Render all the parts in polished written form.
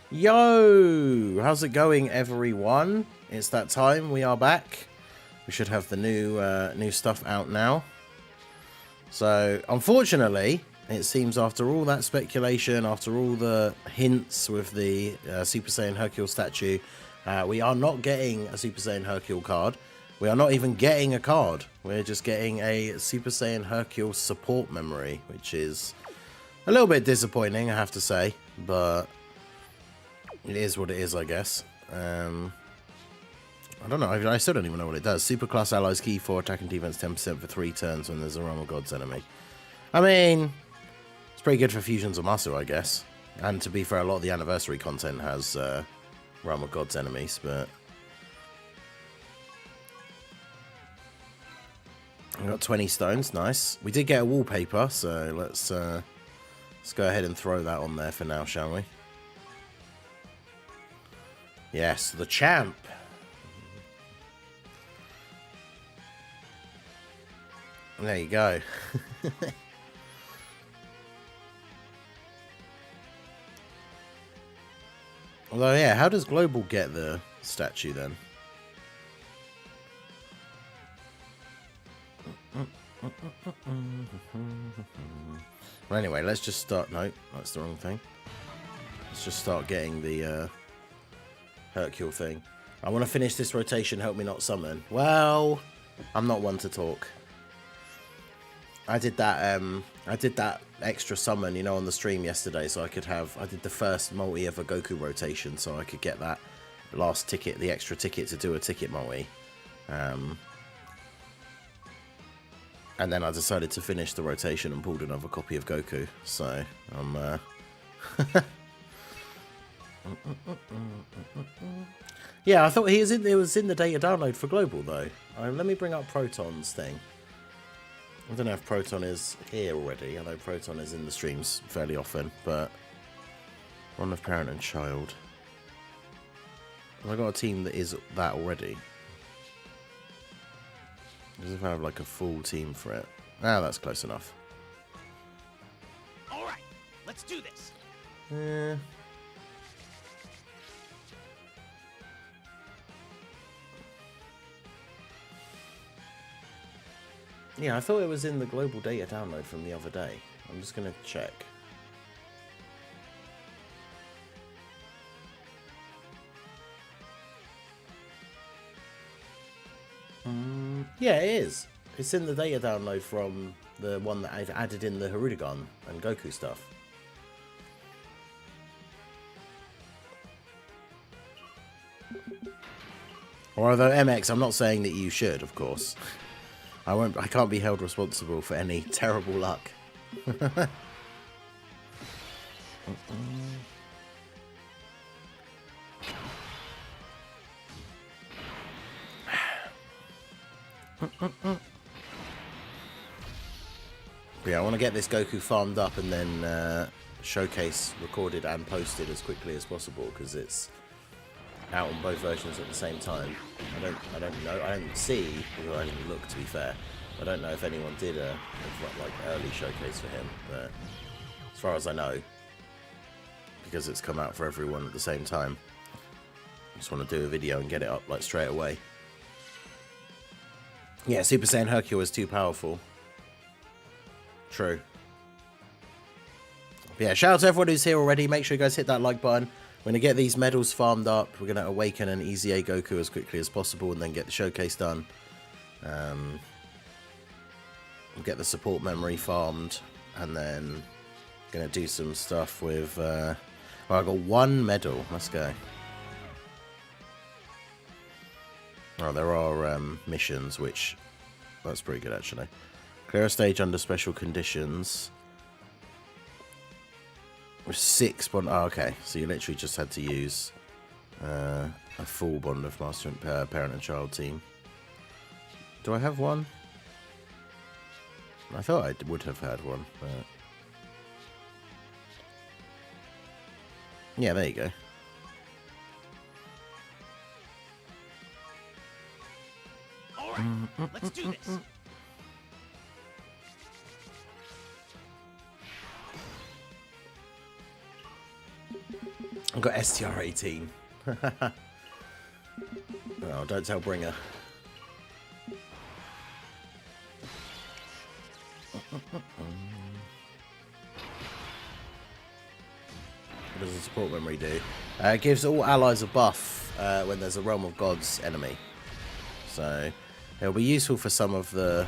Yo! How's it going, everyone? It's that time. We are back. We should have the new stuff out now. So, unfortunately, it seems after all that speculation, after all the hints with the Super Saiyan Hercule statue, we are not getting a Super Saiyan Hercule card. We are not even getting a card. We're just getting a Super Saiyan Hercule support memory, which is a little bit disappointing, I have to say, but it is what it is, I guess. I don't know. I still don't even know what it does. Superclass allies key for attack and defense 10% for 3 turns when there's a Realm of Gods enemy. I mean, it's pretty good for Fusions of Masu, I guess. And to be fair, a lot of the anniversary content has Realm of Gods enemies, but we got 20 stones. Nice. We did get a wallpaper, so let's go ahead and throw that on there for now, shall we? Yes, the champ. There you go. Although, yeah, how does Global get the statue then? Well, anyway, let's just start. No, that's the wrong thing. Let's just start getting the Hercule thing. I want to finish this rotation. Help me not summon. Well, I'm not one to talk. I did that extra summon, you know, on the stream yesterday, so I could have. I did the first multi of a Goku rotation, so I could get that last ticket, the extra ticket to do a ticket multi. And then I decided to finish the rotation and pulled another copy of Goku. So I'm. Yeah, I thought it was in the data download for Global though. Let me bring up Proton's thing. I don't know if Proton is here already. I know Proton is in the streams fairly often, but one of parent and child. Have I got a team that is that already? Does it have like a full team for it? Ah, that's close enough. All right, let's do this. Yeah, I thought it was in the global data download from the other day. I'm just going to check. Yeah, it is. It's in the data download from the one that I've added in the Hirudegan and Goku stuff. Although MX, I'm not saying that you should, of course. I can't be held responsible for any terrible luck. Yeah, I want to get this Goku farmed up and then showcase recorded and posted as quickly as possible because it's out on both versions at the same time. I don't know. I don't see. Well, I didn't look, to be fair. I don't know if anyone did a like early showcase for him, but as far as I know, because it's come out for everyone at the same time, I just want to do a video and get it up like straight away. Yeah, Super Saiyan Hercule is too powerful. True. But yeah, shout out to everyone who's here already. Make sure you guys hit that like button. We're going to get these medals farmed up. We're going to awaken an EZA Goku as quickly as possible and then get the showcase done. We'll get the support memory farmed and then going to do some stuff with... well, I got 1 medal. Let's go. Oh, there are missions, which... That's pretty good, actually. Clear a stage under special conditions. With 6 bond. Oh, okay. So you literally just had to use a full bond of master and parent and child team. Do I have one? I thought I would have had one, but yeah, there you go. All right, let's do this. I've got STR-18. Oh, don't tell Bringer. What does the support memory do? It gives all allies a buff when there's a Realm of Gods enemy. So it'll be useful for some of the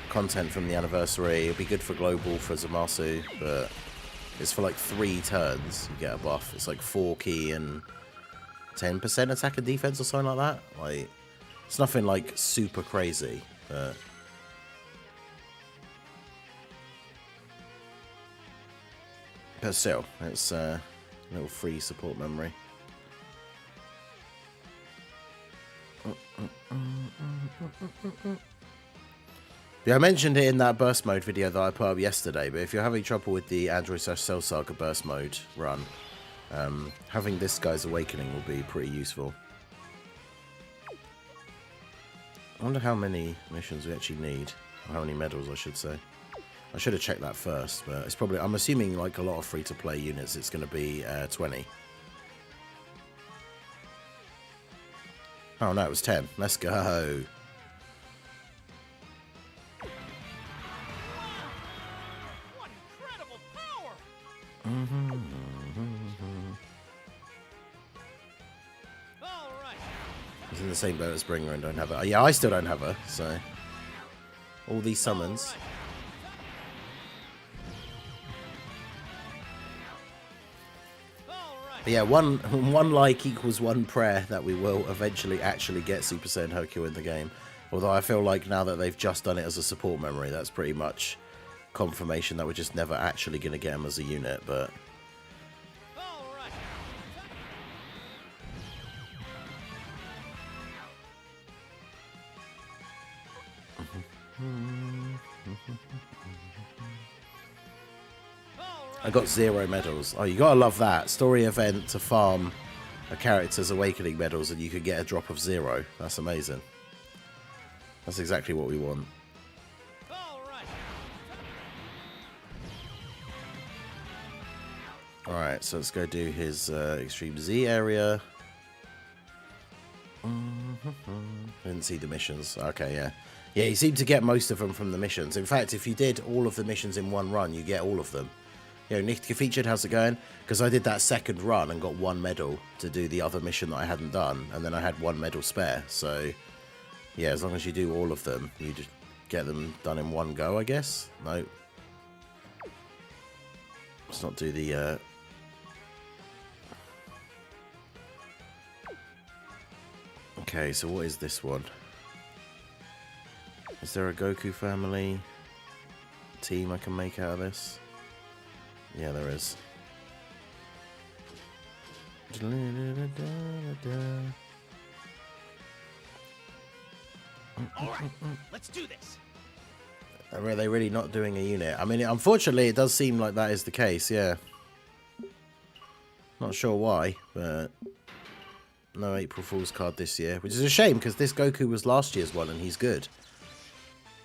content from the anniversary. It'll be good for global for Zamasu, but it's for like 3 turns you get a buff. It's like 4 key and 10% attack and defense or something like that. Like, it's nothing like super crazy, but still, it's a little free support memory. Yeah, I mentioned it in that burst mode video that I put up yesterday, but if you're having trouble with the Android/Cell Saga burst mode run, having this guy's awakening will be pretty useful. I wonder how many missions we actually need, or how many medals I should say. I should have checked that first, but it's probably, I'm assuming like a lot of free-to-play units, it's going to be 20. Oh no, it was 10. Let's go. What incredible power! All right. It's in the same boat as Bringer and don't have her. Yeah, I still don't have her, so all these summons. But yeah, one like equals 1 prayer that we will eventually actually get Super Saiyan Hercule in the game. Although I feel like now that they've just done it as a support memory, that's pretty much confirmation that we're just never actually going to get him as a unit, but... I got 0 medals. Oh, you gotta love that. Story event to farm a character's awakening medals and you could get a drop of 0. That's amazing. That's exactly what we want. Alright, so let's go do his Extreme Z area. Didn't see the missions. Okay, yeah. Yeah, you seem to get most of them from the missions. In fact, if you did all of the missions in one run, you get all of them. Yo, Nitka Featured, how's it going? Because I did that second run and got 1 medal to do the other mission that I hadn't done, and then I had 1 medal spare. So, yeah, as long as you do all of them, you just get them done in one go, I guess. No. Let's not do the... Okay, so what is this one? Is there a Goku family team I can make out of this? Yeah, there is. Alright, let's do this. Are they really not doing a unit? I mean, unfortunately, it does seem like that is the case, yeah. Not sure why, but no April Fool's card this year, which is a shame because this Goku was last year's one and he's good.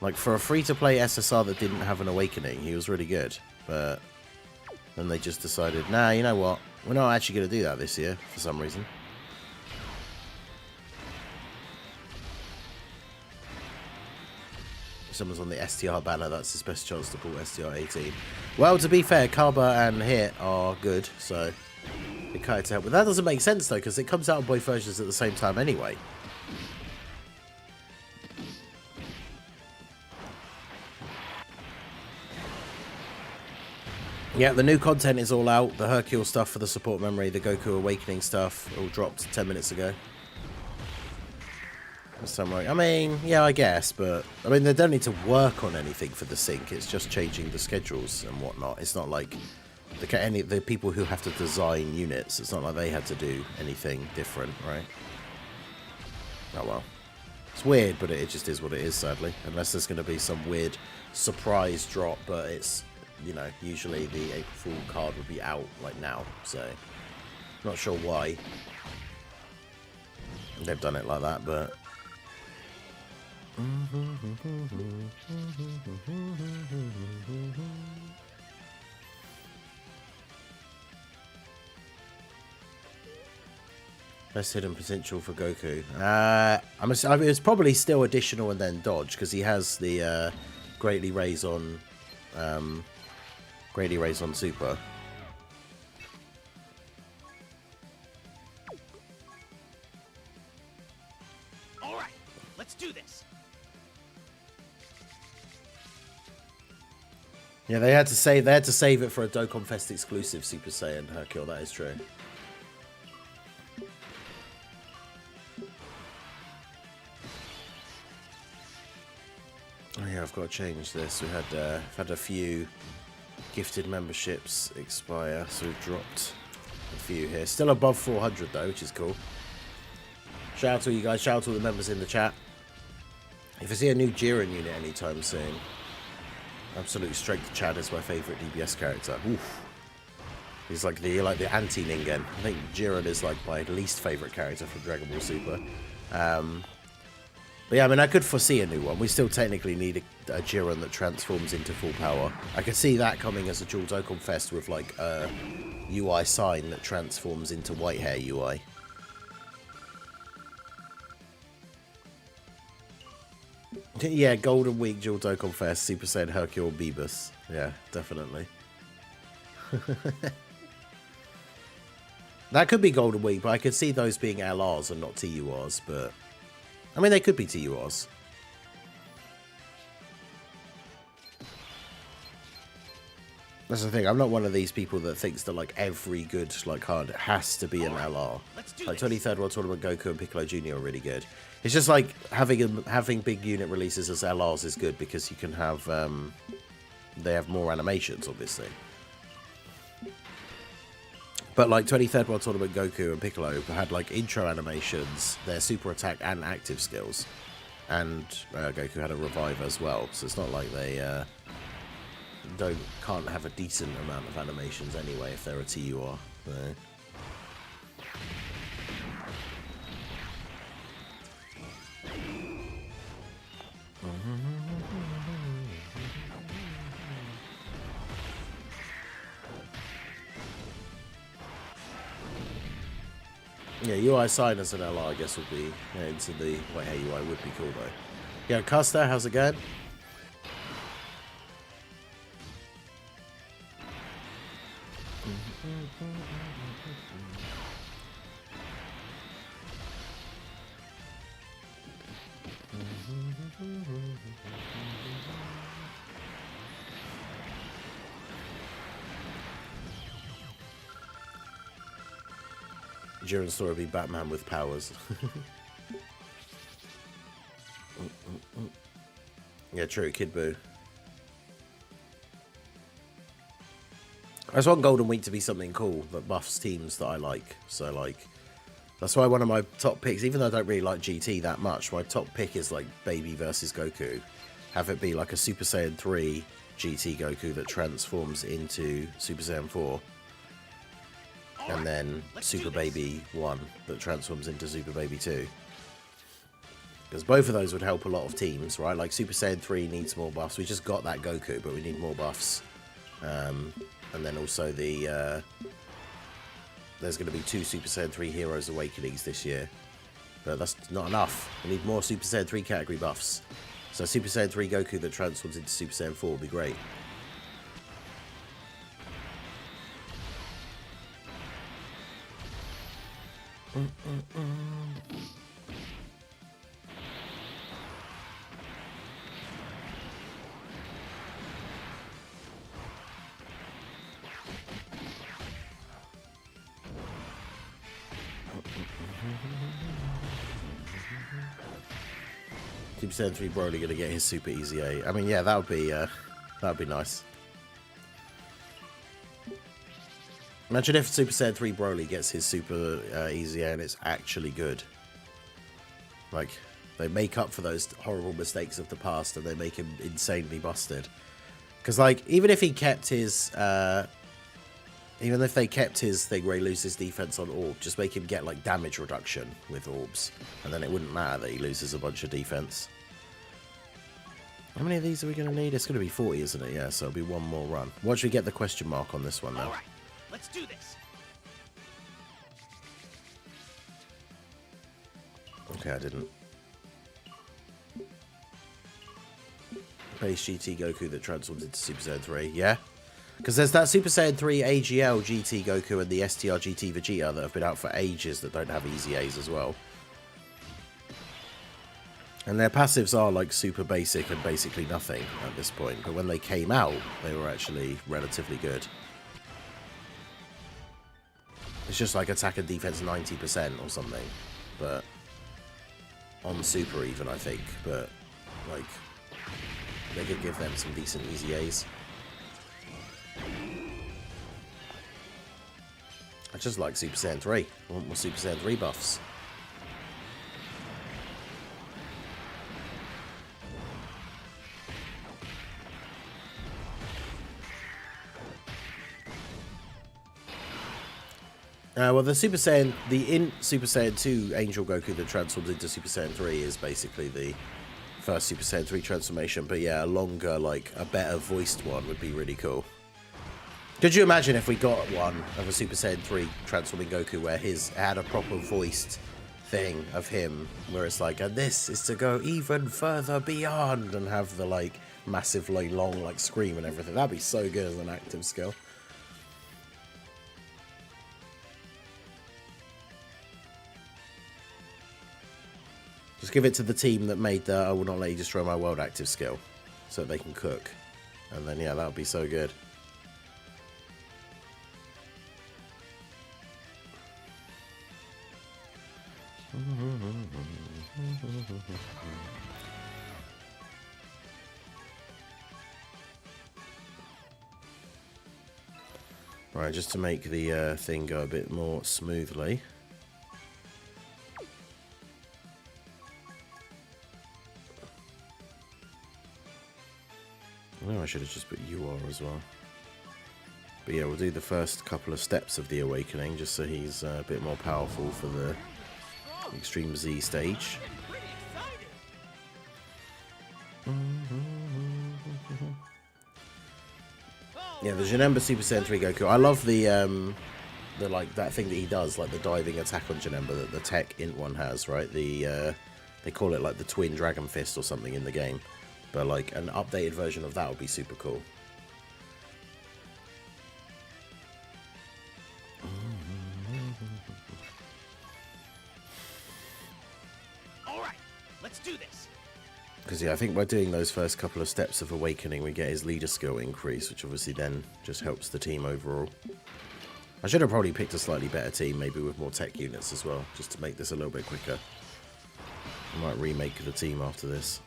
Like, for a free-to-play SSR that didn't have an awakening, he was really good, but then they just decided, nah, you know what? We're not actually going to do that this year, for some reason. If someone's on the STR banner, that's his best chance to pull STR-18. Well, to be fair, Kaba and Hit are good, so it kind of help. But that doesn't make sense, though, because it comes out on both versions at the same time anyway. Yeah, the new content is all out. The Hercule stuff for the support memory, the Goku Awakening stuff, all dropped 10 minutes ago. I mean, yeah, I guess, but I mean, they don't need to work on anything for the sync. It's just changing the schedules and whatnot. It's not like the people who have to design units. It's not like they had to do anything different, right? Oh well, it's weird, but it just is what it is, sadly. Unless there's going to be some weird surprise drop, but it's, you know, usually the April Fool card would be out like now, so not sure why they've done it like that, but Best hidden potential for Goku. It's probably still additional and then dodge, because he has the greatly raise on super. All right, let's do this. Yeah, they had to save it for a Dokkan Fest exclusive Super Saiyan Hercule. That is true. Oh yeah, I've got to change this. We had a few gifted memberships expire, so we've dropped a few here. Still above 400 though, which is cool. Shout out to you guys. Shout out to all the members in the chat. If I see a new Jiren unit anytime soon, absolute strength Chad is my favourite DBS character. Oof. He's like the anti-Ningen. I think Jiren is like my least favourite character from Dragon Ball Super. But yeah, I mean, I could foresee a new one. We still technically need a Jiren that transforms into full power. I could see that coming as a dual Dokkan Fest with like a UI sign that transforms into white hair UI. Yeah, Golden Week, dual Dokkan Fest, Super Saiyan Hercule, Beebus. Yeah, definitely. That could be Golden Week, but I could see those being LRs and not TURs, but... I mean, they could be TURs. That's the thing, I'm not one of these people that thinks that, like, every good, like, card has to be an LR. Like, 23rd World Tournament Goku and Piccolo Jr. are really good. It's just like, having big unit releases as LRs is good, because you can have, they have more animations, obviously. But like 23rd World Tournament Goku and Piccolo had like intro animations, their super attack and active skills. And Goku had a revive as well. So it's not like they can't have a decent amount of animations anyway if they're a TUR. So. Yeah, UI sign as an LR, I guess, would be into the white hair UI would be cool though. Yeah, Custer, how's it going? Jiren's story would be Batman with powers. Yeah, true, Kid Buu. I just want Golden Week to be something cool that buffs teams that I like. So, like, that's why one of my top picks, even though I don't really like GT that much, my top pick is, like, Baby versus Goku. Have it be, like, a Super Saiyan 3 GT Goku that transforms into Super Saiyan 4. And then Super Baby 1 that transforms into Super Baby 2. Because both of those would help a lot of teams, right? Like Super Saiyan 3 needs more buffs. We just got that Goku, but we need more buffs. And then also there's going to be 2 Super Saiyan 3 Heroes Awakenings this year. But that's not enough. We need more Super Saiyan 3 category buffs. So Super Saiyan 3 Goku that transforms into Super Saiyan 4 would be great. Super Saiyan 3 Broly going to get his Super EZA. I mean, yeah, that would be nice. Imagine if Super Saiyan 3 Broly gets his Super EZA and it's actually good. Like, they make up for those horrible mistakes of the past and they make him insanely busted. Because, like, even if he kept his... even if they kept his thing where he loses defense on Orb, just make him get, like, damage reduction with Orbs. And then it wouldn't matter that he loses a bunch of defense. How many of these are we going to need? It's going to be 40, isn't it? Yeah, so it'll be one more run. Watch we get the question mark on this one now. All right, let's do this. Okay, I didn't. Base GT Goku that transforms into Super Saiyan 3, yeah? Because there's that Super Saiyan 3 AGL GT Goku and the STR GT Vegeta that have been out for ages that don't have EZAs as well. And their passives are like super basic and basically nothing at this point. But when they came out, they were actually relatively good. It's just like attack and defense 90% or something. But on super even, I think. But like, they could give them some decent EZAs. I just like Super Saiyan 3. I want more Super Saiyan 3 buffs. Well, the Super Saiyan, in Super Saiyan 2 Angel Goku that transforms into Super Saiyan 3 is basically the first Super Saiyan 3 transformation. But yeah, a longer, like, a better voiced one would be really cool. Could you imagine if we got one of a Super Saiyan 3 transforming Goku where his had a proper voiced thing of him, where it's like, and this is to go even further beyond, and have the, like, massive, like, long, like, scream and everything. That'd be so good as an active skill. Just give it to the team that made the I will not let you destroy my world active skill, so that they can cook. And then, yeah, that would be so good. Right, just to make the thing go a bit more smoothly. Oh, I should have just put UR as well. But yeah, we'll do the first couple of steps of the awakening, just so he's a bit more powerful for the Extreme Z stage. Yeah, the Janemba Super Saiyan 3 Goku. I love the like that thing that he does, like the diving attack on Janemba that the Tech Int one has, right? The they call it like the Twin Dragon Fist or something in the game, but like an updated version of that would be super cool. All right, let's do this. Because yeah, I think by doing those first couple of steps of awakening, we get his leader skill increase, which obviously then just helps the team overall. I should have probably picked a slightly better team, maybe with more tech units as well, just to make this a little bit quicker. I might remake the team after this.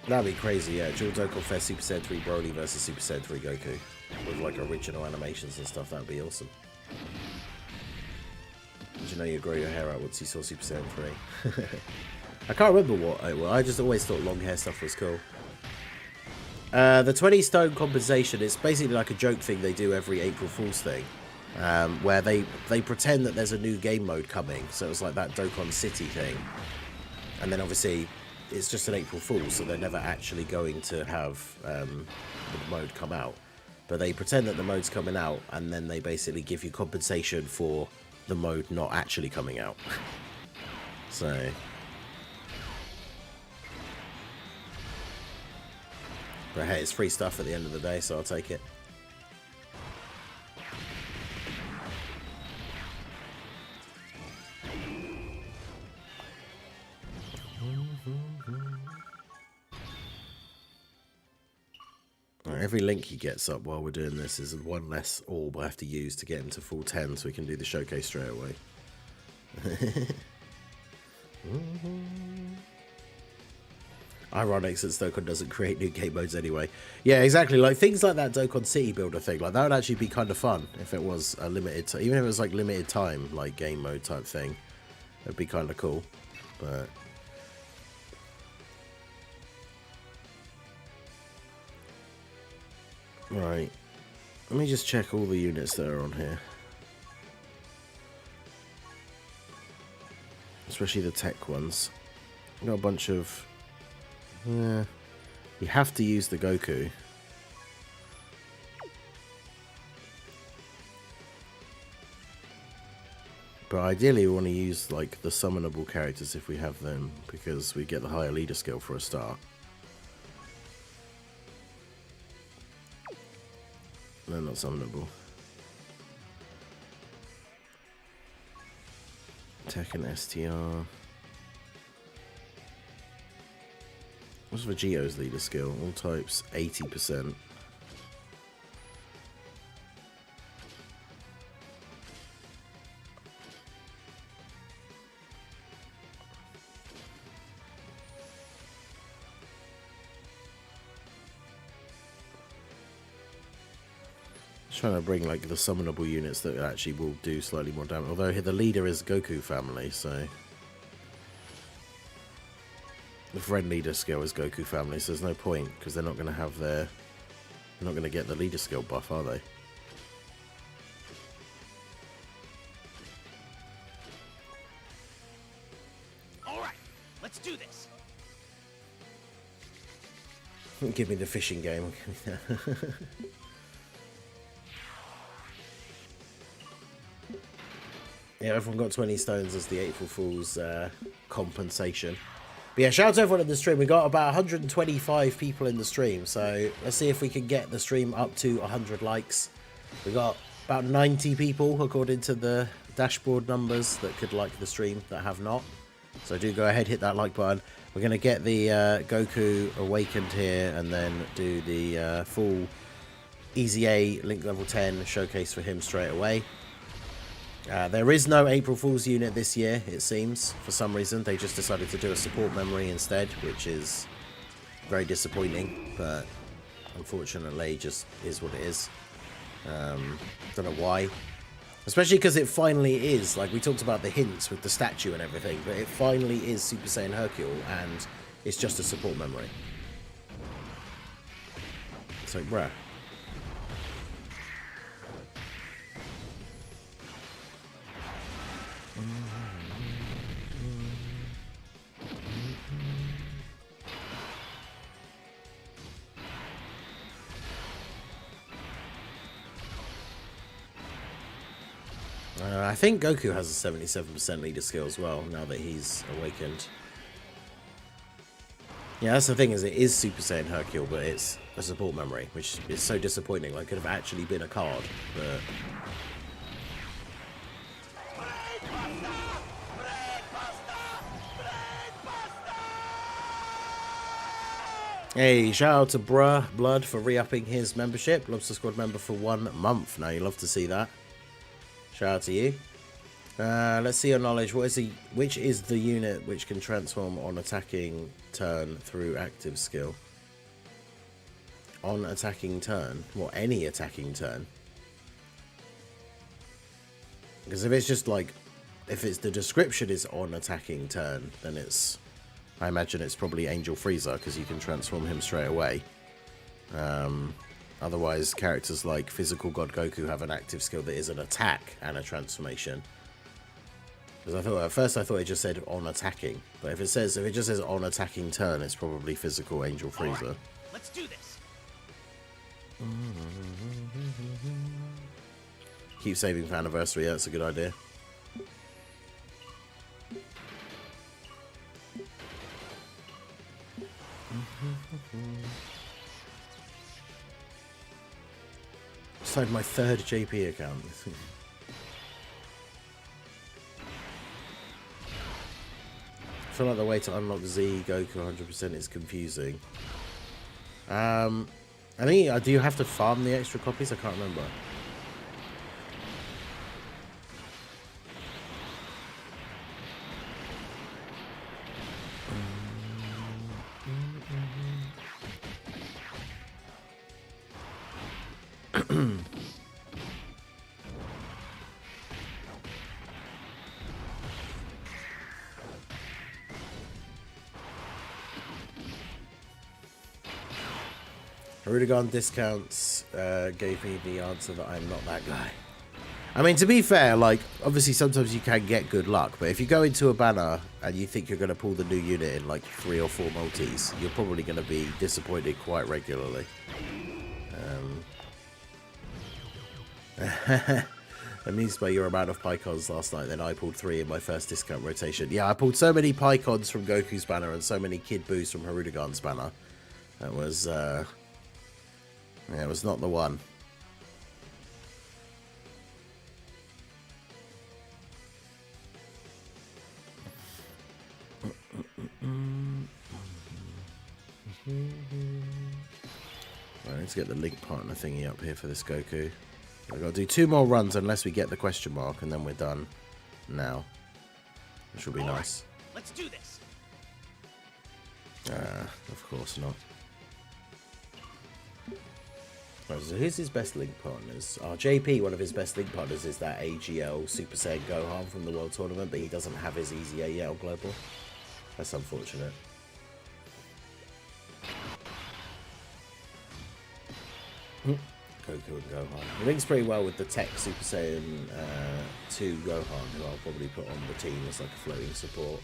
That'd be crazy, yeah. Dual Dokkan Fest Super Saiyan 3 Broly versus Super Saiyan 3 Goku. With like original animations and stuff, that'd be awesome. Did you know you grow your hair out once you saw Super Saiyan 3? I can't remember what it was. I just always thought long hair stuff was cool. The 20 stone compensation is basically like a joke thing they do every April Fool's thing. Where they pretend that there's a new game mode coming. So it's like that Dokkan City thing. And then obviously it's just an April Fool's, so they're never actually going to have the mode come out. But they pretend that the mode's coming out, and then they basically give you compensation for the mode not actually coming out. So but hey, it's free stuff at the end of the day, so I'll take it. Every link he gets up while we're doing this is one less orb I have to use to get him to full 10, so we can do the showcase straight away. Ironic, since Dokkan doesn't create new game modes anyway. Yeah, exactly. Like things like that Dokkan City Builder thing, like that would actually be kind of fun if it was a limited, even if it was like limited time, like game mode type thing. It'd be kind of cool, but. Right, let me just check all the units that are on here. Especially the tech ones. Got a bunch of Yeah. You have to use the Goku. But ideally we want to use like the summonable characters if we have them, because we get the higher leader skill for a start. No, not summonable. Tekken STR. What's Vegito's leader skill? All types 80%. Trying to bring like the summonable units that actually will do slightly more damage. Although the leader is Goku family, so the friend leader skill is Goku family, so there's no point because they're not going to have their, they're not going to get the leader skill buff, are they? All right, let's do this. Give me the fishing game. Yeah, everyone got 20 stones as the April Fool's compensation. But yeah, shout out to everyone in the stream. We got about 125 people in the stream, so let's see if we can get the stream up to 100 likes. We got about 90 people according to the dashboard numbers that could like the stream that have not. So do go ahead, hit that like button. We're going to get the Goku awakened here and then do the full EZA Link level 10 showcase for him straight away. There is no April Fool's unit this year, it seems. For some reason, they just decided to do a support memory instead, which is very disappointing, but unfortunately just is what it is. Don't know why. Especially because it finally is, like we talked about the hints with the statue and everything, but it finally is Super Saiyan Hercule, and it's just a support memory. It's like, bruh. I think Goku has a 77% leader skill as well, now that he's awakened. Yeah, that's the thing, is it is Super Saiyan Hercule, but it's a support memory, which is so disappointing. Like, it could have actually been a card, but... Hey, shout out to Bruh Blood for re-upping his membership. Lobster Squad member for 1 month. Now, you love to see that. Shout out to you. Let's see your knowledge. Which is the unit which can transform on attacking turn through active skill? On attacking turn? Well, any attacking turn. Because if it's just like, if it's the description is on attacking turn, then it's, I imagine it's probably Angel Frieza, because you can transform him straight away. Otherwise, characters like Physical God Goku have an active skill that is an attack and a transformation. Because I thought at first it just said on attacking, but if it just says on attacking turn, it's probably Physical Angel Frieza. Right, let's do this. Keep saving for anniversary. Yeah, that's a good idea. It's like my 3rd JP account. I feel like the way to unlock Z Goku 100% is confusing. I think, do you have to farm the extra copies? I can't remember. Rudigon discounts gave me the answer that I'm not that guy. I mean, to be fair, like, obviously sometimes you can get good luck, but if you go into a banner and you think you're going to pull the new unit in like 3 or 4 multis, you're probably going to be disappointed quite regularly. Amused by your amount of Pycons last night, then I pulled 3 in my first discount rotation. Yeah, I pulled so many Pycons from Goku's banner and so many Kid Boos from Harudegan's banner. That was, yeah, it was not the one. Right, let's get the link partner thingy up here for this Goku. I've got to do 2 more runs unless we get the question mark, and then we're done now. Which will be nice. Right, let's do this. Of course not. Right, so who's his best link partners? JP, one of his best link partners is that AGL Super Saiyan Gohan from the World Tournament, but he doesn't have his EZA yet on Global. That's unfortunate. Goku and Gohan. It links pretty well with the Tech Super Saiyan 2 Gohan, who I'll probably put on the team as like a floating support.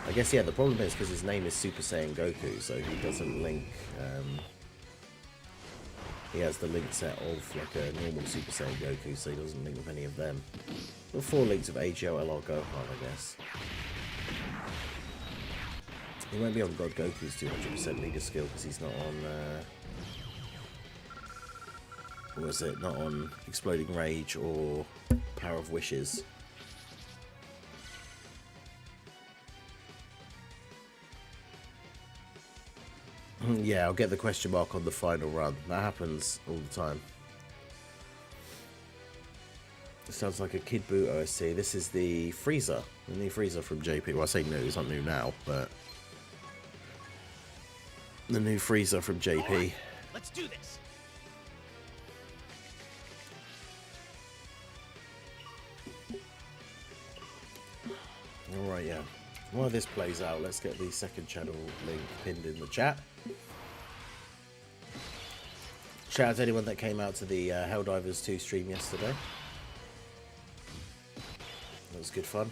I guess, yeah, the problem is because his name is Super Saiyan Goku, so he doesn't link... he has the link set of like a normal Super Saiyan Goku, so he doesn't link with any of them. Got 4 links of AGL LR Gohan, I guess. He won't be on God Goku's 200% leader skill because he's not on, what was it? Not on Exploding Rage or Power of Wishes. Yeah, I'll get the question mark on the final run. That happens all the time. It sounds like a Kid Boot OSC. This is the Frieza. The new Frieza from JP. Well, I say new, it's not new now, but... the new Frieza from JP. Right, let's do this. Alright, yeah. While this plays out, let's get the second channel link pinned in the chat. Shout out to anyone that came out to the Helldivers 2 stream yesterday. That was good fun.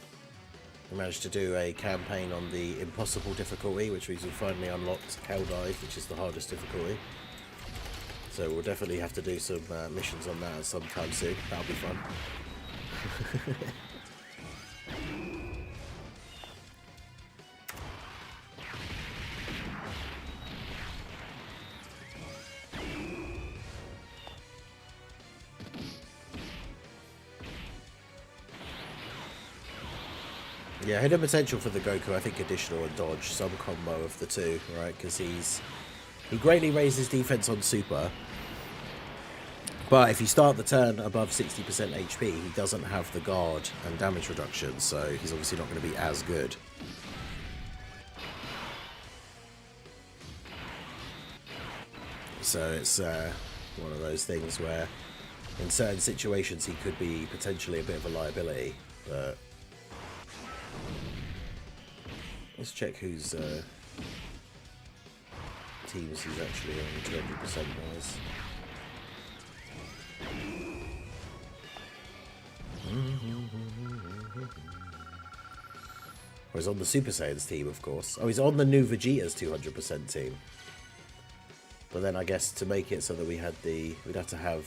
We managed to do a campaign on the impossible difficulty, which means we finally unlocked Helldive, which is the hardest difficulty. So we'll definitely have to do some missions on that sometime soon. That'll be fun. Yeah, hidden potential for the Goku, I think additional and dodge, some combo of the two, right? Because he greatly raises defense on super, but if you start the turn above 60% HP, he doesn't have the guard and damage reduction, so he's obviously not going to be as good. So it's one of those things where in certain situations he could be potentially a bit of a liability, but... let's check whose teams he's actually on 200% wise. Oh, he's on the Super Saiyan's team, of course. Oh, he's on the new Vegeta's 200% team. But then I guess to make it so that we'd have to have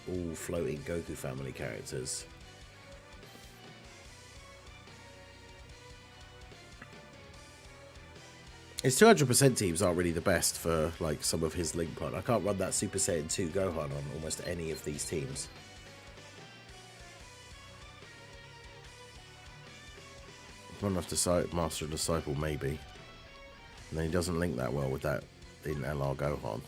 all floating Goku family characters. His 200% teams aren't really the best for like some of his link part. I can't run that Super Saiyan 2 Gohan on almost any of these teams. Run enough to Master and Disciple, maybe. And then he doesn't link that well with that in LR Gohan.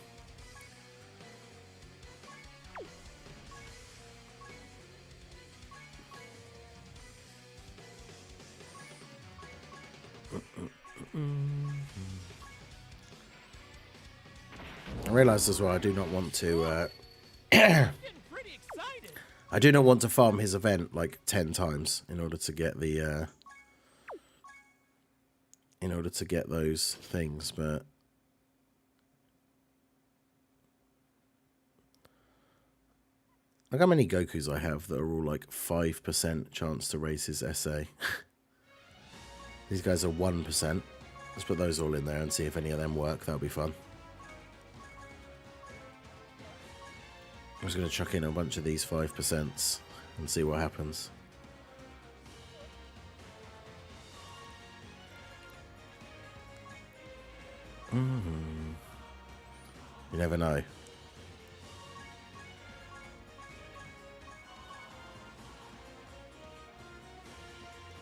I realised as well I do not want to I do not want to farm his event like 10 times in order to get the those things, but Look how many Gokus I have that are all like 5% chance to raise his SA. These guys are 1%. Let's put those all in there and see if any of them work. That'll be fun. I'm just going to chuck in a bunch of these 5% and see what happens. You never know.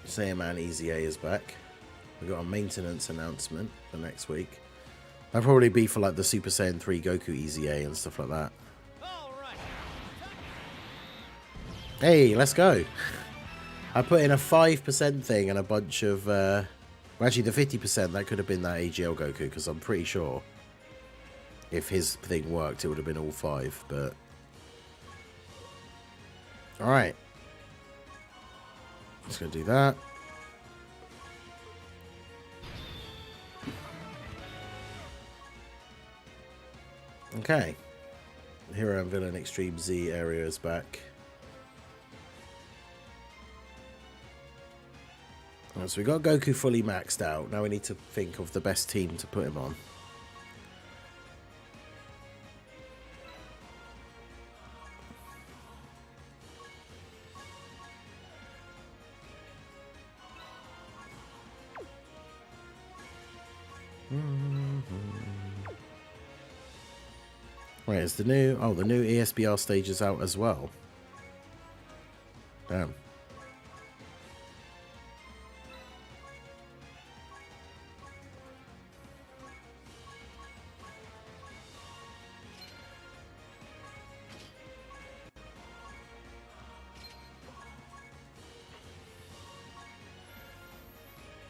Saiyan EZA is back. We've got a maintenance announcement for next week. That'll probably be for like the Super Saiyan 3 Goku EZA and stuff like that. All right. Hey, let's go. I put in a 5% thing and a bunch of... well, actually, the 50%, that could have been that AGL Goku, because I'm pretty sure if his thing worked, it would have been all 5, but... Alright. Just going to do that. Okay. Hero and Villain Extreme Z area is back. So we got Goku fully maxed out. Now we need to think of the best team to put him on. Right, is the new... Oh, the new ESBR stage is out as well. Damn.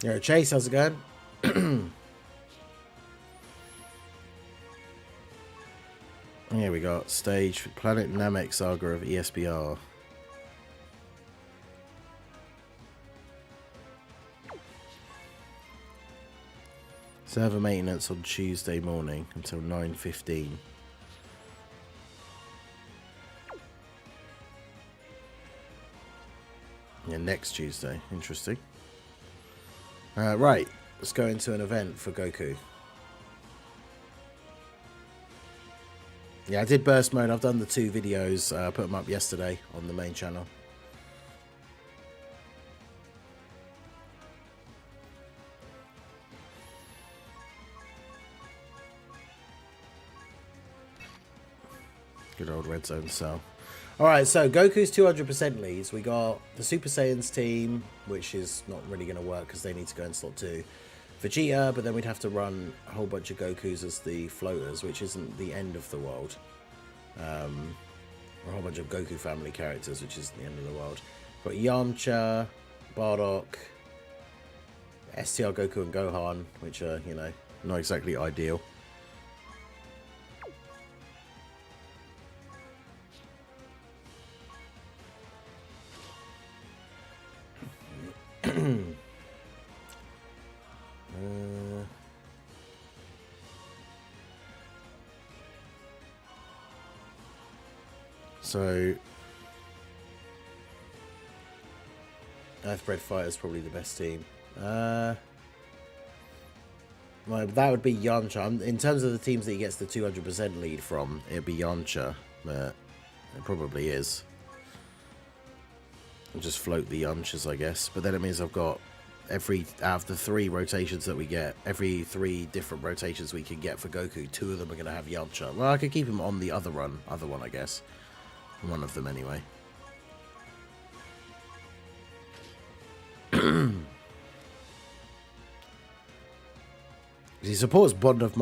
Yo, Chase, how's it going? Here we got stage Planet Namek Saga of ESBR. Server maintenance on Tuesday morning until 9:15. Yeah, next Tuesday. Interesting. Right, let's go into an event for Goku. Yeah, I did burst mode. I've done the 2 videos. I put them up yesterday on the main channel. Good old red zone cell. Alright, so Goku's 200% leads. We got the Super Saiyans team, which is not really going to work because they need to go in slot 2. Vegeta, but then we'd have to run a whole bunch of Gokus as the floaters, which isn't the end of the world. A whole bunch of Goku family characters, which isn't the end of the world. Got Yamcha, Bardock, STR Goku and Gohan, which are, you know, not exactly ideal. So, Earthbred Fighter is probably the best team. Well, that would be Yamcha. In terms of the teams that he gets the 200% lead from, it'd be Yamcha, but it probably is. I'll just float the Yamchas, I guess. But then it means I've got out of the 3 rotations that we get, every 3 different rotations we can get for Goku, 2 of them are going to have Yamcha. Well, I could keep him on the other one, I guess. One of them, anyway. He supports bond of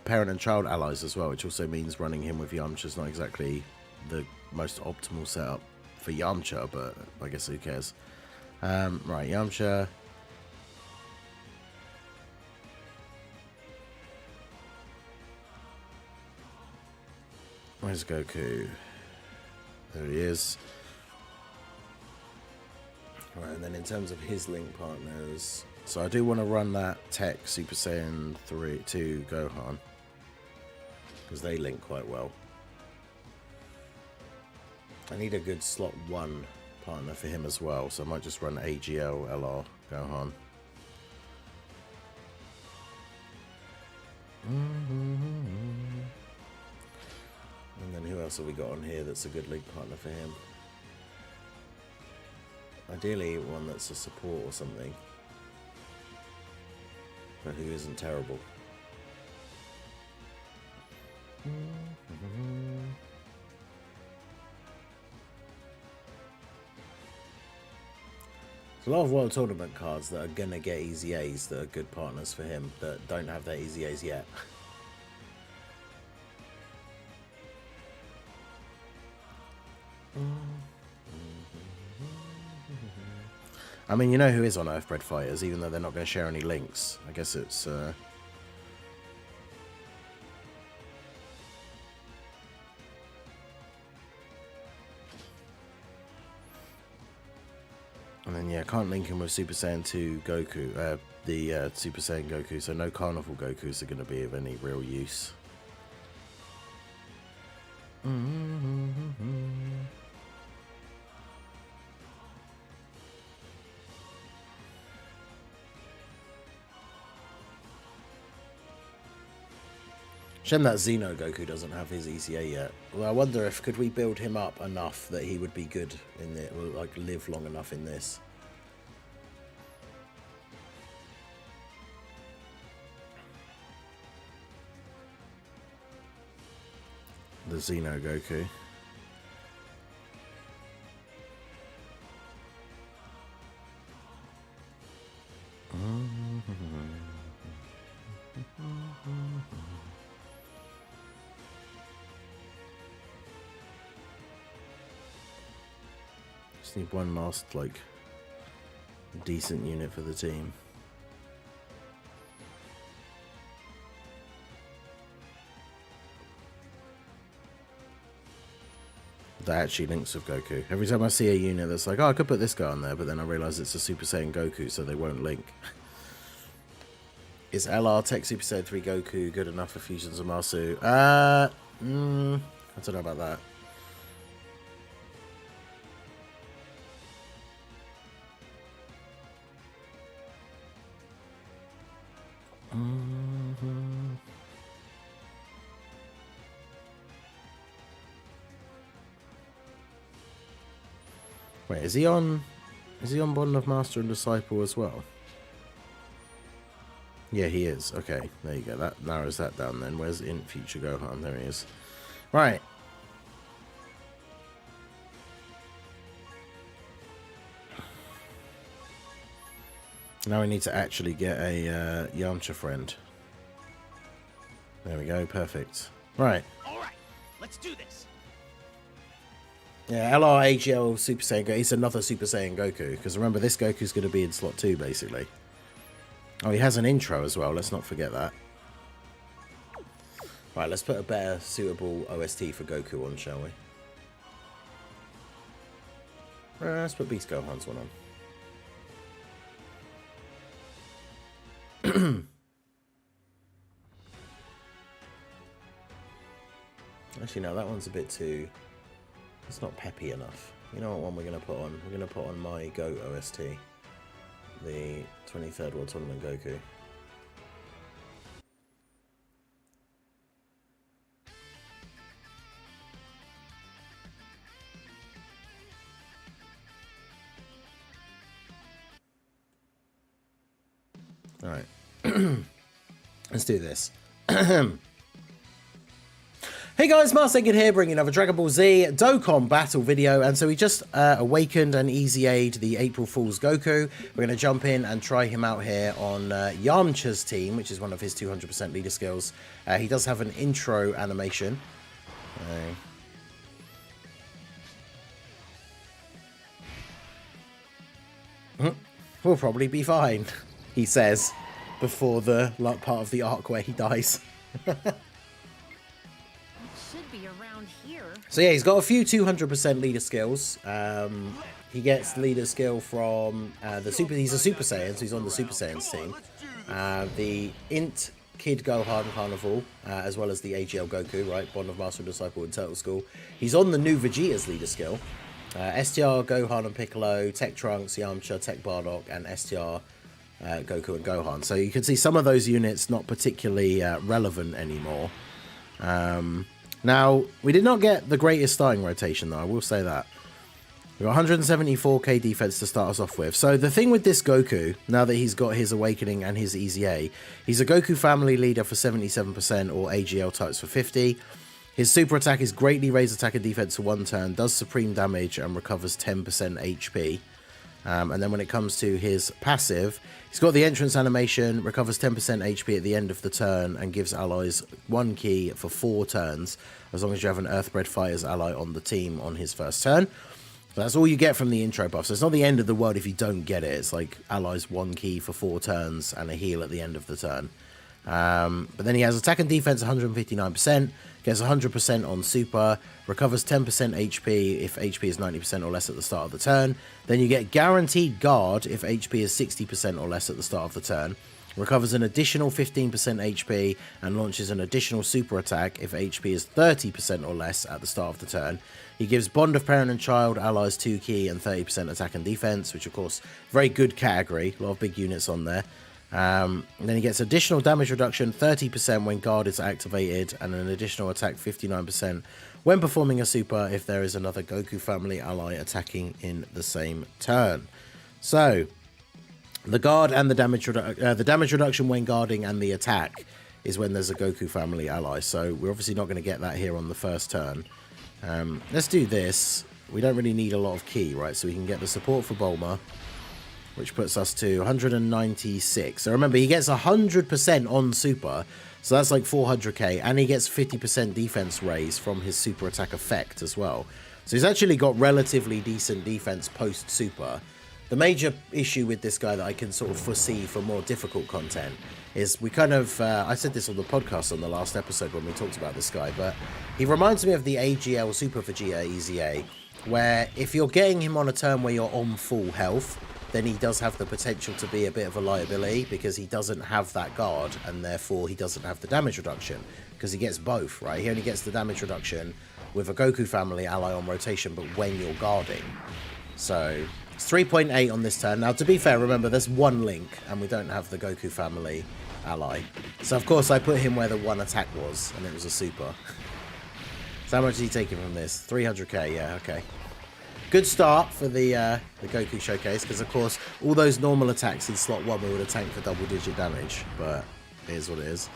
parent and child allies as well, which also means running him with Yamcha is not exactly the most optimal setup for Yamcha, but I guess who cares. Right, Yamcha. Where's Goku? There he is. Right, and then in terms of his link partners, so I do want to run that Tech Super Saiyan 2 Gohan, because they link quite well. I need a good slot 1 partner for him as well, so I might just run AGL, LR, Gohan. And then who else have we got on here that's a good link partner for him? Ideally one that's a support or something, but who isn't terrible. There's a lot of World Tournament cards that are going to get EZAs that are good partners for him that don't have their EZAs yet. I mean, you know who is on Earthbred Fighters, even though they're not going to share any links. I guess it's... And then, yeah, can't link him with Super Saiyan 2 Goku, the Super Saiyan Goku, so no Carnival Gokus are going to be of any real use. Shame that Xeno Goku doesn't have his ECA yet. Well, I wonder if could we build him up enough that he would be good in it, or like live long enough in this. The Xeno Goku. Just need one last, like, decent unit for the team. That actually links with Goku. Every time I see a unit that's like, oh, I could put this guy on there, but then I realise it's a Super Saiyan Goku, so they won't link. Is LR Tech Super Saiyan 3 Goku good enough for Fusions of Masu? I don't know about that. Wait, is he on Bond of Master and Disciple as well? Yeah, he is. Okay, there you go. That narrows that down then. Where's in Future Gohan? There he is. Right. Now we need to actually get a Yamcha friend. There we go. Perfect. Right. All right, let's do this. Yeah, LR AGL Super Saiyan Goku. He's another Super Saiyan Goku. Because remember, this Goku's going to be in slot 2, basically. Oh, he has an intro as well. Let's not forget that. Right, let's put a better suitable OST for Goku on, shall we? Let's put Beast Gohan's one on. Actually, no, that one's a bit too... It's not peppy enough. You know what one we're going to put on? We're going to put on my Go OST. The 23rd World Tournament Goku. Alright. Let's do this. Hey guys, Marsegan here, bringing another Dragon Ball Z Dokkan battle video, and so we just awakened and EZA'd the April Fool's Goku. We're going to jump in and try him out here on Yamcha's team, which is one of his 200% leader skills. He does have an intro animation. We'll probably be fine, he says, before the part of the arc where he dies. So yeah, he's got a few 200% leader skills. He gets leader skill from the Super. He's a Super Saiyan, so he's on the Super Saiyan's team. The Int Kid Gohan Carnival, as well as the AGL Goku, right? Bond of Master and Disciple in Turtle School. He's on the new Vegeta's leader skill. STR, Gohan and Piccolo, Tech Trunks, Yamcha, Tech Bardock, and STR, Goku and Gohan. So you can see some of those units not particularly relevant anymore. Now, we did not get the greatest starting rotation, though, I will say that. We've got 174k defense to start us off with. So the thing with this Goku, now that he's got his Awakening and his EZA, he's a Goku family leader for 77% or AGL types for 50. His super attack is greatly raised attack and defense for 1 turn, does supreme damage and recovers 10% HP. And then when it comes to his passive, he's got the entrance animation, recovers 10% HP at the end of the turn, and gives allies 1 key for 4 turns, as long as you have an Earthbred Fighters ally on the team on his first turn. So that's all you get from the intro buff. So it's not the end of the world if you don't get it. It's like allies 1 key for 4 turns and a heal at the end of the turn. But then he has attack and defense 159%, gets 100% on super, recovers 10% HP if HP is 90% or less at the start of the turn. Then you get guaranteed guard if HP is 60% or less at the start of the turn. Recovers an additional 15% HP and launches an additional super attack if HP is 30% or less at the start of the turn. He gives Bond of Parent and Child allies 2 key and 30% attack and defense, which of course, very good category, a lot of big units on there. And then he gets additional damage reduction 30% when guard is activated, and an additional attack 59% when performing a super if there is another Goku family ally attacking in the same turn. So the guard and the damage reduction when guarding and the attack is when there's a Goku family ally. So we're obviously not going to get that here on the first turn. Let's do this. We don't really need a lot of key, right? So we can get the support for Bulma, which puts us to 196. So remember, he gets 100% on super, so that's like 400k, and he gets 50% defense raise from his super attack effect as well. So he's actually got relatively decent defense post super. The major issue with this guy that I can sort of foresee for more difficult content is we kind of, I said this on the podcast on the last episode when we talked about this guy, but he reminds me of the AGL Super Vegeta EZA, where if you're getting him on a turn where you're on full health, then he does have the potential to be a bit of a liability because he doesn't have that guard, and therefore he doesn't have the damage reduction because he gets both, right? He only gets the damage reduction with a Goku family ally on rotation, but when you're guarding. So it's 3.8 on this turn. Now, to be fair, remember, there's 1 link, and we don't have the Goku family ally. So, of course, I put him where the 1 attack was, and it was a super. So how much is he taking from this? 300k, yeah, okay. Good start for the Goku showcase, because, of course, all those normal attacks in slot 1 we would have tanked for double-digit damage, but it is what it is.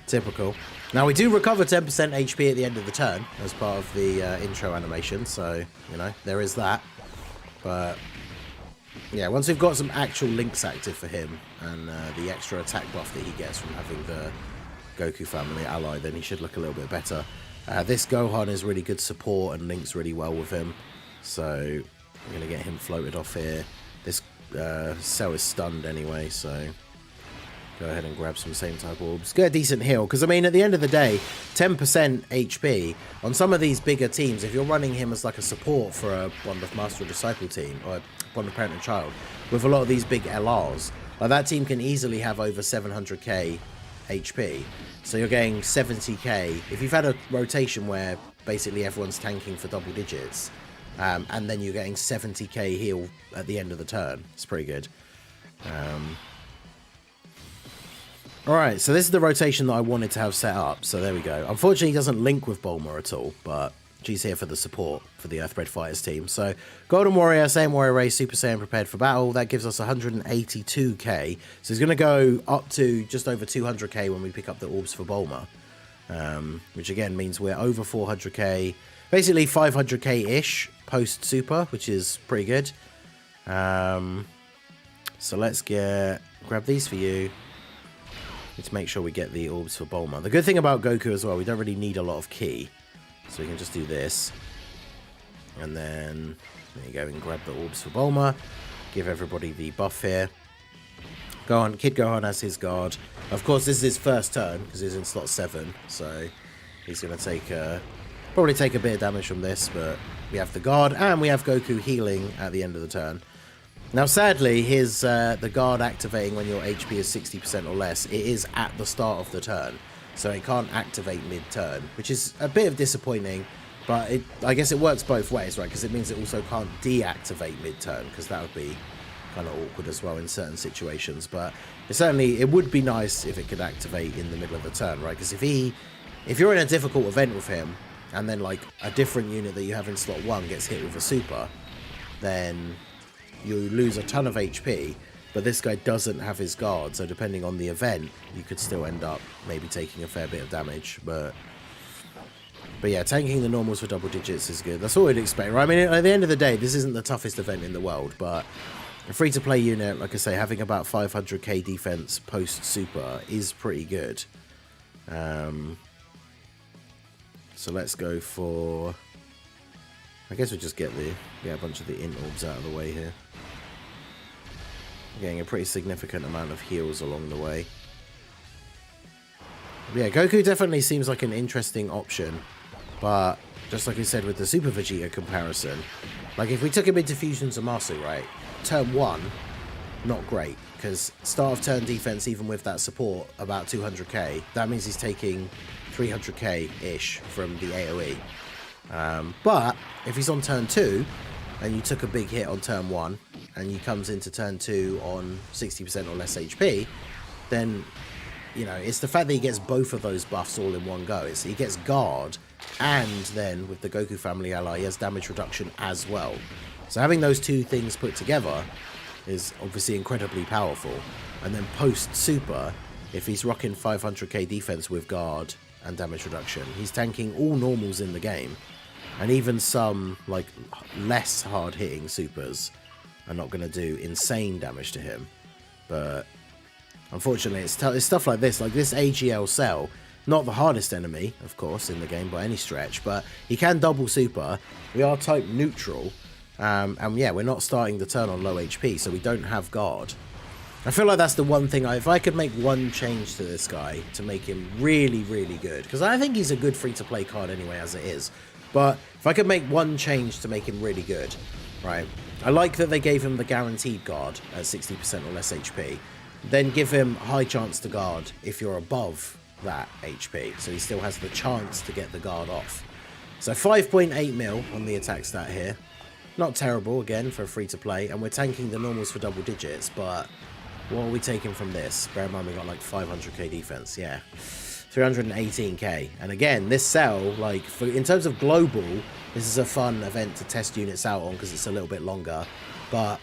Typical. Now, we do recover 10% HP at the end of the turn as part of the intro animation, so, you know, there is that. But, yeah, once we've got some actual links active for him and the extra attack buff that he gets from having the Goku family ally, then he should look a little bit better. This Gohan is really good support and links really well with him, so I'm going to get him floated off here. This Cell is stunned anyway, so go ahead and grab some same type orbs. Get a decent heal, because I mean, at the end of the day, 10% HP on some of these bigger teams, if you're running him as like a support for a Bond of Master and Disciple team, or a Bond of Parent and Child, with a lot of these big LRs, like that team can easily have over 700k HP. So you're getting 70k. If you've had a rotation where basically everyone's tanking for double digits, and then you're getting 70k heal at the end of the turn, it's pretty good. Alright, so this is the rotation that I wanted to have set up, so there we go. Unfortunately, he doesn't link with Bulma at all, but she's here for the support for the Earthbred Fighters team. So, Golden Warrior, Saiyan Warrior Race, Super Saiyan prepared for battle. That gives us 182k. So he's going to go up to just over 200k when we pick up the orbs for Bulma. Which again means we're over 400k. Basically 500k-ish post-super, which is pretty good. So let's grab these for you. Let's make sure we get the orbs for Bulma. The good thing about Goku as well, we don't really need a lot of ki. So we can just do this. And then, there you go, we can grab the orbs for Bulma. Give everybody the buff here. Gohan, Kid Gohan has his guard. Of course, this is his first turn, because he's in slot 7. So, he's going to take, probably take a bit of damage from this, but we have the guard, and we have Goku healing at the end of the turn. Now, sadly, his the guard activating when your HP is 60% or less, it is at the start of the turn. So it can't activate mid-turn, which is a bit of disappointing. But I guess it works both ways, right? Because it means it also can't deactivate mid-turn, because that would be kind of awkward as well in certain situations. But it would be nice if it could activate in the middle of the turn, right? Because if you're in a difficult event with him, and then like a different unit that you have in slot 1 gets hit with a super, then you lose a ton of HP. But this guy doesn't have his guard, so depending on the event, you could still end up maybe taking a fair bit of damage. But yeah, tanking the normals for double digits is good. That's all I'd expect, right? I mean, at the end of the day, this isn't the toughest event in the world, but a free-to-play unit, like I say, having about 500k defense post-super is pretty good. So let's go for... I guess we'll just get a bunch of the int orbs out of the way here. Getting a pretty significant amount of heals along the way. But yeah, Goku definitely seems like an interesting option. But just like I said with the Super Vegeta comparison, like if we took him into Fusion Zamasu, right? Turn 1, not great. Because start of turn defense, even with that support, about 200k. That means he's taking 300k-ish from the AoE. But if he's on turn 2, and you took a big hit on turn 1, and he comes into turn 2 on 60% or less HP, then, you know, it's the fact that he gets both of those buffs all in one go. He gets guard, and then with the Goku family ally, he has damage reduction as well. So having those two things put together is obviously incredibly powerful. And then post-super, if he's rocking 500k defense with guard and damage reduction, he's tanking all normals in the game. And even some, like, less hard-hitting supers are not going to do insane damage to him. But unfortunately, it's stuff like this AGL cell, not the hardest enemy, of course, in the game by any stretch, but he can double super. We are type neutral, and yeah, we're not starting the turn on low HP, so we don't have guard. I feel like that's the one thing, if I could make one change to this guy to make him really, really good, because I think he's a good free-to-play card anyway as it is, but if I could make one change to make him really good, right, I like that they gave him the guaranteed guard at 60% or less HP, then give him high chance to guard if you're above that HP, so he still has the chance to get the guard off. So 5.8 mil on the attack stat here, not terrible again for a free-to-play, and we're tanking the normals for double digits, but what are we taking from this? Bear in mind we got like 500k defense, yeah. 318k. And again, this cell, like, in terms of global, this is a fun event to test units out on because it's a little bit longer. But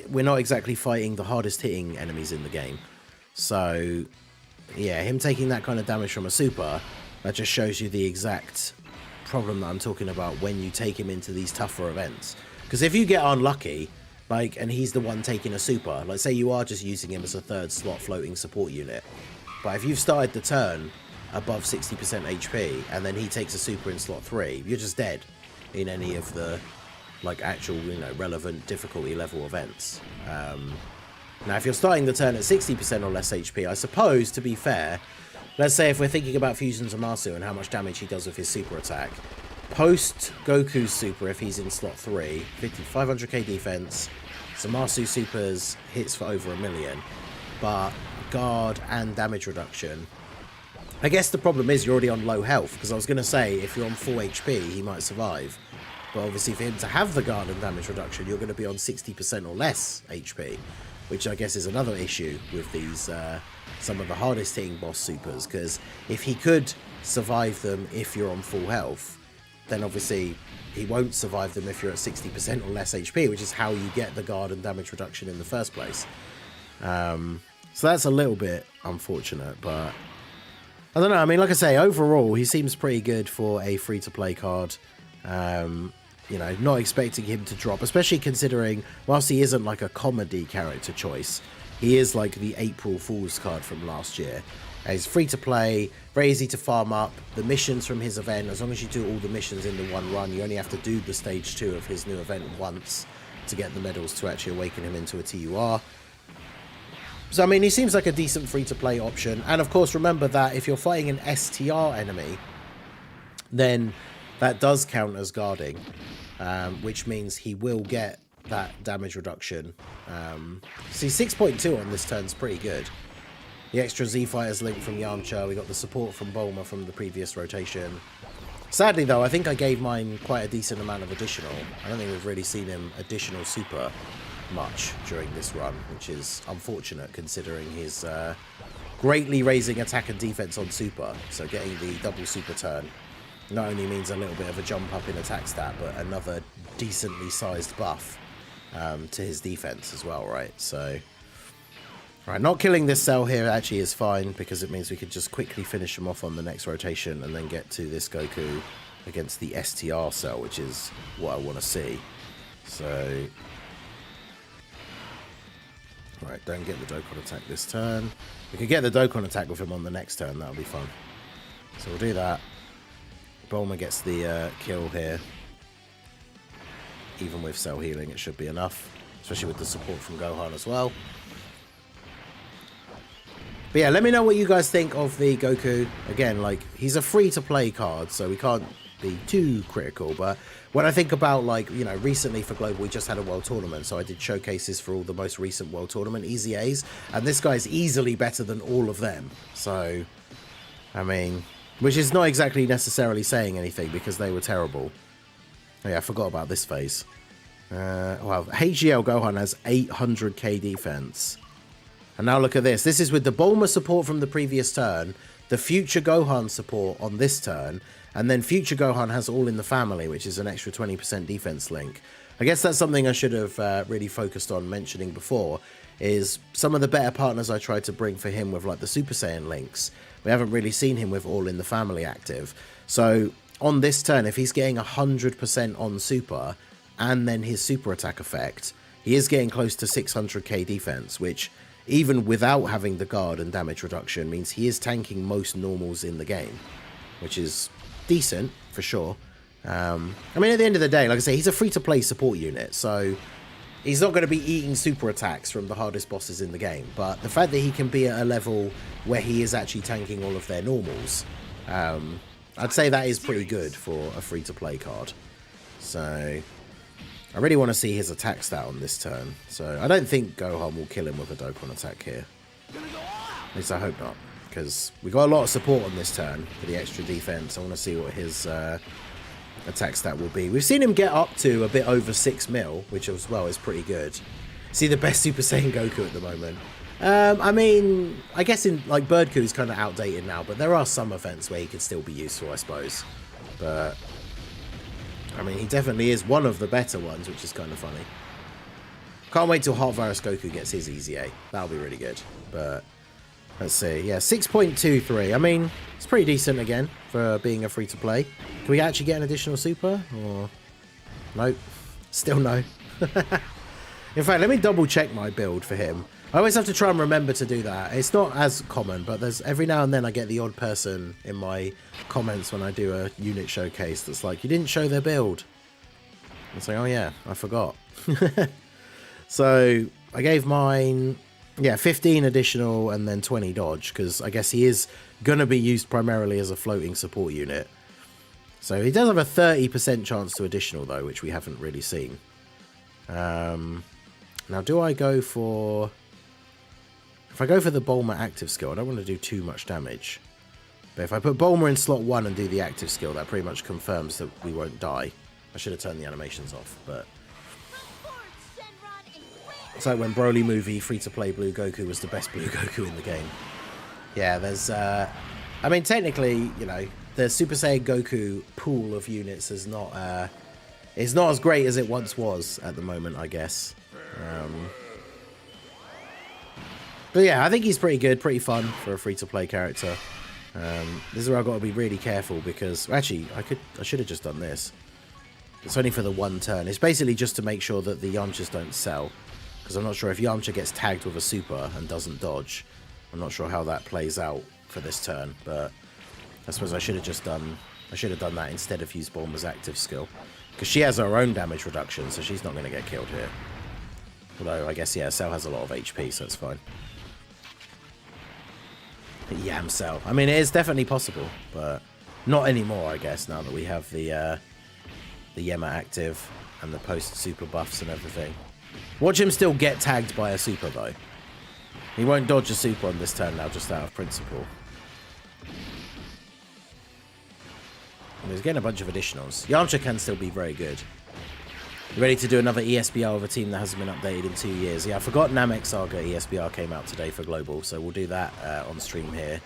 we're not exactly fighting the hardest hitting enemies in the game. So, yeah, him taking that kind of damage from a super, that just shows you the exact problem that I'm talking about when you take him into these tougher events. Because if you get unlucky, like, and he's the one taking a super, like say you are just using him as a third slot floating support unit, but if you've started the turn above 60% HP and then he takes a super in slot 3, you're just dead in any of the like actual, you know, relevant difficulty level events. Now if you're starting the turn at 60% or less HP, I suppose, to be fair, let's say if we're thinking about Fusion Zamasu and how much damage he does with his super attack, post Goku's super, if he's in slot 3, 500k defense, Zamasu supers hits for over 1 million, but guard and damage reduction. I guess the problem is you're already on low health, because I was going to say if you're on full HP he might survive, but obviously for him to have the guard and damage reduction you're going to be on 60% or less HP, which I guess is another issue with these some of the hardest hitting boss supers, because if he could survive them if you're on full health, then obviously he won't survive them if you're at 60% or less HP, which is how you get the guard and damage reduction in the first place. So that's a little bit unfortunate, but I don't know. I mean, like I say, overall, he seems pretty good for a free-to-play card. You know, not expecting him to drop, especially considering, whilst he isn't like a comedy character choice, he is like the April Fool's card from last year. He's free to play, very easy to farm up. The missions from his event, as long as you do all the missions in the one run, you only have to do the stage 2 of his new event once to get the medals to actually awaken him into a TUR. So, I mean, he seems like a decent free-to-play option. And, of course, remember that if you're fighting an STR enemy, then that does count as guarding, which means he will get that damage reduction. See, 6.2 on this turn's pretty good. The extra Z Fighters link from Yamcha. We got the support from Bulma from the previous rotation. Sadly, though, I think I gave mine quite a decent amount of additional. I don't think we've really seen him additional super much during this run, which is unfortunate considering his greatly raising attack and defense on super. So getting the double super turn not only means a little bit of a jump up in attack stat, but another decently sized buff to his defense as well, right? So, right, not killing this cell here actually is fine because it means we could just quickly finish him off on the next rotation and then get to this Goku against the STR cell, which is what I want to see. So, right, don't get the Dokkan attack this turn. We could get the Dokkan attack with him on the next turn, that'll be fun. So we'll do that. Bulma gets the kill here. Even with cell healing, it should be enough. Especially with the support from Gohan as well. But yeah, let me know what you guys think of the Goku. Again, like, he's a free-to-play card, so we can't be too critical. But when I think about, like, you know, recently for Global, we just had a World Tournament, so I did showcases for all the most recent World Tournament EZAs, and this guy's easily better than all of them. So, I mean, which is not exactly necessarily saying anything, because they were terrible. Oh yeah, I forgot about this phase. Well, AGL Gohan has 800k defense. And now look at this. This is with the Bulma support from the previous turn, the future Gohan support on this turn, and then future Gohan has all in the family, which is an extra 20% defense link. I guess that's something I should have really focused on mentioning before, is some of the better partners I tried to bring for him with like the Super Saiyan links. We haven't really seen him with all in the family active. So on this turn, if he's getting 100% on super and then his super attack effect, he is getting close to 600k defense, which even without having the guard and damage reduction means he is tanking most normals in the game, which is decent for sure. I mean, at the end of the day, like I say, he's a free-to-play support unit, so he's not going to be eating super attacks from the hardest bosses in the game, but the fact that he can be at a level where he is actually tanking all of their normals, I'd say that is pretty good for a free-to-play card. So I really want to see his attack stat on this turn. So I don't think Gohan will kill him with a Dokkan attack here. At least I hope not, because we got a lot of support on this turn for the extra defense. I want to see what his attack stat will be. We've seen him get up to a bit over 6 mil, which as well is pretty good. See the best Super Saiyan Goku at the moment. I mean, I guess in like Birdcoo is kind of outdated now, but there are some events where he could still be useful, I suppose. But I mean, he definitely is one of the better ones, which is kind of funny. Can't wait till Heart Virus Goku gets his EZA. That'll be really good. But let's see. Yeah, 6.23. I mean, it's pretty decent again for being a free-to-play. Can we actually get an additional super? Or nope. Still no. In fact, let me double-check my build for him. I always have to try and remember to do that. It's not as common, but there's every now and then I get the odd person in my comments when I do a unit showcase that's like, you didn't show their build. It's like, oh yeah, I forgot. So I gave mine, yeah, 15 additional and then 20 dodge, because I guess he is going to be used primarily as a floating support unit. So he does have a 30% chance to additional though, which we haven't really seen. Now do I go for... If I go for the Bulma active skill, I don't want to do too much damage. But if I put Bulma in slot 1 and do the active skill, that pretty much confirms that we won't die. I should have turned the animations off, but... It's like when Broly movie free-to-play Blue Goku was the best Blue Goku in the game. Yeah, there's... I mean, technically, you know, the Super Saiyan Goku pool of units is not... it's not as great as it once was at the moment, I guess. But yeah, I think he's pretty good, pretty fun for a free-to-play character. This is where I've got to be really careful because... Actually, I should have just done this. It's only for the one turn. It's basically just to make sure that the Yamchas don't sell. Because I'm not sure if Yamcha gets tagged with a super and doesn't dodge. I'm not sure how that plays out for this turn. But I suppose I should have just done... I should have done that instead of used Bulma's active skill. Because she has her own damage reduction, so she's not going to get killed here. Although, I guess, yeah, Cell has a lot of HP, so it's fine. Yam Cell. I mean, it is definitely possible, but not anymore, I guess, now that we have the the Yema active and the post-super buffs and everything. Watch him still get tagged by a super, though. He won't dodge a super on this turn now, just out of principle. And he's getting a bunch of additionals. Yamcha can still be very good. You ready to do another ESBR with a team that hasn't been updated in 2 years? Yeah, I forgot Namek Saga ESBR came out today for Global, so we'll do that on stream here.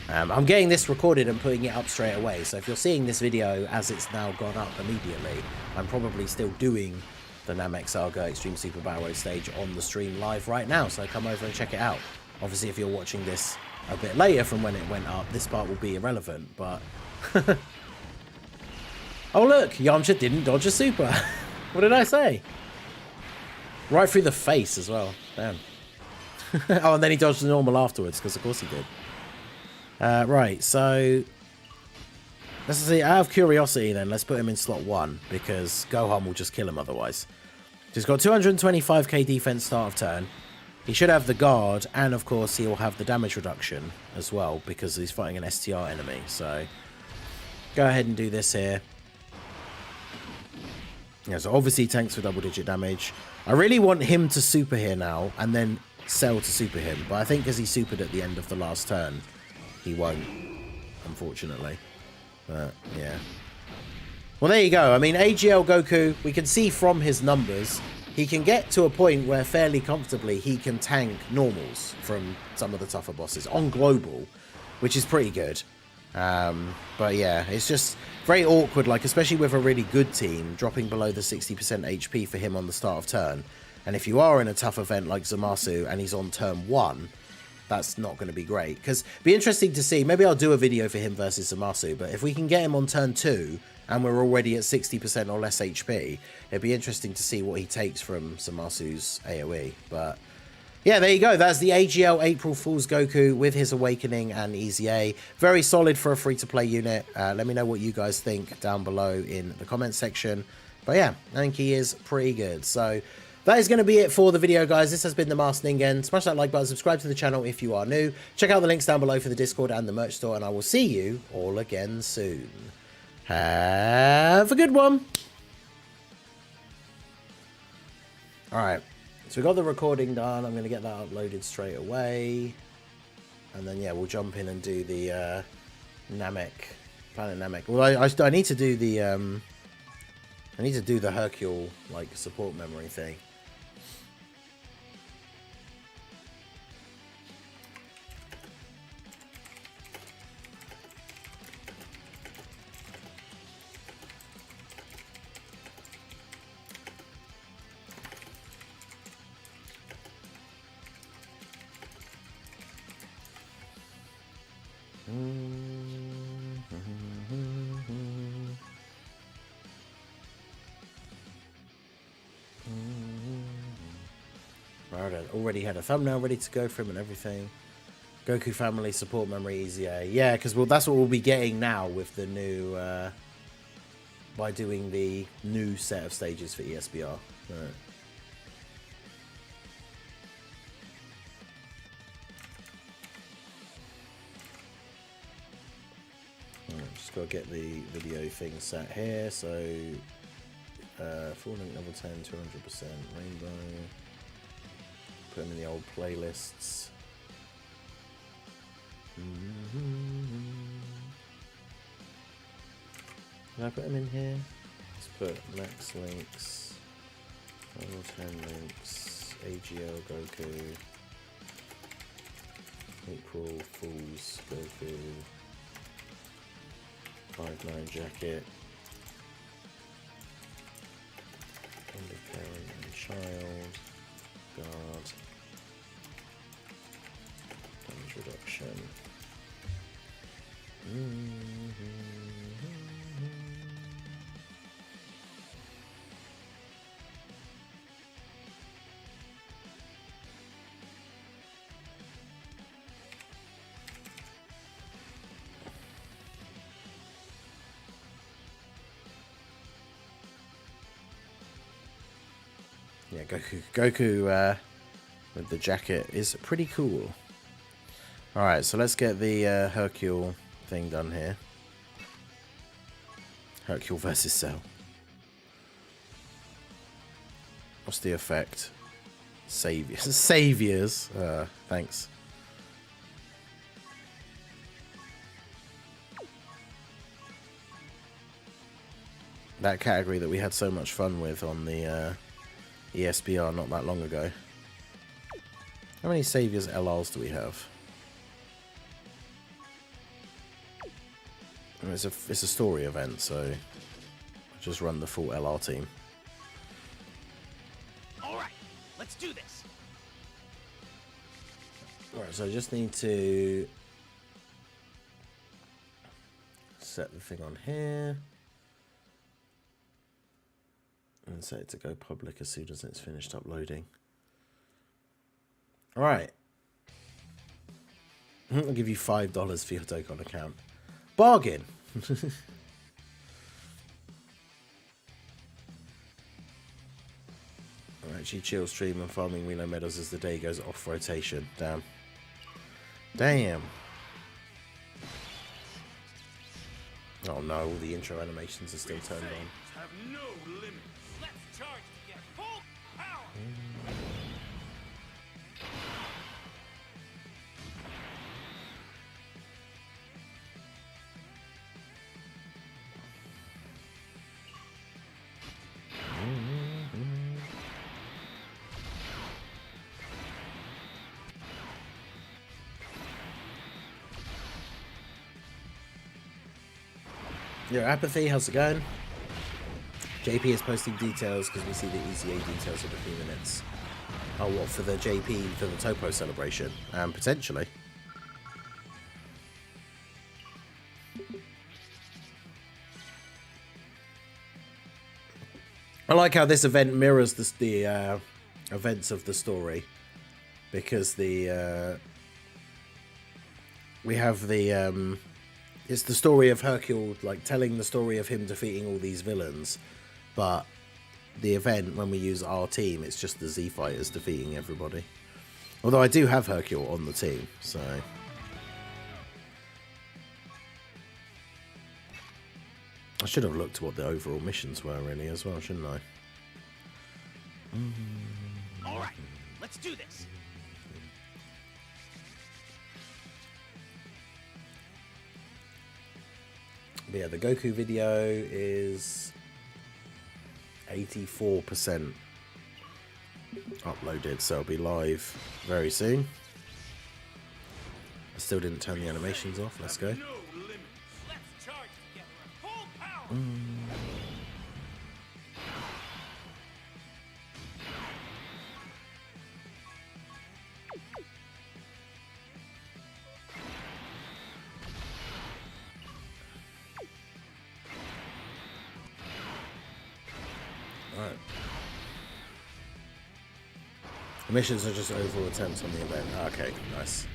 I'm getting this recorded and putting it up straight away, so if you're seeing this video as it's now gone up immediately, I'm probably still doing the Namek Saga Extreme Super Battle Road stage on the stream live right now, so come over and check it out. Obviously, if you're watching this a bit later from when it went up, this part will be irrelevant, but... Oh look, Yamcha didn't dodge a super. What did I say? Right through the face as well. Damn. Oh, and then he dodged the normal afterwards, because of course he did. Right, so... Let's see, out of curiosity then, let's put him in slot 1, because Gohan will just kill him otherwise. He's got 225k defense start of turn. He should have the guard, and of course he will have the damage reduction as well, because he's fighting an STR enemy. So, go ahead and do this here. Yeah, so obviously tanks for double-digit damage. I really want him to super here now, and then Cell to super him. But I think because he supered at the end of the last turn, he won't, unfortunately. But, yeah. Well, there you go. I mean, AGL Goku, we can see from his numbers, he can get to a point where fairly comfortably he can tank normals from some of the tougher bosses on global, which is pretty good. But yeah, it's just very awkward, like especially with a really good team, dropping below the 60% HP for him on the start of turn. And if you are in a tough event like Zamasu and he's on turn 1, that's not going to be great. Because it'd be interesting to see, maybe I'll do a video for him versus Zamasu, but if we can get him on turn 2 and we're already at 60% or less HP, it'd be interesting to see what he takes from Zamasu's AoE. But yeah, there you go. That's the AGL April Fool's Goku with his Awakening and EZA. Very solid for a free-to-play unit. Let me know what you guys think down below in the comments section. But yeah, I think he is pretty good. So that is going to be it for the video, guys. This has been the Masked Ningen. Smash that like button, subscribe to the channel if you are new. Check out the links down below for the Discord and the merch store, and I will see you all again soon. Have a good one. Alright, so we got the recording done. I'm going to get that uploaded straight away. And then, yeah, we'll jump in and do the Namek, Planet Namek. Well, I need to do the... I need to do the Hercule, like, support memory thing. Already had a thumbnail ready to go for him and everything. Goku family support memory EZA. Yeah, because that's what we'll be getting now with the new by doing the new set of stages for ESBR. Right. Just gotta get the video thing set here. So full link level 10, 200% rainbow. Put them in the old playlists. Can I put them in here? Let's put max links, level 10 links, AGL Goku, April Fool's Goku, 5-9 jacket, underparent and child, guard, damage reduction. Yeah, Goku with the jacket is pretty cool. Alright, so let's get the Hercule thing done here. Hercule versus Cell. What's the effect? Saviors. Saviors. Thanks. That category that we had so much fun with on the ESBR not that long ago. How many Saviors LRs do we have? It's a story event, so just run the full LR team. All right, let's do this. Alright, so I just need to set the thing on here and set it to go public as soon as it's finished uploading. Alright. I'll give you $5 for your Dokkan account. Bargain! Actually, chill stream and farming Reno Meadows as the day goes off rotation. Damn. Damn. Oh no, all the intro animations are still turned on. Have no limit. Let's charge to get full power. Yo, Apathy, how's it going? JP is posting details because we see the EZA details in a few minutes. Oh, what, for the JP, for the Topo celebration? Potentially. I like how this event mirrors the events of the story. Because the... we have the... it's the story of Hercule, like, telling the story of him defeating all these villains. But the event, when we use our team, it's just the Z Fighters defeating everybody. Although I do have Hercule on the team, so... I should have looked at what the overall missions were, really, as well, shouldn't I? All right, let's do this. But yeah, the Goku video is 84% uploaded, so it'll be live very soon. I still didn't turn the animations off. Let's go. Let's charge together at full power. Alright. The missions are just overall attempts on the event. Okay, nice.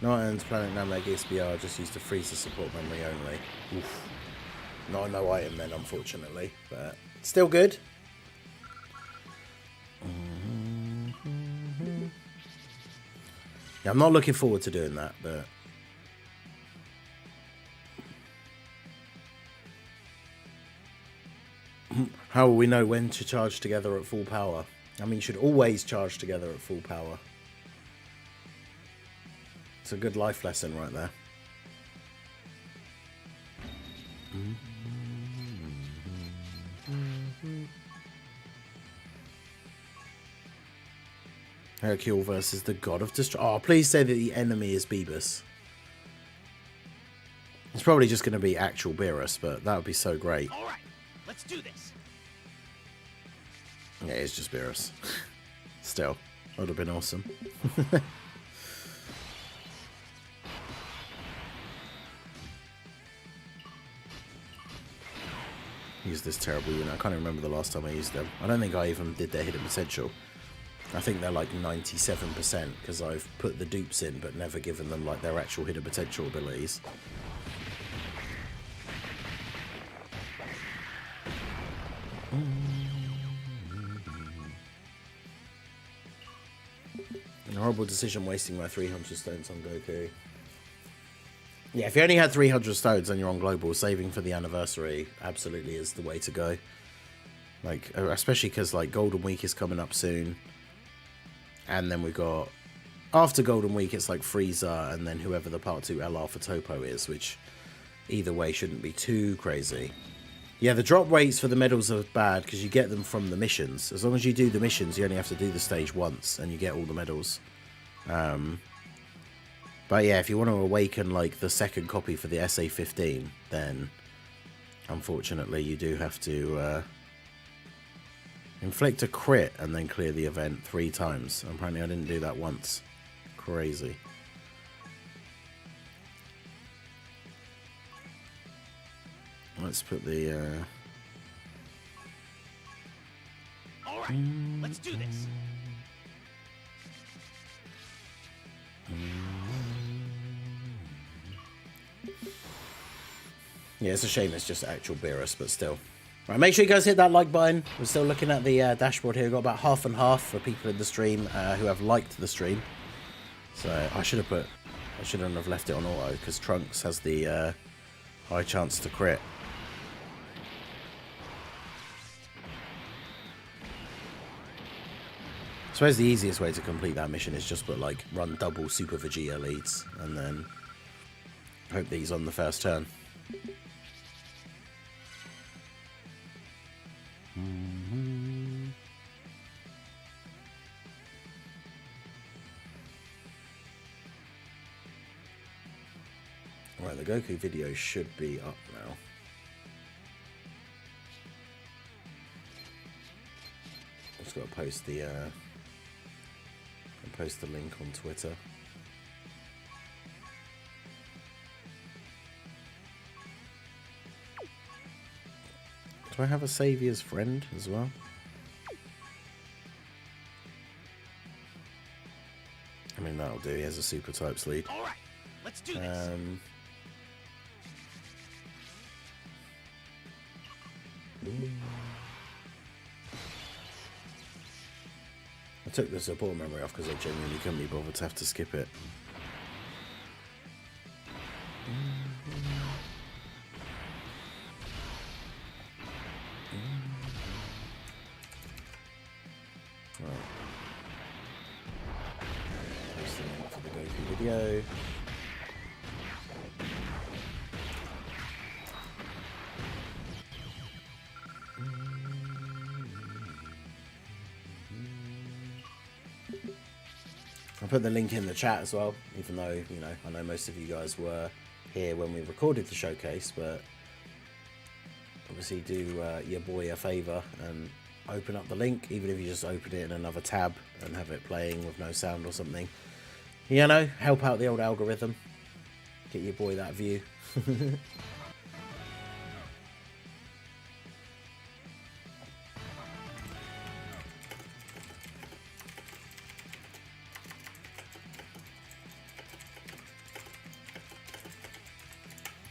Not ends Planet Namek SBR just used to freeze the support memory only. Oof. Not no item then, unfortunately, but still good. Yeah, I'm not looking forward to doing that, but how will we know when to charge together at full power? I mean, you should always charge together at full power. It's a good life lesson right there. Hercule versus the God of Destruction. Oh, please say that the enemy is Beerus. It's probably just going to be actual Beerus, but that would be so great. All right, let's do this. Yeah, it's just Beerus. Still, would have been awesome. Use this terrible unit. I can't remember the last time I used them. I don't think I even did their hidden potential. I think they're like 97% because I've put the dupes in but never given them like their actual hidden potential abilities. An horrible decision wasting my 300 stones on Goku. Yeah, if you only had 300 stones and you're on global, saving for the anniversary absolutely is the way to go. Like, especially because like Golden Week is coming up soon, and then we've got after Golden Week it's like Frieza, and then whoever the Part 2 LR for Topo is, which either way shouldn't be too crazy. Yeah, the drop rates for the medals are bad because you get them from the missions. As long as you do the missions, you only have to do the stage once, and you get all the medals. But yeah, if you want to awaken like the second copy for the SA-15, then unfortunately you do have to inflict a crit and then clear the event 3 times. Apparently I didn't do that once. Crazy. Let's put the All right, let's do this. yeah, it's a shame it's just actual Beerus, but still. Right, make sure you guys hit that like button. We're still looking at the dashboard here. We've got about half and half for people in the stream who have liked the stream. So I shouldn't have left it on auto because Trunks has the high chance to crit. I suppose the easiest way to complete that mission is just put like run double Super Vegeta leads and then hope that he's on the first turn. Right, the Goku video should be up now. Just got to post the link on Twitter. Do I have a Saviour's friend as well? I mean, that'll do. He has a super types lead. All right, let's do this. I took the support memory off because I genuinely couldn't be bothered to have to skip it. Right. Post the link for the Goku video. I'll put the link in the chat as well, even though, you know, I know most of you guys were here when we recorded the showcase, but obviously do your boy a favour and open up the link, even if you just open it in another tab and have it playing with no sound or something. You know, help out the old algorithm. Get your boy that view.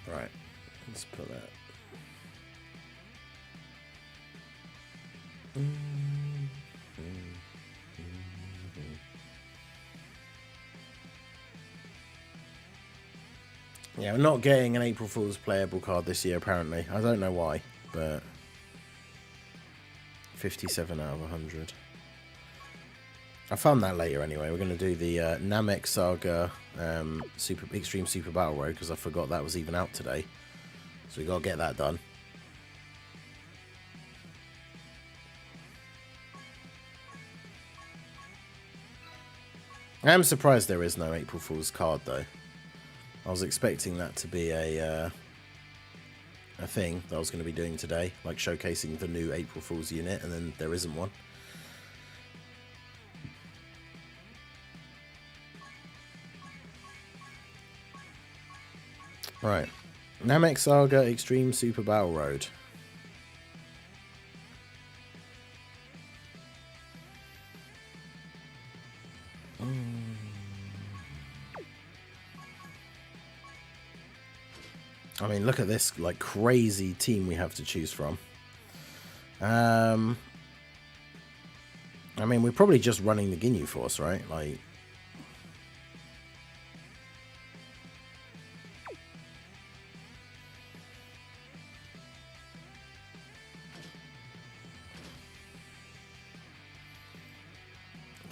Right, let's put that. Yeah, we're not getting an April Fool's playable card this year, apparently. I don't know why, but 57 out of 100. I found that later anyway. We're going to do the Namek Saga Extreme Super Battle Road because I forgot that was even out today. So we got to get that done. I am surprised there is no April Fool's card though. I was expecting that to be a thing that I was going to be doing today, like showcasing the new April Fool's unit, and then there isn't one. Right, Namek Saga Extreme Super Battle Road. I mean, look at this like crazy team we have to choose from. I mean, we're probably just running the Ginyu Force, right? Like,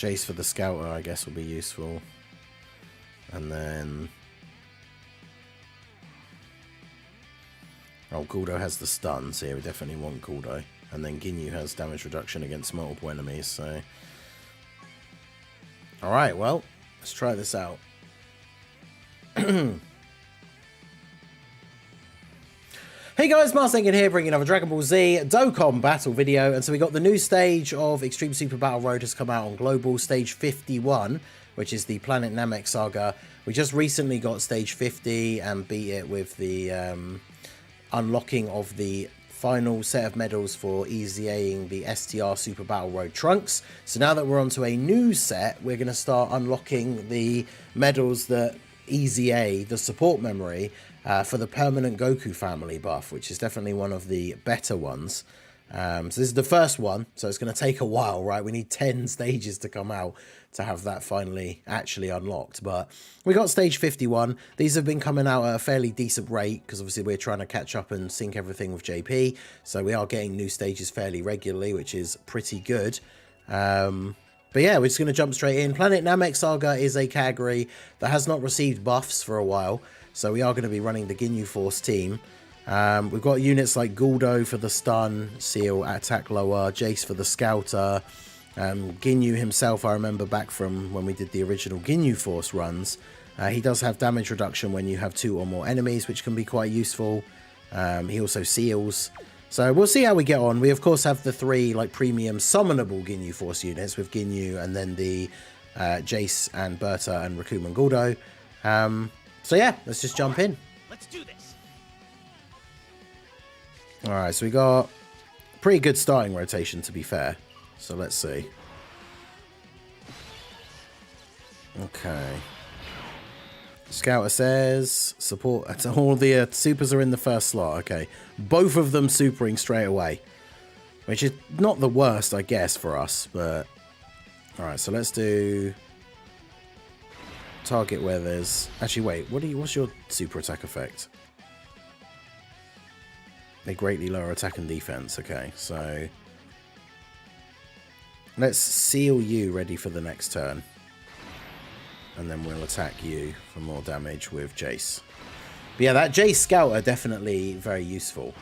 Jace for the Scouter, I guess, will be useful. And then... oh, Guldo has the stun, so yeah, we definitely want Guldo. And then Ginyu has damage reduction against multiple enemies, so... alright, well, let's try this out. Hey guys, Marsengan here, bringing another Dragon Ball Z Dokkan battle video. And so we got the new stage of Extreme Super Battle Road has come out on Global, stage 51, which is the Planet Namek Saga. We just recently got stage 50 and beat it with the unlocking of the final set of medals for EZAing the STR Super Battle Road Trunks. So now that we're onto a new set, we're going to start unlocking the medals that EZA, the support memory, for the permanent Goku family buff, which is definitely one of the better ones. So this is the first one, so it's going to take a while, right? We need 10 stages to come out to have that finally actually unlocked. But we got stage 51. These have been coming out at a fairly decent rate, because obviously we're trying to catch up and sync everything with JP. So we are getting new stages fairly regularly, which is pretty good. But yeah, we're just going to jump straight in. Planet Namek Saga is a category that has not received buffs for a while. So we are going to be running the Ginyu Force team. We've got units like Guldo for the stun, seal, attack lower, Jace for the scouter. Ginyu himself, I remember back from when we did the original Ginyu Force runs. He does have damage reduction when you have 2 or more enemies, which can be quite useful. He also seals. So we'll see how we get on. We, of course, have the 3 like premium summonable Ginyu Force units with Ginyu and then the Jace and Berta and Raccoon and Guldo. So yeah, let's just jump in. Let's do this. Alright, so we got a pretty good starting rotation, to be fair. So let's see. Okay. Scouter says support. All the supers are in the first slot. Okay. Both of them supering straight away. Which is not the worst, I guess, for us. But alright, so let's do target where there's... actually, wait. What's your super attack effect? They greatly lower attack and defense. Okay, so let's seal you ready for the next turn. And then we'll attack you for more damage with Jace. But yeah, that Jace Scouter definitely very useful.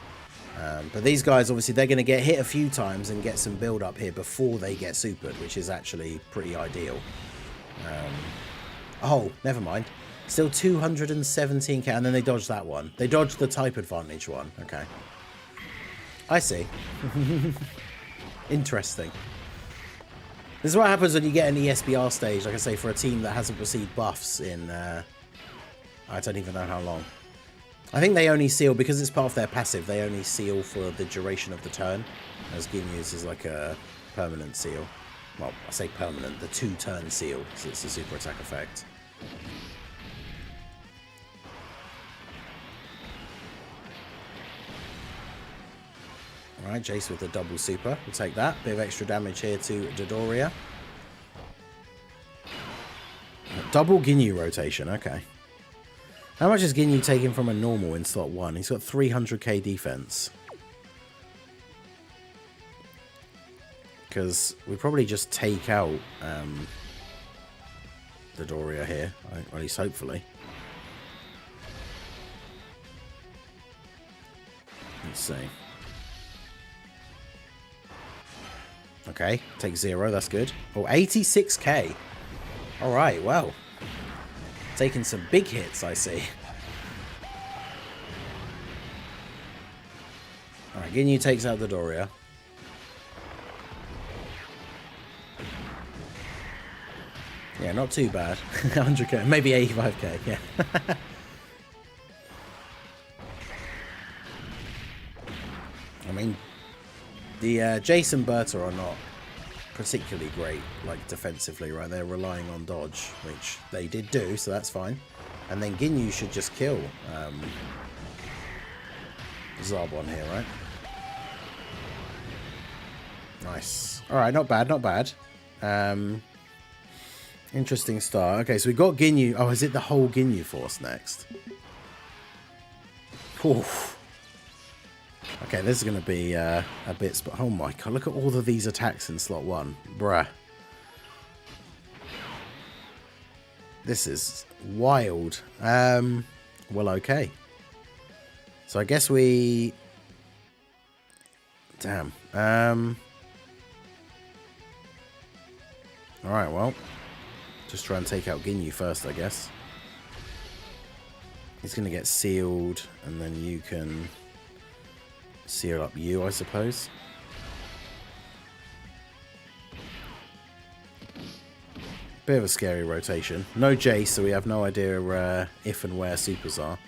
But these guys, obviously, they're going to get hit a few times and get some build up here before they get supered, which is actually pretty ideal. Oh, never mind. Still 217k, and then they dodged that one. They dodged the type advantage one. Okay. I see. Interesting. This is what happens when you get an ESBR stage, like I say, for a team that hasn't received buffs in, I don't even know how long. I think they only seal, because it's part of their passive, they only seal for the duration of the turn, as Ginyu's is like a permanent seal. Well, I say permanent, the 2-turn seal, so it's a super attack effect. Alright, Jace with the double super. We'll take that. Bit of extra damage here to Dodoria. Double Ginyu rotation, okay. How much is Ginyu taking from a normal in slot 1? He's got 300k defense. Because we probably just take out Dodoria here, at least hopefully. Let's see. Okay, take 0, that's good. Oh, 86k. Alright, well. Taking some big hits, I see. Alright, Ginyu takes out Dodoria. Yeah, not too bad. 100k, maybe 85k, yeah. I mean, the Jace and Berta are not particularly great, like, defensively, right? They're relying on dodge, which they did do, so that's fine. And then Ginyu should just kill Zarbon here, right? Nice. Alright, not bad, not bad. Interesting start. Okay, so we got Ginyu. Oh, is it the whole Ginyu Force next? Oof. Okay, this is going to be a bit... oh my god, look at all of these attacks in slot 1. Bruh. This is wild. Well, okay. So I guess we... Damn. Alright, well. Just try and take out Ginyu first, I guess. He's going to get sealed, and then you can seal up you, I suppose. Bit of a scary rotation. No Jace, so we have no idea if and where supers are.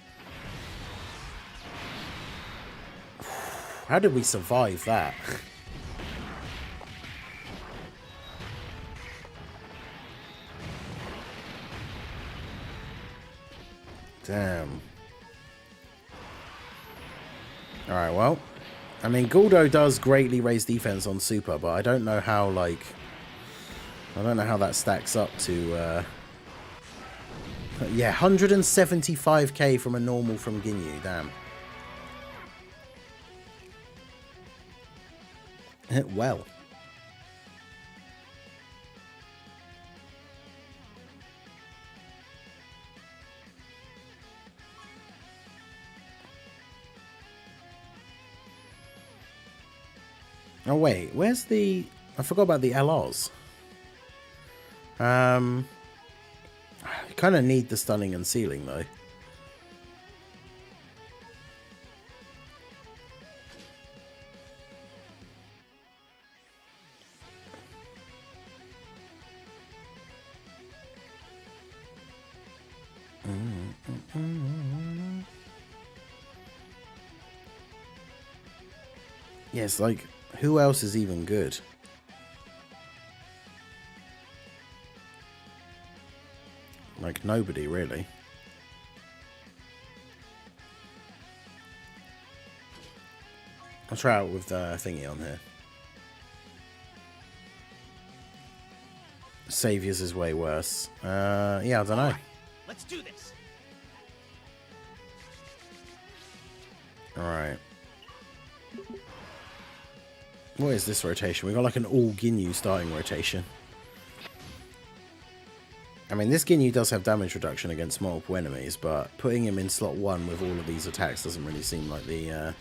How did we survive that? Damn. Alright, well. I mean, Guldo does greatly raise defense on super, but I don't know how, like... I don't know how that stacks up to... Yeah, 175k from a normal from Ginyu, damn. Well. Oh wait, where's the... I forgot about the LRs. You kind of need the stunning and sealing though. Yes, like, who else is even good? Like, nobody, really. I'll try out with the thingy on here. Saviors is way worse. Yeah, I don't know. Let's do this. Alright. What is this rotation? We got like an all Ginyu starting rotation. I mean, this Ginyu does have damage reduction against multiple enemies, but putting him in slot 1 with all of these attacks doesn't really seem like the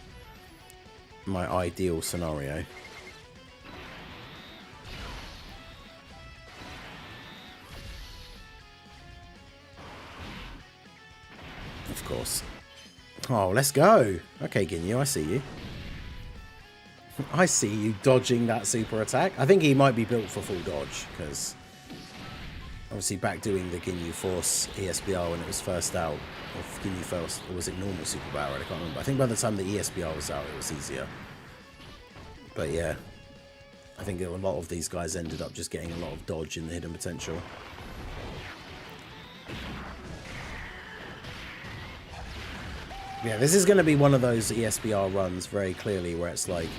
my ideal scenario. Of course. Oh, let's go. Okay, Ginyu, I see you. I see you dodging that super attack. I think he might be built for full dodge, because obviously back doing the Ginyu Force ESBR when it was first out, or Ginyu Force, or was it normal super power? I can't remember. I think by the time the ESBR was out, it was easier. But yeah, I think a lot of these guys ended up just getting a lot of dodge in the hidden potential. Yeah, this is going to be one of those ESBR runs very clearly where it's like...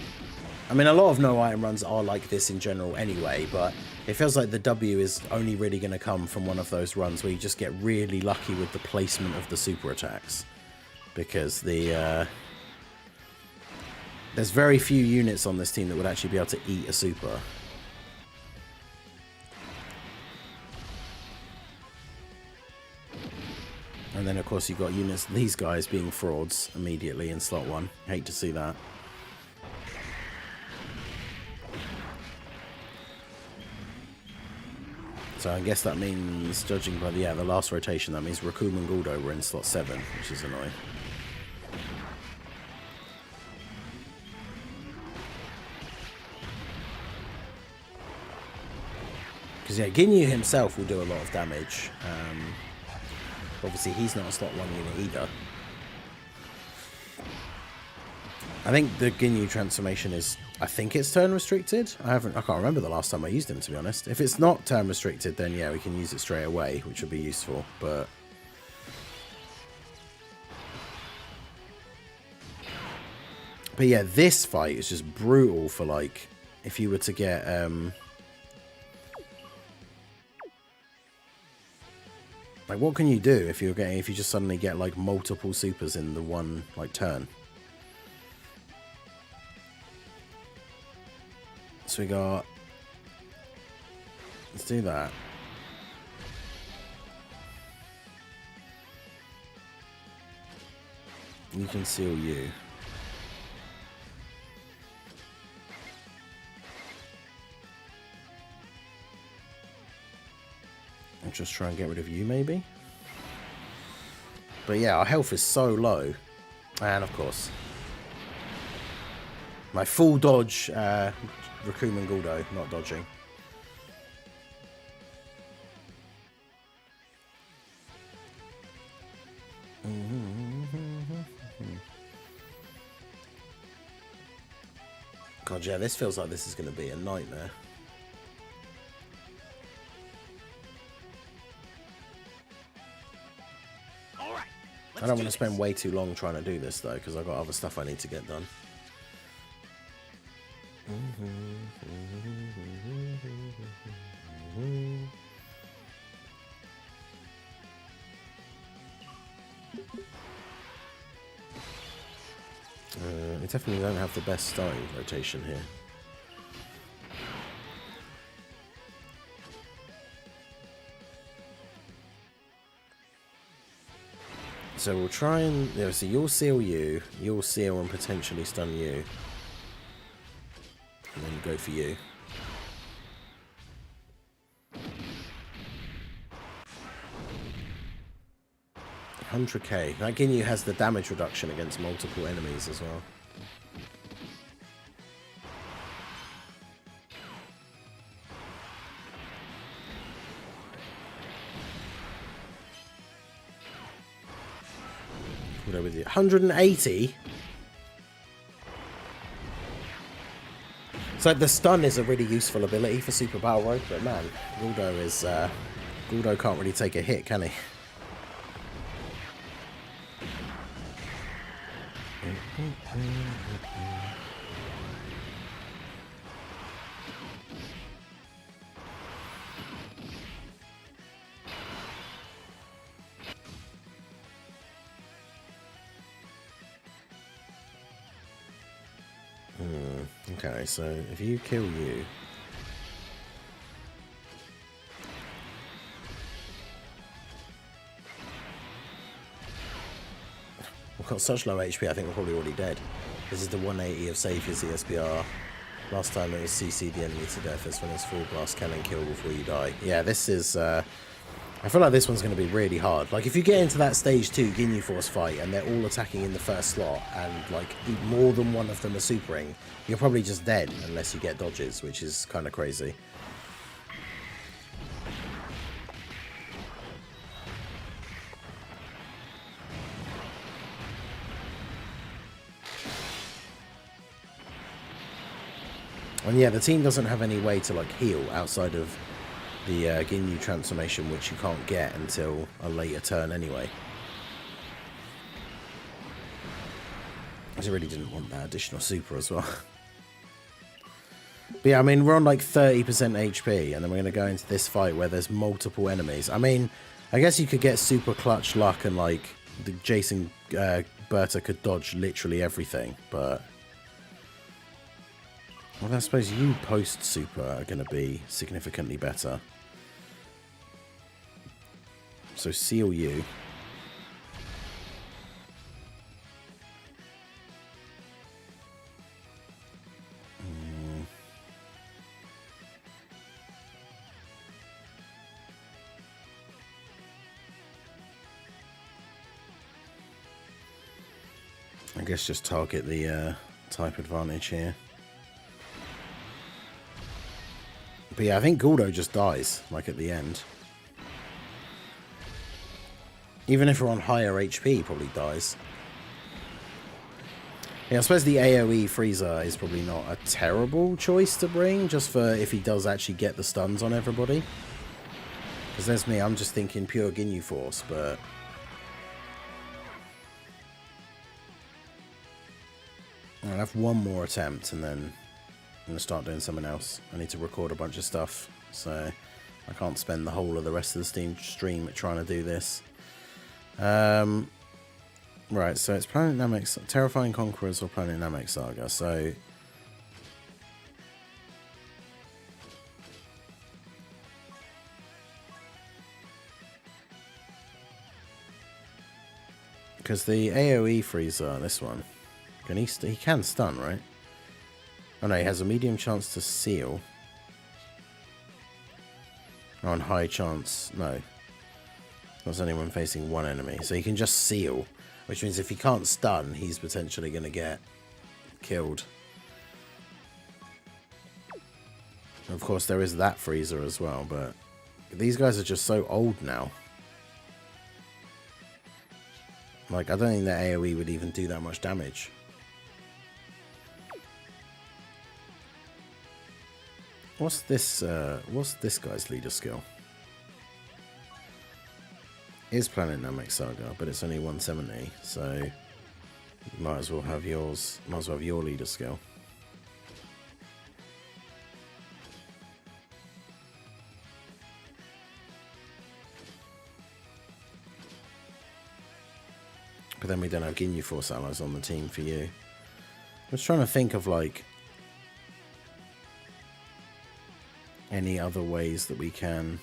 I mean, a lot of no-item runs are like this in general anyway, but it feels like the W is only really going to come from one of those runs where you just get really lucky with the placement of the super attacks. Because the... there's very few units on this team that would actually be able to eat a super. And then, of course, you've got units, these guys being frauds immediately in slot 1. Hate to see that. So I guess that means, judging by the last rotation, that means Raccoon and Guldo were in slot 7, which is annoying. Because, yeah, Ginyu himself will do a lot of damage. Obviously, he's not a slot 1 unit either. I think the Ginyu transformation is... I think it's turn restricted. I can't remember the last time I used him, to be honest. If it's not turn restricted, then yeah, we can use it straight away, which would be useful, but... But yeah, this fight is just brutal for, like, if you were to get... Like, what can you do if you just suddenly get, like, multiple supers in the one, like, turn? So we got... Let's do that. You can seal you. I'll just try and get rid of you, maybe. But yeah, our health is so low. And of course, my full dodge, Raccoon and Guldo, not dodging. God, yeah, this feels like this is going to be a nightmare. All right. I don't want to spend way too long trying to do this, though, because I've got other stuff I need to get done. We definitely don't have the best starting rotation here. So we'll try and... Yeah, so you'll seal you, you'll seal and potentially stun you. And then go for you. 100k. That Ginyu has the damage reduction against multiple enemies as well. We'll go with you. 180? So the stun is a really useful ability for Super Battle Road, but man, Guldo can't really take a hit, can he? Okay, so if you kill you... We've got such low HP, I think we're probably already dead. This is the 180 of save your ZSBR. Last time it was CC the enemy to death. This one is full blast cannon kill before you die. Yeah, this is... I feel like this one's going to be really hard. Like, if you get into that stage 2 Ginyu Force fight and they're all attacking in the first slot and, like, more than one of them are supering, you're probably just dead unless you get dodges, which is kind of crazy. And yeah, the team doesn't have any way to, like, heal outside of the Ginyu transformation, which you can't get until a later turn anyway. I really didn't want that additional super as well. But yeah, I mean, we're on like 30% HP, and then we're going to go into this fight where there's multiple enemies. I mean, I guess you could get super clutch luck and like the Jason Berta could dodge literally everything, but... Well, I suppose you post super are going to be significantly better. So seal you. I guess just target the type advantage here. But yeah, I think Guldo just dies, like at the end. Even if we're on higher HP, he probably dies. Yeah, I suppose the AoE Freezer is probably not a terrible choice to bring, just for if he does actually get the stuns on everybody. Because there's me, I'm just thinking pure Ginyu Force, but... I'll have one more attempt, and then I'm going to start doing something else. I need to record a bunch of stuff, so I can't spend the whole of the rest of the stream trying to do this. Right, so it's Planet Namek, Terrifying Conquerors or Planet Namek Saga. So Because the AoE freezer, this one, can he can stun, right? Oh no, he has a medium chance to seal. Oh, and high chance, no. That's only when facing one enemy. So he can just seal, which means if he can't stun, he's potentially going to get killed. And of course, there is that freezer as well, but these guys are just so old now. Like, I don't think that AoE would even do that much damage. What's this guy's leader skill? Is Planet Namek Saga, but it's only 170, so you might as well have yours. Might as well have your leader skill. But then we don't have Ginyu Force allies on the team for you. I was trying to think of like any other ways that we can.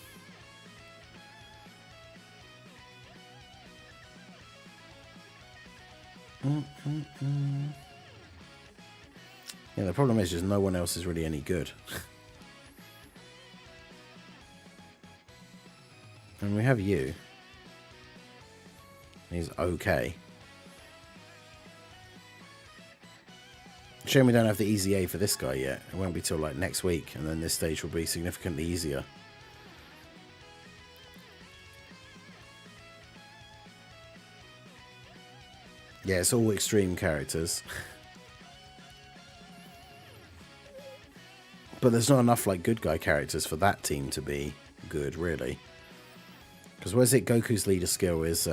Yeah, the problem is just no one else is really any good. And we have you. He's okay. Shame we don't have the EZA for this guy yet. It won't be till like next week, and then this stage will be significantly easier. Yeah, it's all extreme characters. But there's not enough like good guy characters for that team to be good, really. Because where's it? Goku's leader skill is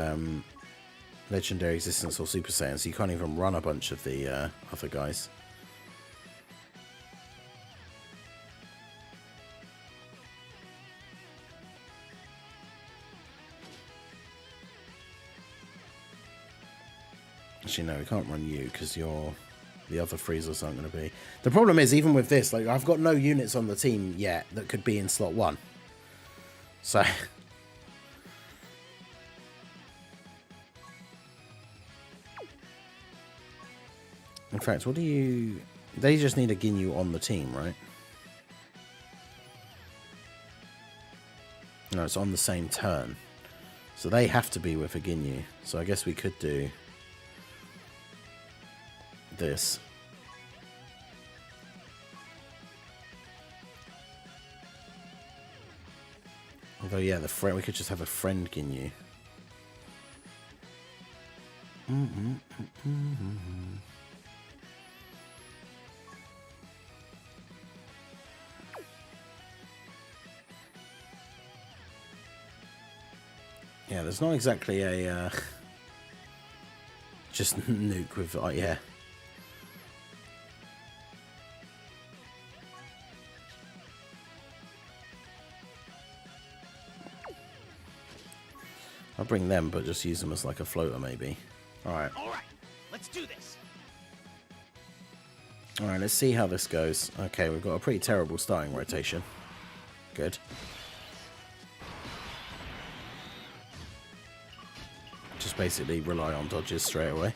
Legendary Existence or Super Saiyan, so you can't even run a bunch of the other guys. Actually, no, we can't run you because the other freezers aren't going to be. The problem is, even with this, like I've got no units on the team yet that could be in slot 1. So in fact, what do you... They just need a Ginyu on the team, right? No, it's on the same turn. So they have to be with a Ginyu. So I guess we could do this. Although, yeah, the friend, we could just have a friend Ginyu. Yeah, there's not exactly a just nuke with yeah. I'll bring them, but just use them as like a floater, maybe. All right, let's do this. All right, let's see how this goes. Okay, we've got a pretty terrible starting rotation. Good. Just basically rely on dodges straight away.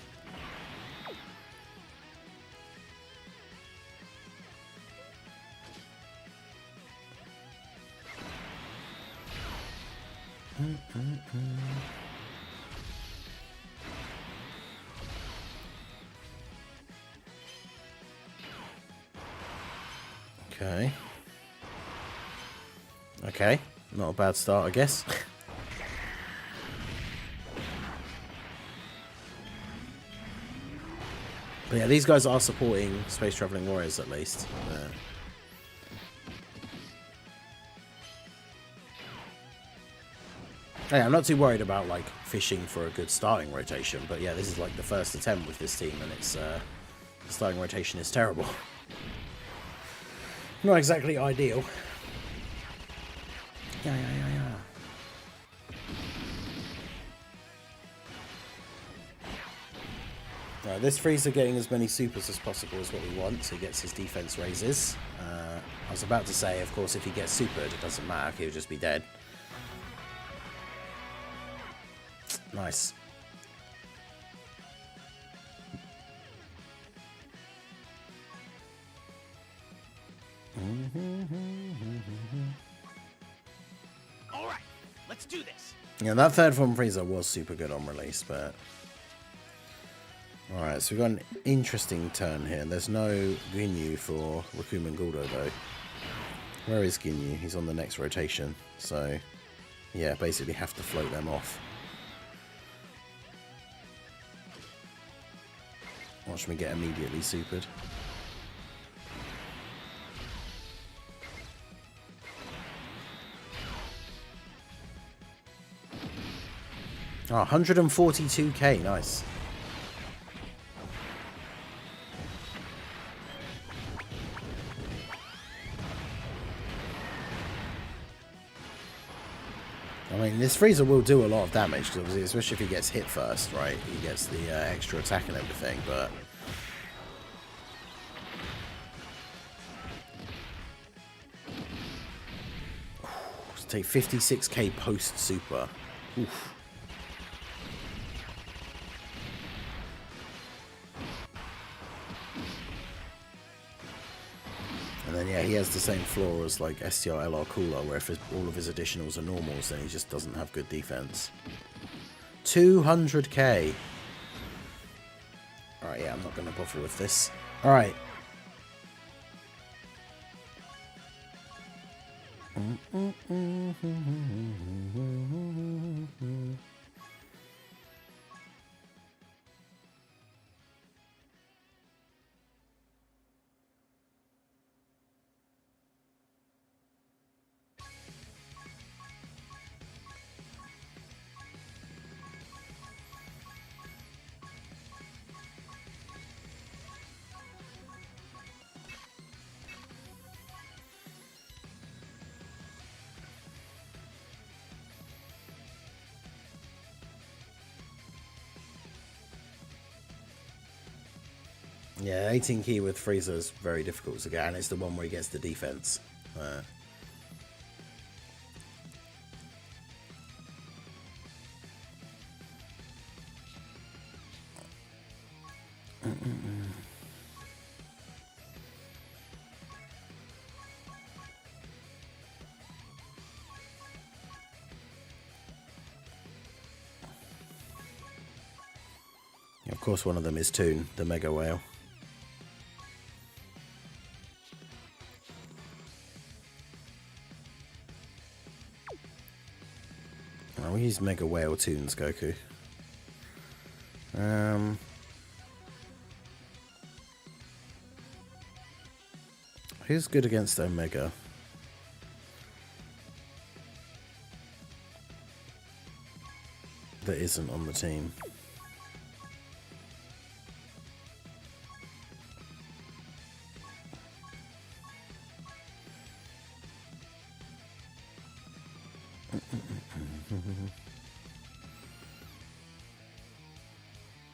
Okay. Okay, not a bad start, I guess. But yeah, these guys are supporting Space Traveling Warriors at least. Yeah, I'm not too worried about like fishing for a good starting rotation, but yeah, this is like the first attempt with this team, and it's the starting rotation is terrible. Not exactly ideal. Yeah. Right, this freezer getting as many supers as possible is what we want, so he gets his defense raises. I was about to say, of course, if he gets supered, it doesn't matter, he'll just be dead. Nice. All right, let's do this. Yeah, that third form Frieza was super good on release, but... Alright, so we've got an interesting turn here. There's no Ginyu for Rakumen Guldo, though. Where is Ginyu? He's on the next rotation. So, yeah, basically have to float them off. Watch me get immediately supered. Oh, 142k, nice. I mean, this Frieza will do a lot of damage, obviously, especially if he gets hit first, right? He gets the extra attack and everything, but... Take 56k post-super. Oof. And then, yeah, he has the same flaw as, like, STR LR Cooler, where if all of his additionals are normals, then he just doesn't have good defense. 200k. Alright, yeah, I'm not going to bother with this. Alright. Yeah, 18 key with Frieza is very difficult to get, and it's the one where he gets the defense. Of course, one of them is Toon, the Mega Whale. We use Mega Whale Toons, Goku. Who's good against Omega? That isn't on the team.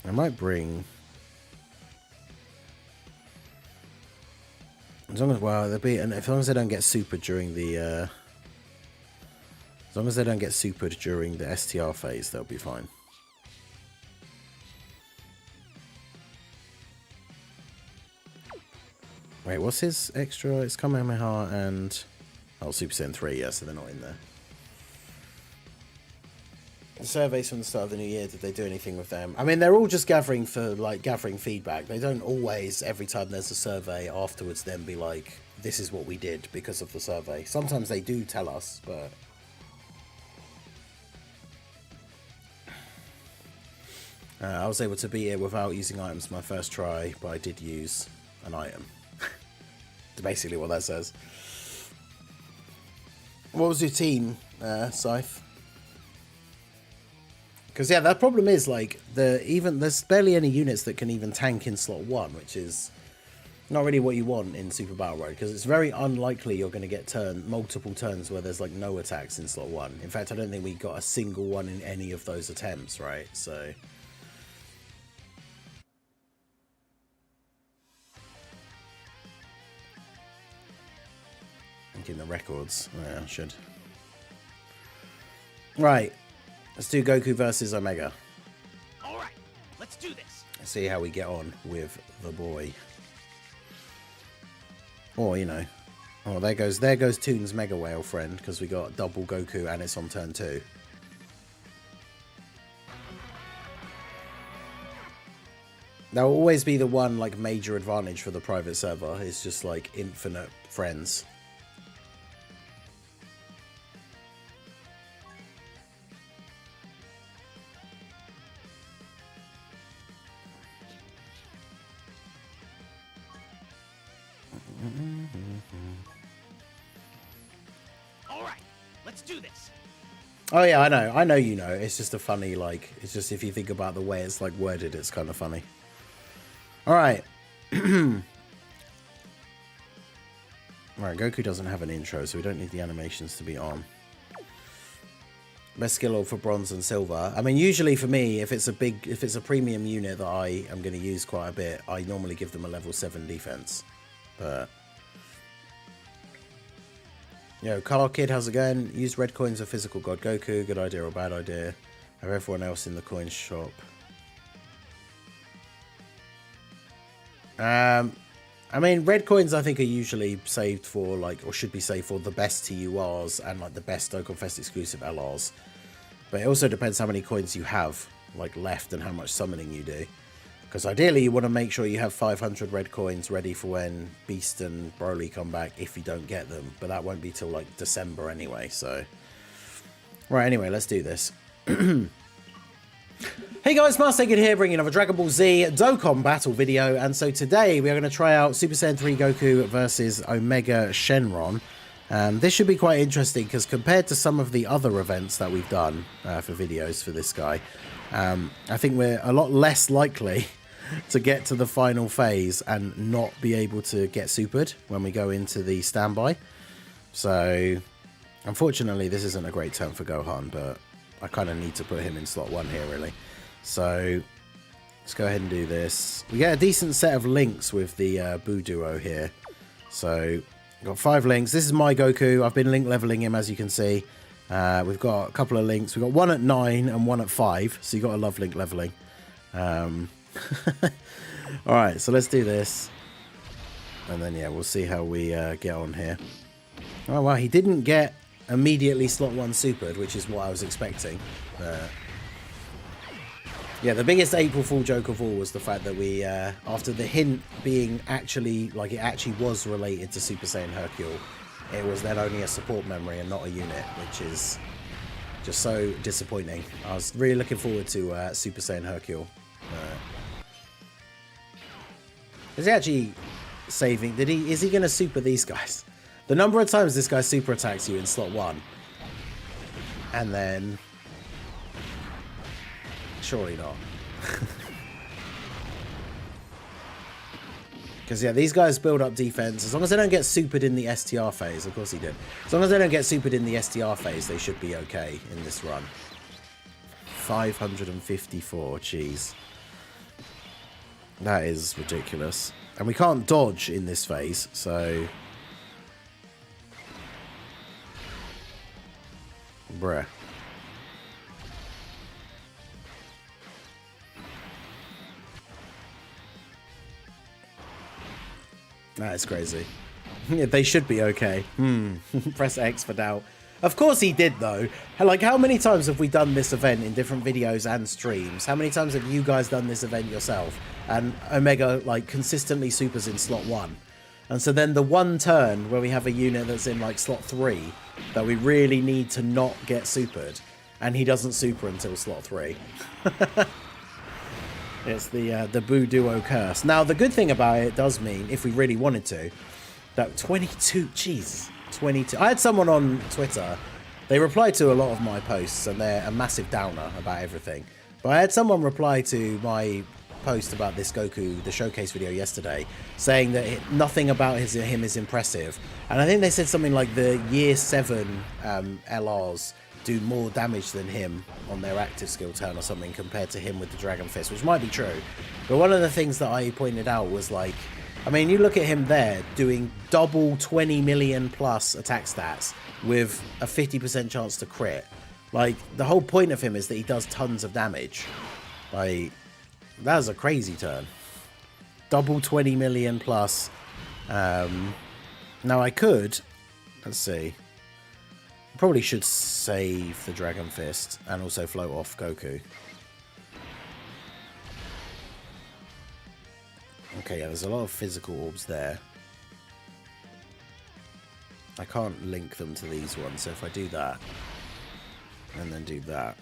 I might bring, as long as, well, they'll be, and as long as they don't get supered during the as long as they don't get supered during the STR phase, they'll be fine. Wait, what's his extra? It's Kamehameha and Super Saiyan 3, yeah, so they're not in there. The surveys from the start of the new year, did they do anything with them? I mean, they're all just gathering for, like, gathering feedback. They don't always, every time there's a survey, afterwards then be like, this is what we did because of the survey. Sometimes they do tell us, but... I was able to beat it without using items my first try, but I did use an item. That's basically what that says. What was your team, Scythe? Because, yeah, that problem is, like, there's barely any units that can even tank in slot 1, which is not really what you want in Super Battle Road, because it's very unlikely you're going to get multiple turns where there's, like, no attacks in slot 1. In fact, I don't think we got a single one in any of those attempts, right? So... in the records. Yeah, I should. Right. Let's do Goku versus Omega. Alright, let's do this. Let's see how we get on with the boy. Or, you know, Oh, there goes Toon's Mega Whale friend, because we got double Goku and it's on turn 2. That will always be the one like major advantage for the private server. It's just like infinite friends. All right, let's do this. Oh yeah, I know you know. It's just a funny, like, it's just if you think about the way it's like worded, it's kind of funny. All right. Right, Goku doesn't have an intro, so we don't need the animations to be on. Best skill for bronze and silver. I mean, usually for me, if it's a premium unit that I am going to use quite a bit, I normally give them a level 7 defense. But yo, Car Kid, how's it going? Use red coins of physical god Goku. Good idea or bad idea? Have everyone else in the coin shop. I mean, red coins I think are usually saved for, like, or should be saved for the best TURs and like the best Dokkan Fest exclusive LRs. But it also depends how many coins you have like left and how much summoning you do. Because ideally you want to make sure you have 500 red coins ready for when Beast and Broly come back if you don't get them. But that won't be till like December anyway, so. Right, anyway, let's do this. Hey guys, Master Good here, bringing another Dragon Ball Z Dokkan battle video, and so today we are going to try out Super Saiyan 3 Goku versus Omega Shenron. This should be quite interesting because compared to some of the other events that we've done for videos for this guy, I think we're a lot less likely to get to the final phase and not be able to get supered when we go into the standby. So, unfortunately, this isn't a great turn for Gohan, but I kind of need to put him in slot 1 here, really. So, let's go ahead and do this. We get a decent set of links with the Buu duo here. So, got 5 links. This is my Goku. I've been link leveling him, as you can see. We've got a couple of links. We've got one at 9 and one at 5. So, you got to love link leveling. Alright, so let's do this. And then, yeah, we'll see how we get on here. Oh, well, he didn't get immediately slot 1 supered, which is what I was expecting. Yeah, the biggest April Fool joke of all was the fact that we, after the hint being actually, like it actually was related to Super Saiyan Hercule, it was then only a support memory and not a unit, which is just so disappointing. I was really looking forward to Super Saiyan Hercule. Is he actually saving? Is he going to super these guys? The number of times this guy super attacks you in slot 1, and then surely not. Because, yeah, these guys build up defense. As long as they don't get supered in the STR phase. Of course he did. As long as they don't get supered in the STR phase, they should be okay in this run. 554, jeez. That is ridiculous. And we can't dodge in this phase, so... Bruh. That is crazy. Yeah, they should be okay. Press X for doubt. Of course he did, though. Like, how many times have we done this event in different videos and streams? How many times have you guys done this event yourself? And Omega, like, consistently supers in slot 1. And so then the one turn where we have a unit that's in, like, slot 3 that we really need to not get supered, and he doesn't super until slot 3. It's the Buu duo curse. Now, the good thing about it does mean, if we really wanted to, that 22... Jeez. 22... I had someone on Twitter. They replied to a lot of my posts, and they're a massive downer about everything. But I had someone reply to my post about this Goku, the showcase video yesterday, saying that nothing about him is impressive. And I think they said something like the Year 7 LRs do more damage than him on their active skill turn or something compared to him with the Dragon Fist, which might be true. But one of the things that I pointed out was, like, I mean, you look at him there doing double 20 million plus attack stats with a 50% chance to crit. Like, the whole point of him is that he does tons of damage. Like, that was a crazy turn. Double 20 million plus Now I could, let's see, probably should save the Dragon Fist and also float off Goku. Okay, yeah, there's a lot of physical orbs there. I can't link them to these ones, so if I do that, and then do that.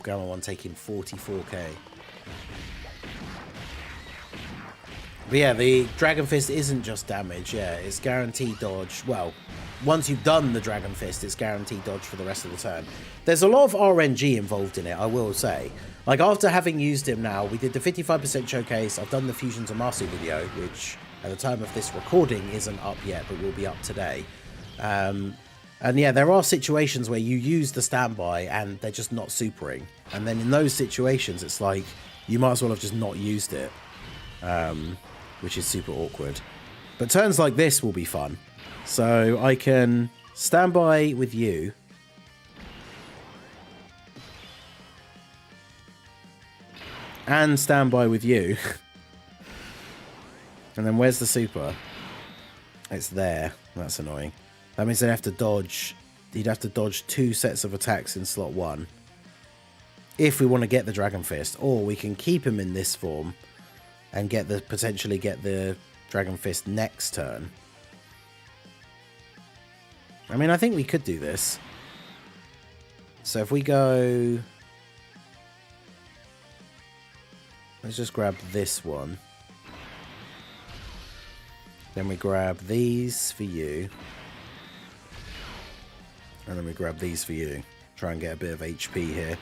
Gamma 1 taking 44k. But yeah, the Dragon Fist isn't just damage, yeah, it's guaranteed dodge. Well, once you've done the Dragon Fist, it's guaranteed dodge for the rest of the turn. There's a lot of RNG involved in it, I will say. Like, after having used him now, we did the 55% showcase, I've done the Fusion to Mastery video, which at the time of this recording isn't up yet, but will be up today. And yeah, there are situations where you use the standby and they're just not supering. And then in those situations, it's like, you might as well have just not used it. Which is super awkward. But turns like this will be fun. So I can stand by with you. And stand by with you. And then where's the super? It's there. That's annoying. That means I'd have to dodge. You'd have to dodge 2 sets of attacks in slot 1. If we want to get the Dragon Fist. Or we can keep him in this form. And potentially get the Dragon Fist next turn. I mean, I think we could do this. So if we go... Let's just grab this one. Then we grab these for you. And then we grab these for you. Try and get a bit of HP here.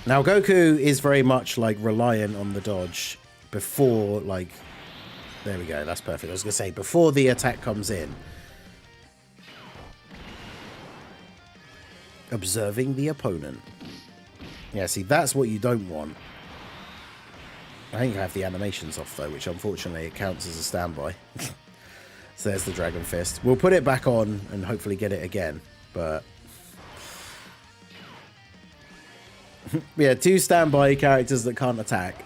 Now, Goku is very much, like, reliant on the dodge before, like... There we go, that's perfect. I was going to say, before the attack comes in. Observing the opponent. Yeah, see, that's what you don't want. I think I have the animations off, though, which unfortunately it counts as a standby. So there's the Dragon Fist. We'll put it back on and hopefully get it again, but... yeah, 2 standby characters that can't attack.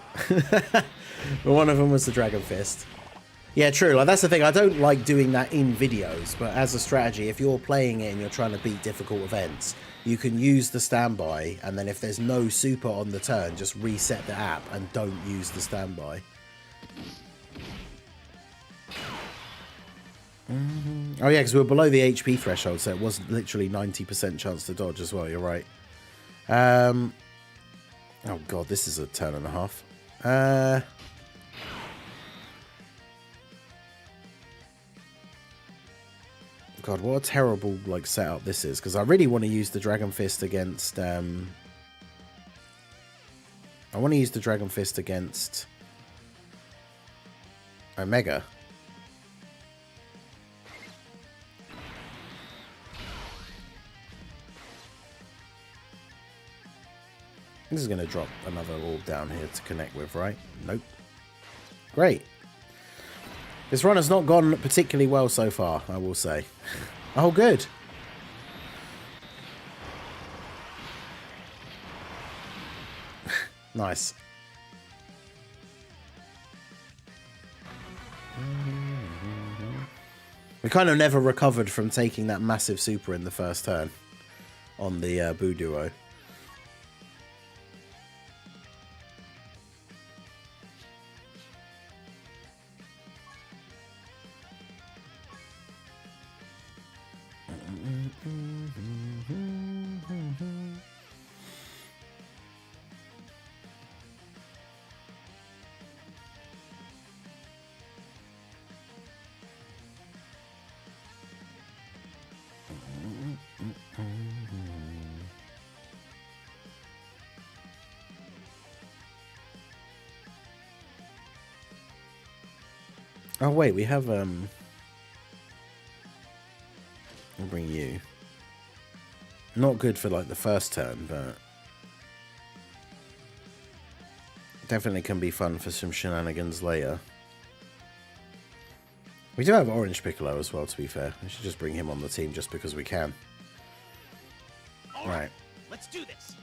But one of them was the Dragon Fist. Yeah, true. Like, that's the thing. I don't like doing that in videos, but as a strategy, if you're playing it and you're trying to beat difficult events, you can use the standby, and then if there's no super on the turn, just reset the app and don't use the standby. Oh yeah, because we're below the HP threshold, so it was literally 90% chance to dodge as well. You're right. Oh god, this is a turn and a half. God, what a terrible, like, setup this is, because I really want to use the Dragon Fist against, I want to use the Dragon Fist against Omega. This is going to drop another orb down here to connect with, right? Nope. Great. This run has not gone particularly well so far, I will say. Oh, good. Nice. We kind of never recovered from taking that massive super in the first turn on the Boo Duo. Oh wait, we have I'll bring you. Not good for like the first turn, but definitely can be fun for some shenanigans later. We do have Orange Piccolo as well, to be fair. We should just bring him on the team just because we can. All right. Let's do this.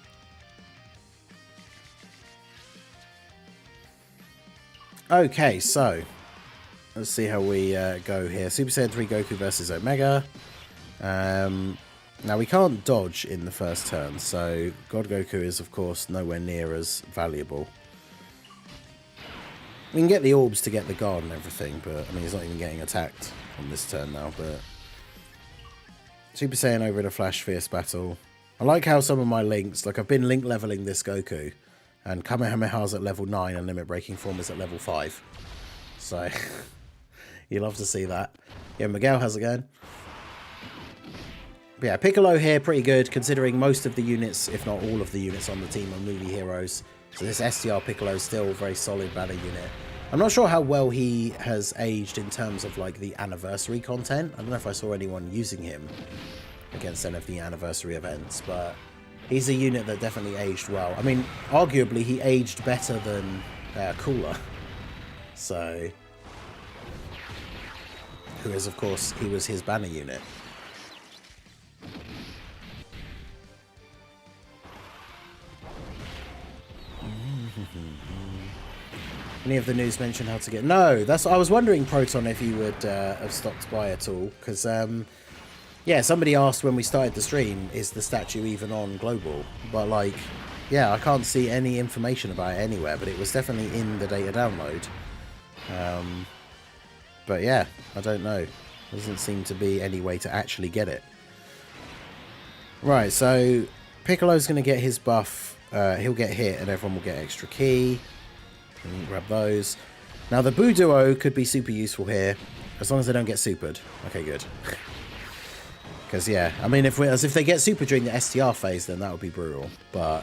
Okay, so let's see how we go here. Super Saiyan 3 Goku versus Omega. Now we can't dodge in the first turn, so God Goku is of course nowhere near as valuable. We can get the orbs to get the guard and everything, but I mean he's not even getting attacked on this turn now. But Super Saiyan over in a Flash Fierce battle. I like how some of my links, like I've been link leveling this Goku, and Kamehameha's at level 9 and Limit Breaking Form is at level 5. So you love to see that. Yeah, Miguel, how's it going? But yeah, Piccolo here, pretty good, considering most of the units, if not all of the units on the team are movie heroes. So this STR Piccolo is still a very solid banner unit. I'm not sure how well he has aged in terms of like the anniversary content. I don't know if I saw anyone using him against any of the anniversary events, but he's a unit that definitely aged well. I mean, arguably he aged better than Cooler. So, who is of course, he was his banner unit. Any of the news mention how to get... No, that's... I was wondering, Proton, if you would have stopped by at all. Because, yeah, somebody asked when we started the stream, is the statue even on Global? But, like, yeah, I can't see any information about it anywhere. But it was definitely in the data download. But, yeah, I don't know. There doesn't seem to be any way to actually get it. Right, so Piccolo's going to get his buff. He'll get hit and everyone will get extra ki. Grab those. Now the Buu Duo could be super useful here, as long as they don't get supered. Okay, good. Because yeah, I mean, if they get super during the STR phase, then that would be brutal. But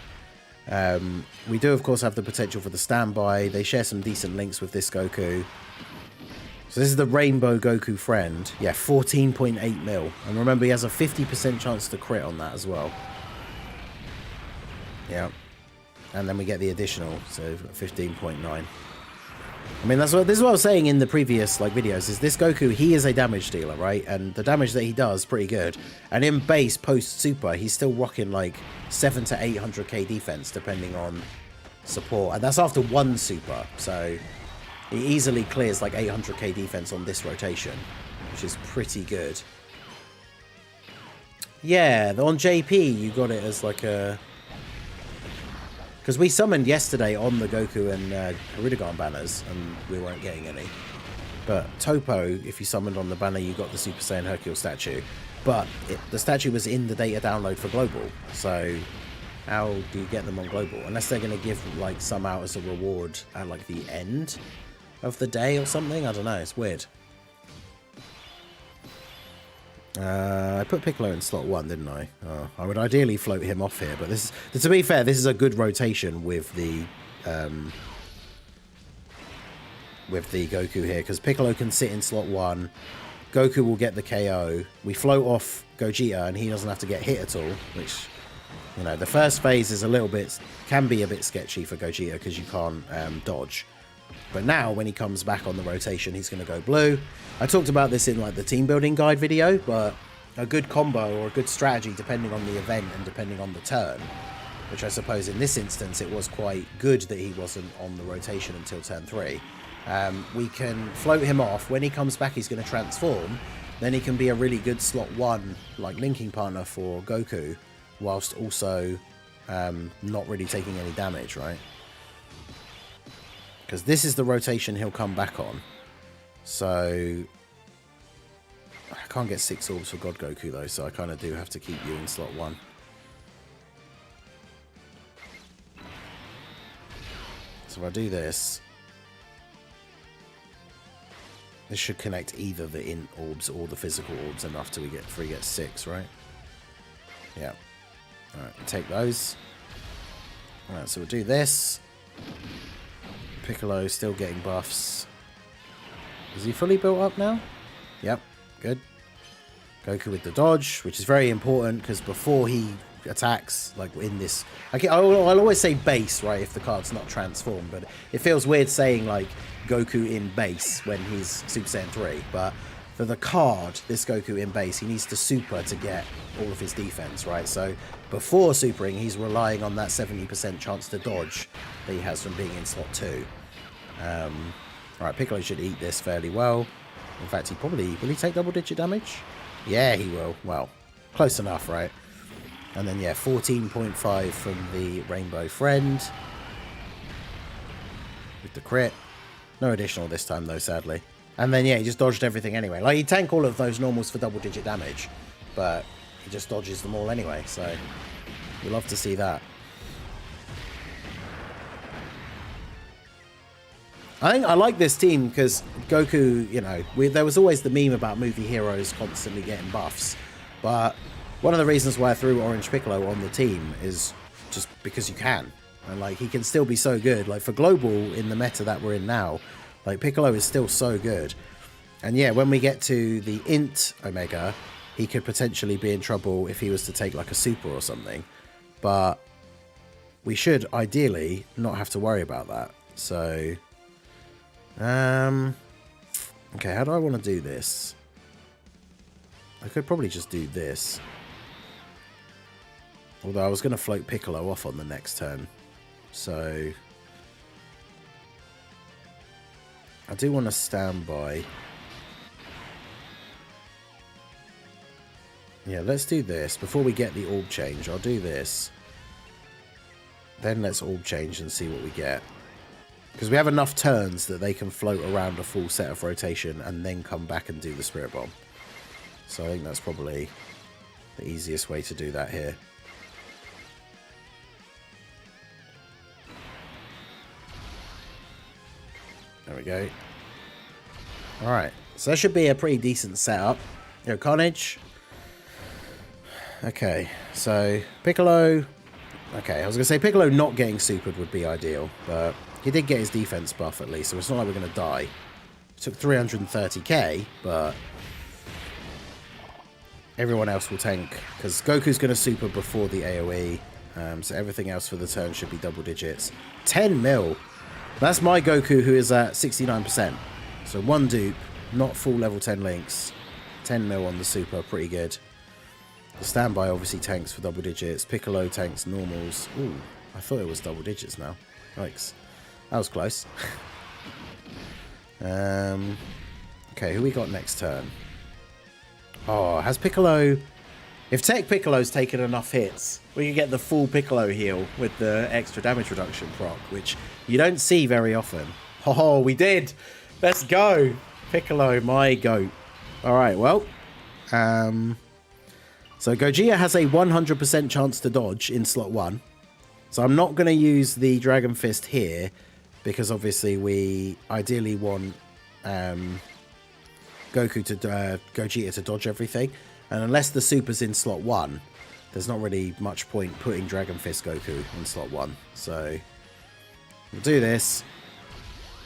we do of course have the potential for the standby. They share some decent links with this Goku. So this is the Rainbow Goku friend. Yeah, 14.8 mil, and remember he has a 50% chance to crit on that as well. Yeah. And then we get the additional, so 15.9. I mean, this is what I was saying in the previous like videos, is this Goku, he is a damage dealer, right? And the damage that he does, pretty good. And in base, post-super, he's still rocking like 700 to 800k defense, depending on support. And that's after one super, so he easily clears like 800k defense on this rotation, which is pretty good. Yeah, on JP, you got it as like a... Because we summoned yesterday on the Goku and Hirudegarn banners, and we weren't getting any. But Topo, if you summoned on the banner, you got the Super Saiyan Hercule statue. But the statue was in the data download for Global. So how do you get them on Global? Unless they're going to give like some out as a reward at like the end of the day or something. I don't know. It's weird. I put Piccolo in slot 1, didn't I? Oh, I would ideally float him off here, but this is, to be fair, this is a good rotation with the Goku here, because Piccolo can sit in slot 1, Goku will get the KO, we float off Gogeta and he doesn't have to get hit at all, which, you know, the first phase is can be a bit sketchy for Gogeta because you can't dodge. But now, when he comes back on the rotation, he's going to go blue. I talked about this in like the team building guide video, but a good combo or a good strategy, depending on the event and depending on the turn, which I suppose in this instance it was quite good that he wasn't on the rotation until turn 3. We can float him off. When he comes back, he's going to transform. Then he can be a really good slot 1, like linking partner for Goku, whilst also not really taking any damage, right? Because this is the rotation he'll come back on. So I can't get 6 orbs for God Goku though, so I kind of do have to keep you in slot 1. So if I do this, this should connect either the int orbs or the physical orbs enough till we get 6, right? Yeah. Alright, take those. Alright, so we'll do this. Piccolo still getting buffs. Is he fully built up now? Yep, good. Goku with the dodge, which is very important because before he attacks, like in this... I'll always say base, right, if the card's not transformed, but it feels weird saying like Goku in base when he's Super Saiyan 3, but for the card, this Goku in base, he needs to super to get all of his defense, right? So before supering, he's relying on that 70% chance to dodge that he has from being in slot 2. Alright, Piccolo should eat this fairly well. In fact, he probably... Will he take double-digit damage? Yeah, he will. Well, close enough, right? And then, yeah, 14.5 from the Rainbow Friend. With the crit. No additional this time, though, sadly. And then, yeah, he just dodged everything anyway. Like, he'd tank all of those normals for double-digit damage. But he just dodges them all anyway, so... We'd love to see that. I think I like this team because Goku, you know, there was always the meme about movie heroes constantly getting buffs. But one of the reasons why I threw Orange Piccolo on the team is just because you can. And, like, he can still be so good. Like, for global in the meta that we're in now, like, Piccolo is still so good. And, yeah, when we get to the Int Omega, he could potentially be in trouble if he was to take, like, a super or something. But we should, ideally, not have to worry about that. So... okay, how do I want to do this? I could probably just do this. Although I was going to float Piccolo off on the next turn. So... I do want to stand by. Yeah, let's do this. Before we get the orb change, I'll do this. Then let's orb change and see what we get. Because we have enough turns that they can float around a full set of rotation and then come back and do the Spirit Bomb. So I think that's probably the easiest way to do that here. There we go. Alright, so that should be a pretty decent setup. You know, Carnage. Okay, so Piccolo... Okay, I was going to say Piccolo not getting supered would be ideal, but... He did get his defense buff at least, so it's not like we're going to die. It took 330k, but everyone else will tank, because Goku's going to super before the AoE, so everything else for the turn should be double digits. 10 mil! That's my Goku, who is at 69%. So one dupe, not full level 10 links. 10 mil on the super, pretty good. The standby obviously tanks for double digits. Piccolo tanks normals. Ooh, I thought it was double digits now. Yikes. That was close. Okay, who we got next turn? Oh, has Piccolo... If Tech Piccolo's taken enough hits, we can get the full Piccolo heal with the extra damage reduction proc, which you don't see very often. Oh, we did! Let's go! Piccolo, my goat. Alright, well. So Gogeta has a 100% chance to dodge in slot 1. So I'm not going to use the Dragon Fist here, because obviously we ideally want Gogeta to dodge everything. And unless the super's in slot 1, there's not really much point putting Dragon Fist Goku in slot 1. So we'll do this,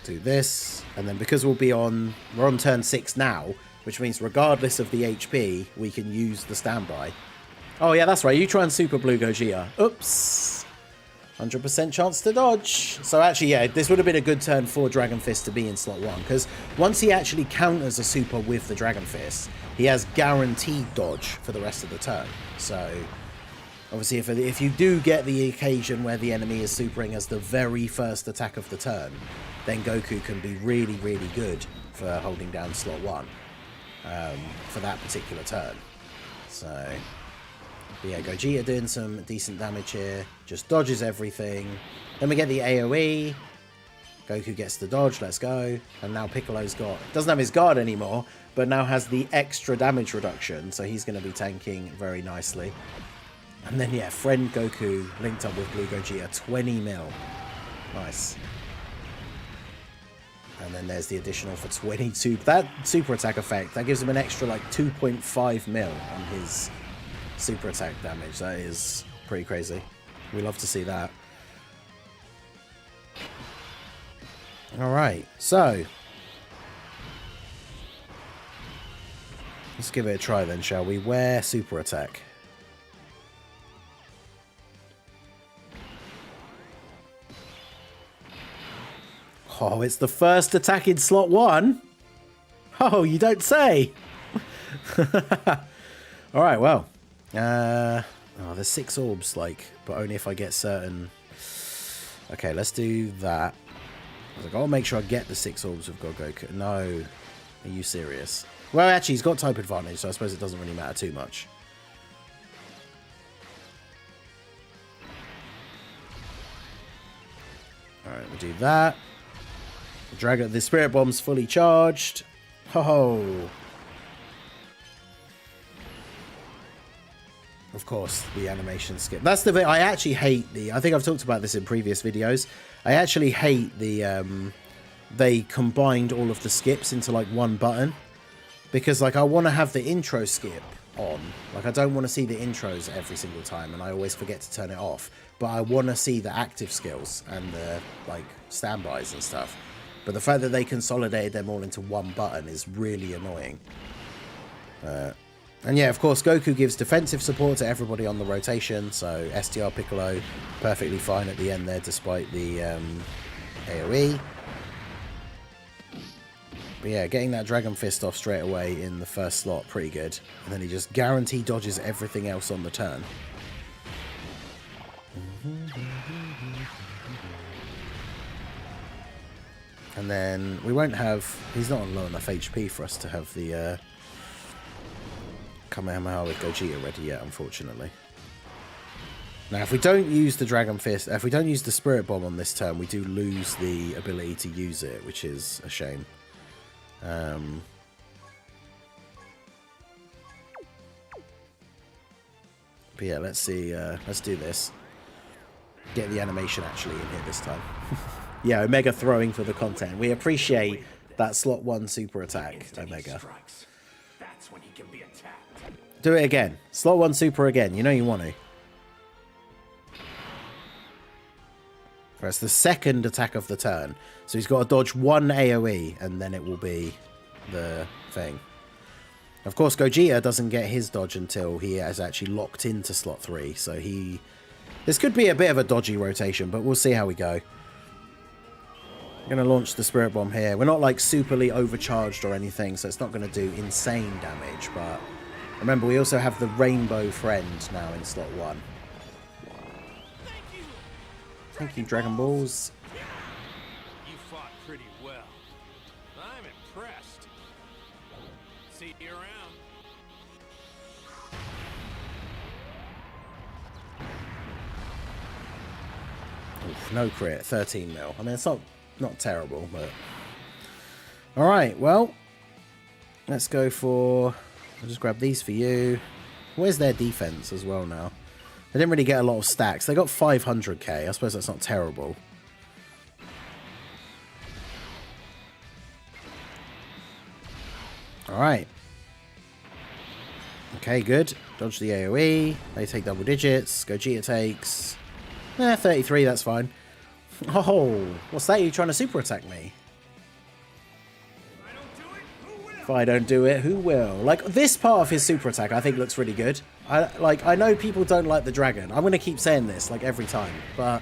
and then because we're on turn 6 now, which means regardless of the HP, we can use the standby. Oh yeah, that's right, you try and super blue Gogeta. Oops! 100% chance to dodge. So actually, yeah, this would have been a good turn for Dragon Fist to be in slot 1, because once he actually counters a super with the Dragon Fist, he has guaranteed dodge for the rest of the turn. So obviously, if you do get the occasion where the enemy is supering as the very first attack of the turn, then Goku can be really, really good for holding down slot 1 for that particular turn. So... But yeah, Gogeta doing some decent damage here. Just dodges everything. Then we get the AoE. Goku gets the dodge. Let's go. And now Piccolo's doesn't have his guard anymore, but now has the extra damage reduction. So he's going to be tanking very nicely. And then, yeah, friend Goku linked up with Blue Gogeta. 20 mil. Nice. And then there's the additional for 22. That super attack effect, that gives him an extra, like, 2.5 mil on his... super attack damage. That is pretty crazy. We love to see that. Alright, so let's give it a try then, shall we? Where super attack? Oh, it's the first attack in slot 1? Oh, you don't say! Alright, well. There's 6 orbs, like, but only if I get certain... Okay, let's do that. I was like, I'll make sure I get the 6 orbs of Goku. No. Are you serious? Well, actually, he's got type advantage, so I suppose it doesn't really matter too much. Alright, we'll do that. The Spirit Bomb's fully charged. Ho-ho! Of course, the animation skip. That's the bit I actually hate. I think I've talked about this in previous videos. I actually hate they combined all of the skips into like one button. Because like I want to have the intro skip on. Like I don't want to see the intros every single time, and I always forget to turn it off. But I want to see the active skills and the like standbys and stuff. But the fact that they consolidated them all into one button is really annoying. And yeah, of course, Goku gives defensive support to everybody on the rotation, so STR Piccolo perfectly fine at the end there, despite the AoE. But yeah, getting that Dragon Fist off straight away in the first slot, pretty good. And then he just guarantee dodges everything else on the turn. And then we won't have... He's not on low enough HP for us to have the... Kamehameha with Gogeta ready yet, unfortunately. Now, if we don't use the Dragon Fist, if we don't use the Spirit Bomb on this turn, we do lose the ability to use it, which is a shame. But yeah, let's see. Let's do this. Get the animation actually in here this time. Yeah, Omega throwing for the content. We appreciate that slot 1 super attack, Omega. That's when he can be attacked. Do it again. Slot 1 super again. You know you want to. That's the second attack of the turn. So he's got to dodge 1 AoE, and then it will be the thing. Of course, Gogeta doesn't get his dodge until he is actually locked into slot 3. So this could be a bit of a dodgy rotation, but we'll see how we go. I'm going to launch the Spirit Bomb here. We're not like superly overcharged or anything, so it's not going to do insane damage, but... Remember, we also have the Rainbow Friend now in slot 1. Thank you, Dragon Balls. You fought pretty well. I'm impressed. See you around. Oof, no crit, 13 mil. I mean, it's not terrible, but... Alright, well... Let's go for... I'll just grab these for you. Where's their defense as well now? They didn't really get a lot of stacks. They got 500k. I suppose that's not terrible. Alright. Okay, good. Dodge the AoE. They take double digits. Gogeta takes... 33, that's fine. Oh, what's that? You trying to super attack me? If I don't do it, who will? Like, this part of his super attack, I think, looks really good. I know people don't like the dragon. I'm going to keep saying this, like, every time. But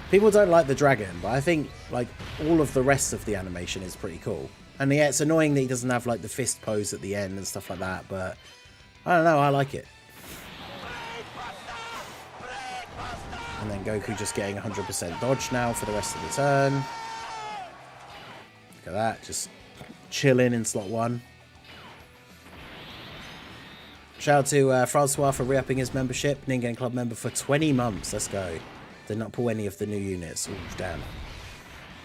people don't like the dragon. But I think, like, all of the rest of the animation is pretty cool. And yeah, it's annoying that he doesn't have, like, the fist pose at the end and stuff like that. But, I don't know, I like it. And then Goku just getting 100% dodge now for the rest of the turn. Look at that, just... chilling in slot 1. Shout out to Francois for re-upping his membership. Ningen Club member for 20 months. Let's go. Did not pull any of the new units. Ooh, damn.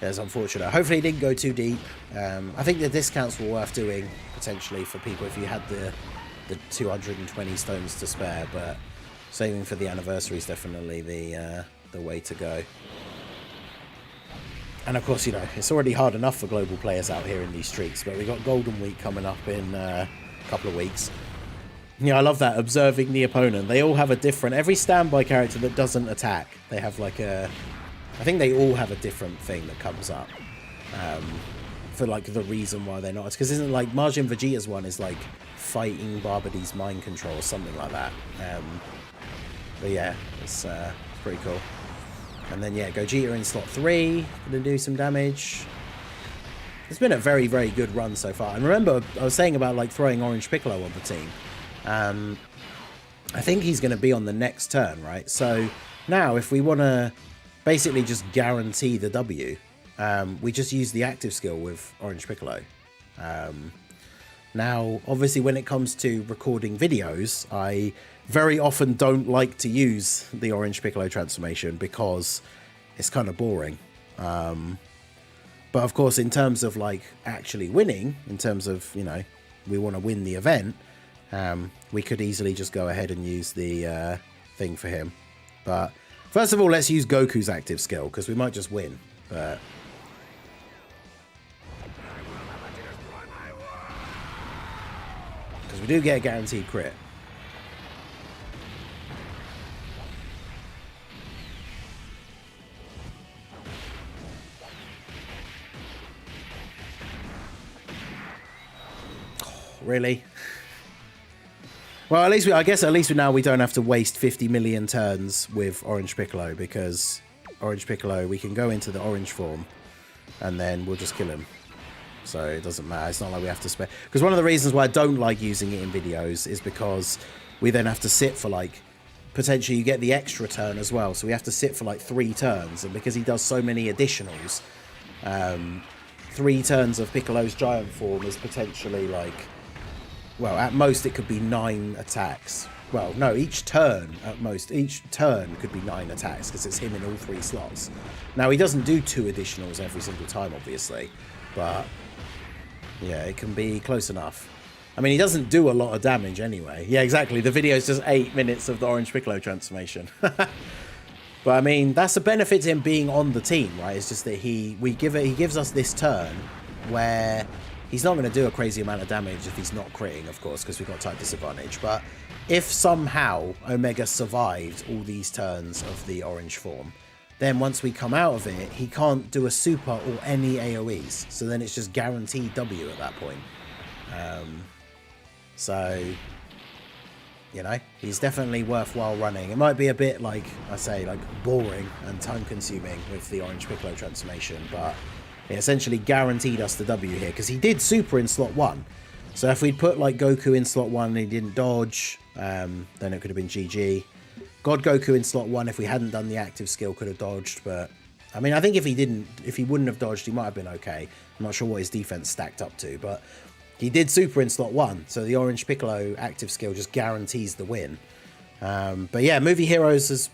That's unfortunate. Hopefully it didn't go too deep. I think the discounts were worth doing, potentially, for people if you had the 220 stones to spare. But saving for the anniversary is definitely the way to go. And of course, you know, it's already hard enough for global players out here in these streets, but we've got Golden Week coming up in a couple of weeks. Yeah, I love that, observing the opponent. They all have a different... Every standby character that doesn't attack, they have like a... I think they all have a different thing that comes up. For like the reason why they're not... Because isn't like Majin Vegeta's one is like fighting Barbady's mind control or something like that. But yeah, it's pretty cool. And then, yeah, Gogeta in slot 3, going to do some damage. It's been a very, very good run so far. And remember, I was saying about, like, throwing Orange Piccolo on the team. I think he's going to be on the next turn, right? So, now, if we want to basically just guarantee the W, we just use the active skill with Orange Piccolo. Now, obviously, when it comes to recording videos, I very often don't like to use the Orange Piccolo transformation because it's kind of boring. But of course, in terms of like actually winning, in terms of, you know, we want to win the event, we could easily just go ahead and use the thing for him. But first of all, let's use Goku's active skill because we might just win. But because we do get a guaranteed crit. Really? Well, at least I guess at least now we don't have to waste 50 million turns with Orange Piccolo, because Orange Piccolo, we can go into the orange form and then we'll just kill him. So it doesn't matter. It's not like we have to spend, because one of the reasons why I don't like using it in videos is because we then have to sit for like, potentially you get the extra turn as well. So we have to sit for like 3 turns, and because he does so many additionals, 3 turns of Piccolo's giant form is potentially like, well, at most it could be 9 attacks. Well, no, each turn at most. Each turn could be 9 attacks because it's him in all 3 slots. Now, he doesn't do 2 additionals every single time, obviously. But, yeah, it can be close enough. I mean, he doesn't do a lot of damage anyway. Yeah, exactly. The video is just 8 minutes of the Orange Piccolo transformation. But, I mean, that's a benefit to him being on the team, right? It's just that he gives us this turn where he's not going to do a crazy amount of damage if he's not critting, of course, because we've got type disadvantage. But if somehow Omega survived all these turns of the orange form, then once we come out of it, he can't do a super or any AoEs. So then it's just guaranteed W at that point. So, you know, he's definitely worthwhile running. It might be a bit, like I say, like boring and time consuming with the Orange Piccolo transformation, but it essentially guaranteed us the W here, because he did super in slot 1. So if we'd put like Goku in slot 1 and he didn't dodge, then it could have been GG. God Goku in slot 1, if we hadn't done the active skill, could have dodged. But I mean, I think if he wouldn't have dodged, he might have been okay. I'm not sure what his defense stacked up to, but he did super in slot 1. So the Orange Piccolo active skill just guarantees the win. But yeah, Movie Heroes has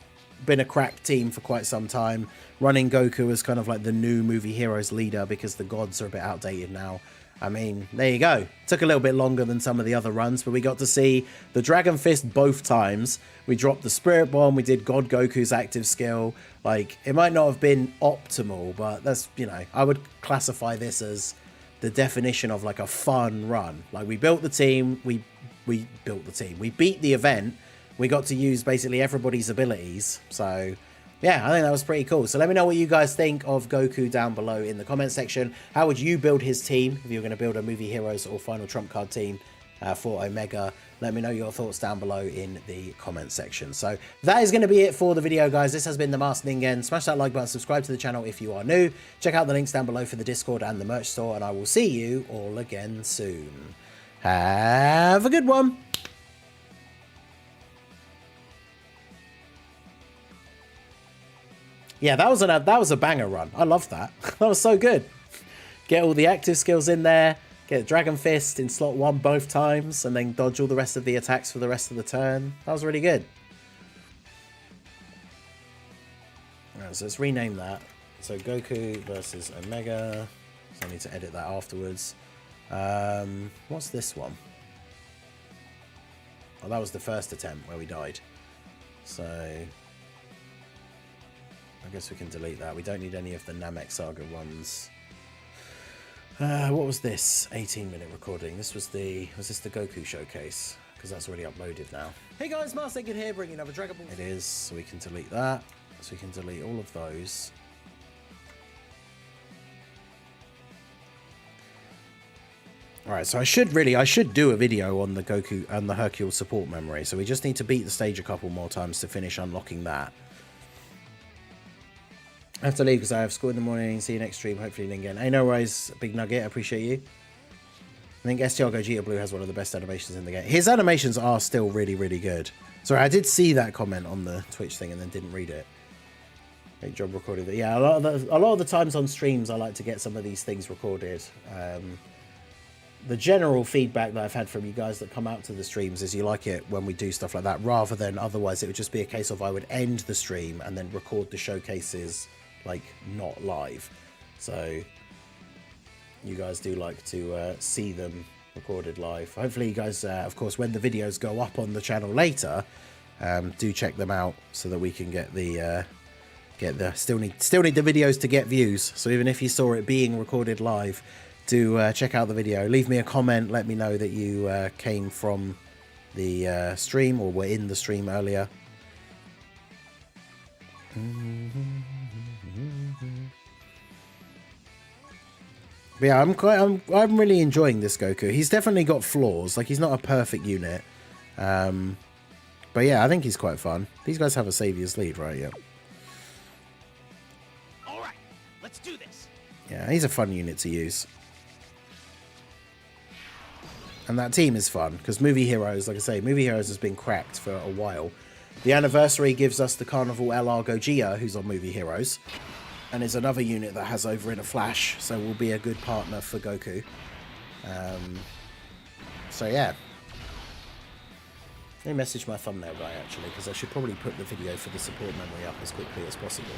been a crack team for quite some time. Running Goku as kind of like the new Movie Heroes leader, because the gods are a bit outdated now. I mean, there you go. Took a little bit longer than some of the other runs, but we got to see the Dragon Fist both times. We dropped the Spirit Bomb. We did God Goku's active skill. Like, it might not have been optimal, but that's, you know, I would classify this as the definition of like a fun run. Like, we built the team. We built the team. We beat the event. We got to use basically everybody's abilities. So yeah, I think that was pretty cool. So let me know what you guys think of Goku down below in the comment section. How would you build his team if you were going to build a Movie Heroes or Final Trump Card team for Omega? Let me know your thoughts down below in the comment section. So that is going to be it for the video, guys. This has been the Masked Ningen. Smash that like button, subscribe to the channel if you are new. Check out the links down below for the Discord and the merch store, and I will see you all again soon. Have a good one. Yeah, that was a banger run. I love that. That was so good. Get all the active skills in there. Get Dragon Fist in slot 1 both times, and then dodge all the rest of the attacks for the rest of the turn. That was really good. Alright, so let's rename that. So Goku versus Omega. So I need to edit that afterwards. What's this one? Oh, that was the first attempt where we died. So I guess we can delete that. We don't need any of the Namek Saga ones. What was this? 18-minute recording. This was this the Goku showcase? Because that's already uploaded now. Hey guys, Masked Ningen here, bringing another Dragon Ball. It is, so we can delete that. So we can delete all of those. Alright, so I should do a video on the Goku and the Hercule support memory. So we just need to beat the stage a couple more times to finish unlocking that. I have to leave because I have school in the morning. See you next stream, hopefully Ningen. Hey, no worries, Big Nugget, I appreciate you. I think STR Gogeta Blue has one of the best animations in the game. His animations are still really, really good. Sorry, I did see that comment on the Twitch thing and then didn't read it. Great job recording that. Yeah, a lot of the times on streams, I like to get some of these things recorded. The general feedback that I've had from you guys that come out to the streams is you like it when we do stuff like that, rather than otherwise it would just be a case of I would end the stream and then record the showcases like not live. So you guys do like to see them recorded live. Hopefully you guys, of course, when the videos go up on the channel later, do check them out so that we can get the still need the videos to get views. So even if you saw it being recorded live, do check out the video. Leave me a comment. Let me know that you came from the stream or were in the stream earlier. But yeah, I'm really enjoying this Goku. He's definitely got flaws. Like, he's not a perfect unit. But yeah, I think he's quite fun. These guys have a Savior's lead, right? Yeah. All right, let's do this. Yeah, he's a fun unit to use. And that team is fun, because Movie Heroes, like I say, Movie Heroes has been cracked for a while. The anniversary gives us the Carnival LR Gogeta, who's on Movie Heroes, and is another unit that has over in a flash, so will be a good partner for Goku. So yeah. Let me message my thumbnail guy, actually, because I should probably put the video for the support memory up as quickly as possible.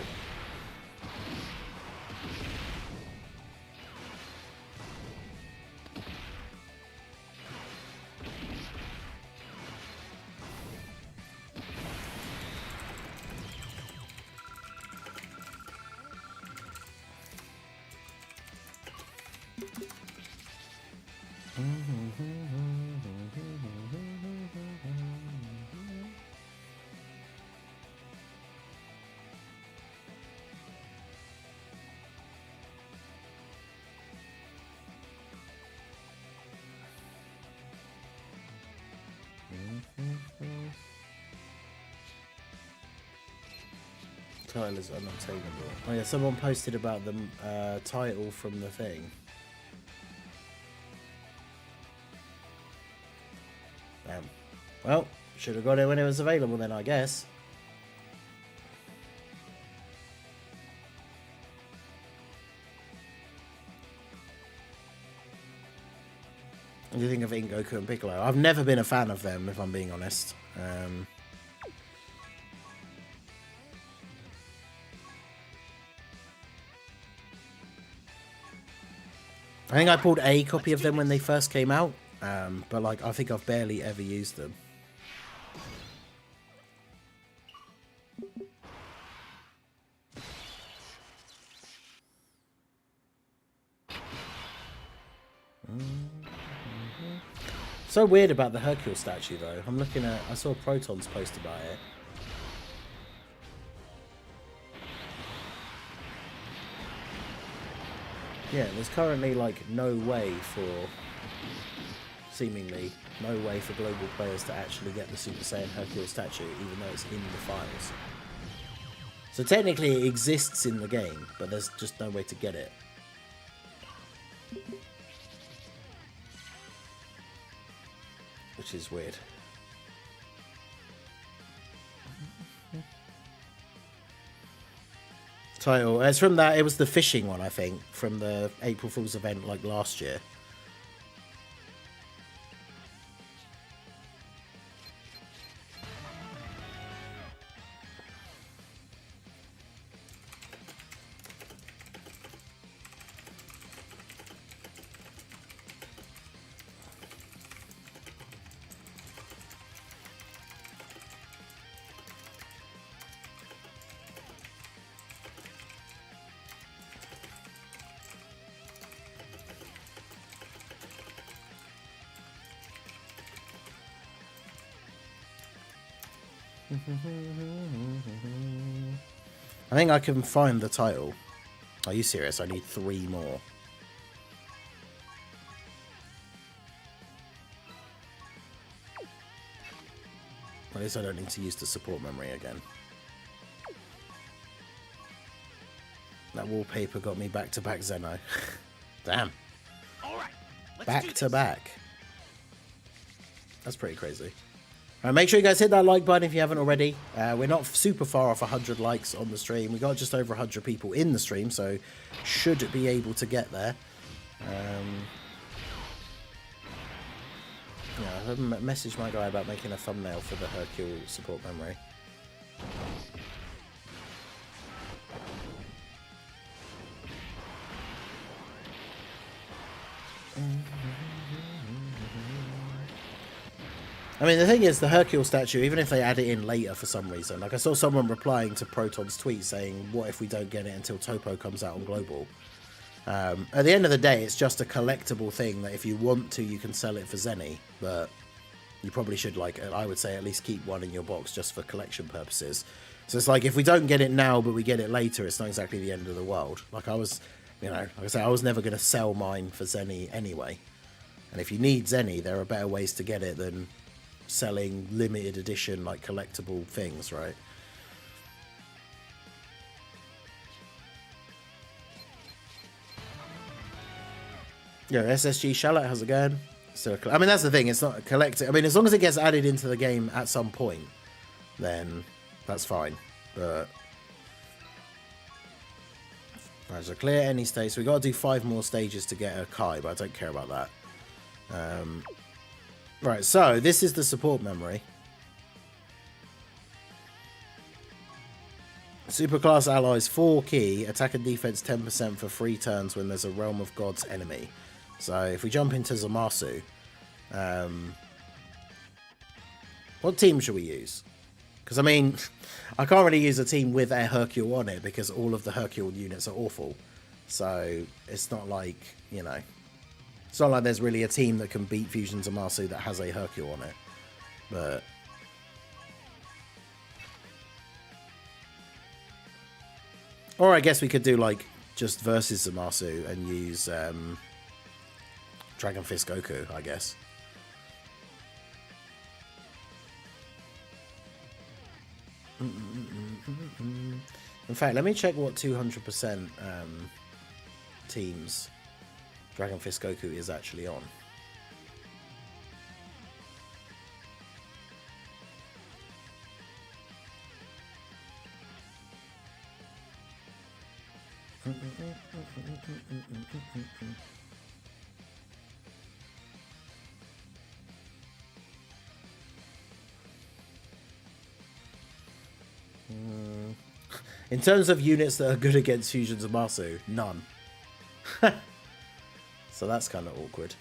Title is unobtainable. Oh yeah, someone posted about the title from the thing. Damn. Well, should have got it when it was available then, I guess. What do you think of Ink Goku and Piccolo? I've never been a fan of them, if I'm being honest. I think I pulled a copy of them when they first came out, but like I think I've barely ever used them. So weird about the Hercule statue though. I'm looking at, I saw Proton's post about it. Yeah, there's currently like no way for, seemingly, no way for global players to actually get the Super Saiyan Hercule statue, even though it's in the files. So technically it exists in the game, but there's just no way to get it. Which is weird. Title. It's from that. It was the fishing one, I think, from the April Fool's event like last year. I think I can find the title. Are you serious? I need 3 more. At least I don't need to use the support memory again. That wallpaper got me back-to-back Zeno. Damn. All right, let's do Back this. to back. That's pretty crazy. Make sure you guys hit that like button if you haven't already. We're not super far off 100 likes on the stream. We got just over 100 people in the stream, so should be able to get there. Yeah, I messaged my guy about making a thumbnail for the Hercule support memory. I mean, the thing is, the Hercule statue, even if they add it in later for some reason, like I saw someone replying to Proton's tweet saying, what if we don't get it until Topo comes out on Global? At the end of the day, it's just a collectible thing that if you want to, you can sell it for Zenny, but you probably should, like, I would say at least keep one in your box just for collection purposes. So it's like, if we don't get it now, but we get it later, it's not exactly the end of the world. Like I was, you know, like I said, I was never going to sell mine for Zenny anyway. And if you need Zenny, there are better ways to get it than selling limited edition, like, collectible things, right? Yeah, SSG Shallot, how's it going? So, I mean, that's the thing, it's not a collector. I mean, as long as it gets added into the game at some point, then that's fine. But alright, so clear any stage. So we got to do 5 more stages to get a Kai, but I don't care about that. Right, so this is the support memory. Superclass allies 4 key, attack and defense 10% for 3 turns when there's a Realm of Gods enemy. So if we jump into Zamasu, what team should we use? Because I mean, I can't really use a team with a Hercule on it because all of the Hercule units are awful. So it's not like, you know, it's not like there's really a team that can beat Fusion Zamasu that has a Hercule on it. But or I guess we could do like just versus Zamasu and use Dragon Fist Goku, I guess. In fact, let me check what 200% teams Dragon Fist Goku is actually on. In terms of units that are good against Fusion Zamasu, none. So that's kind of awkward.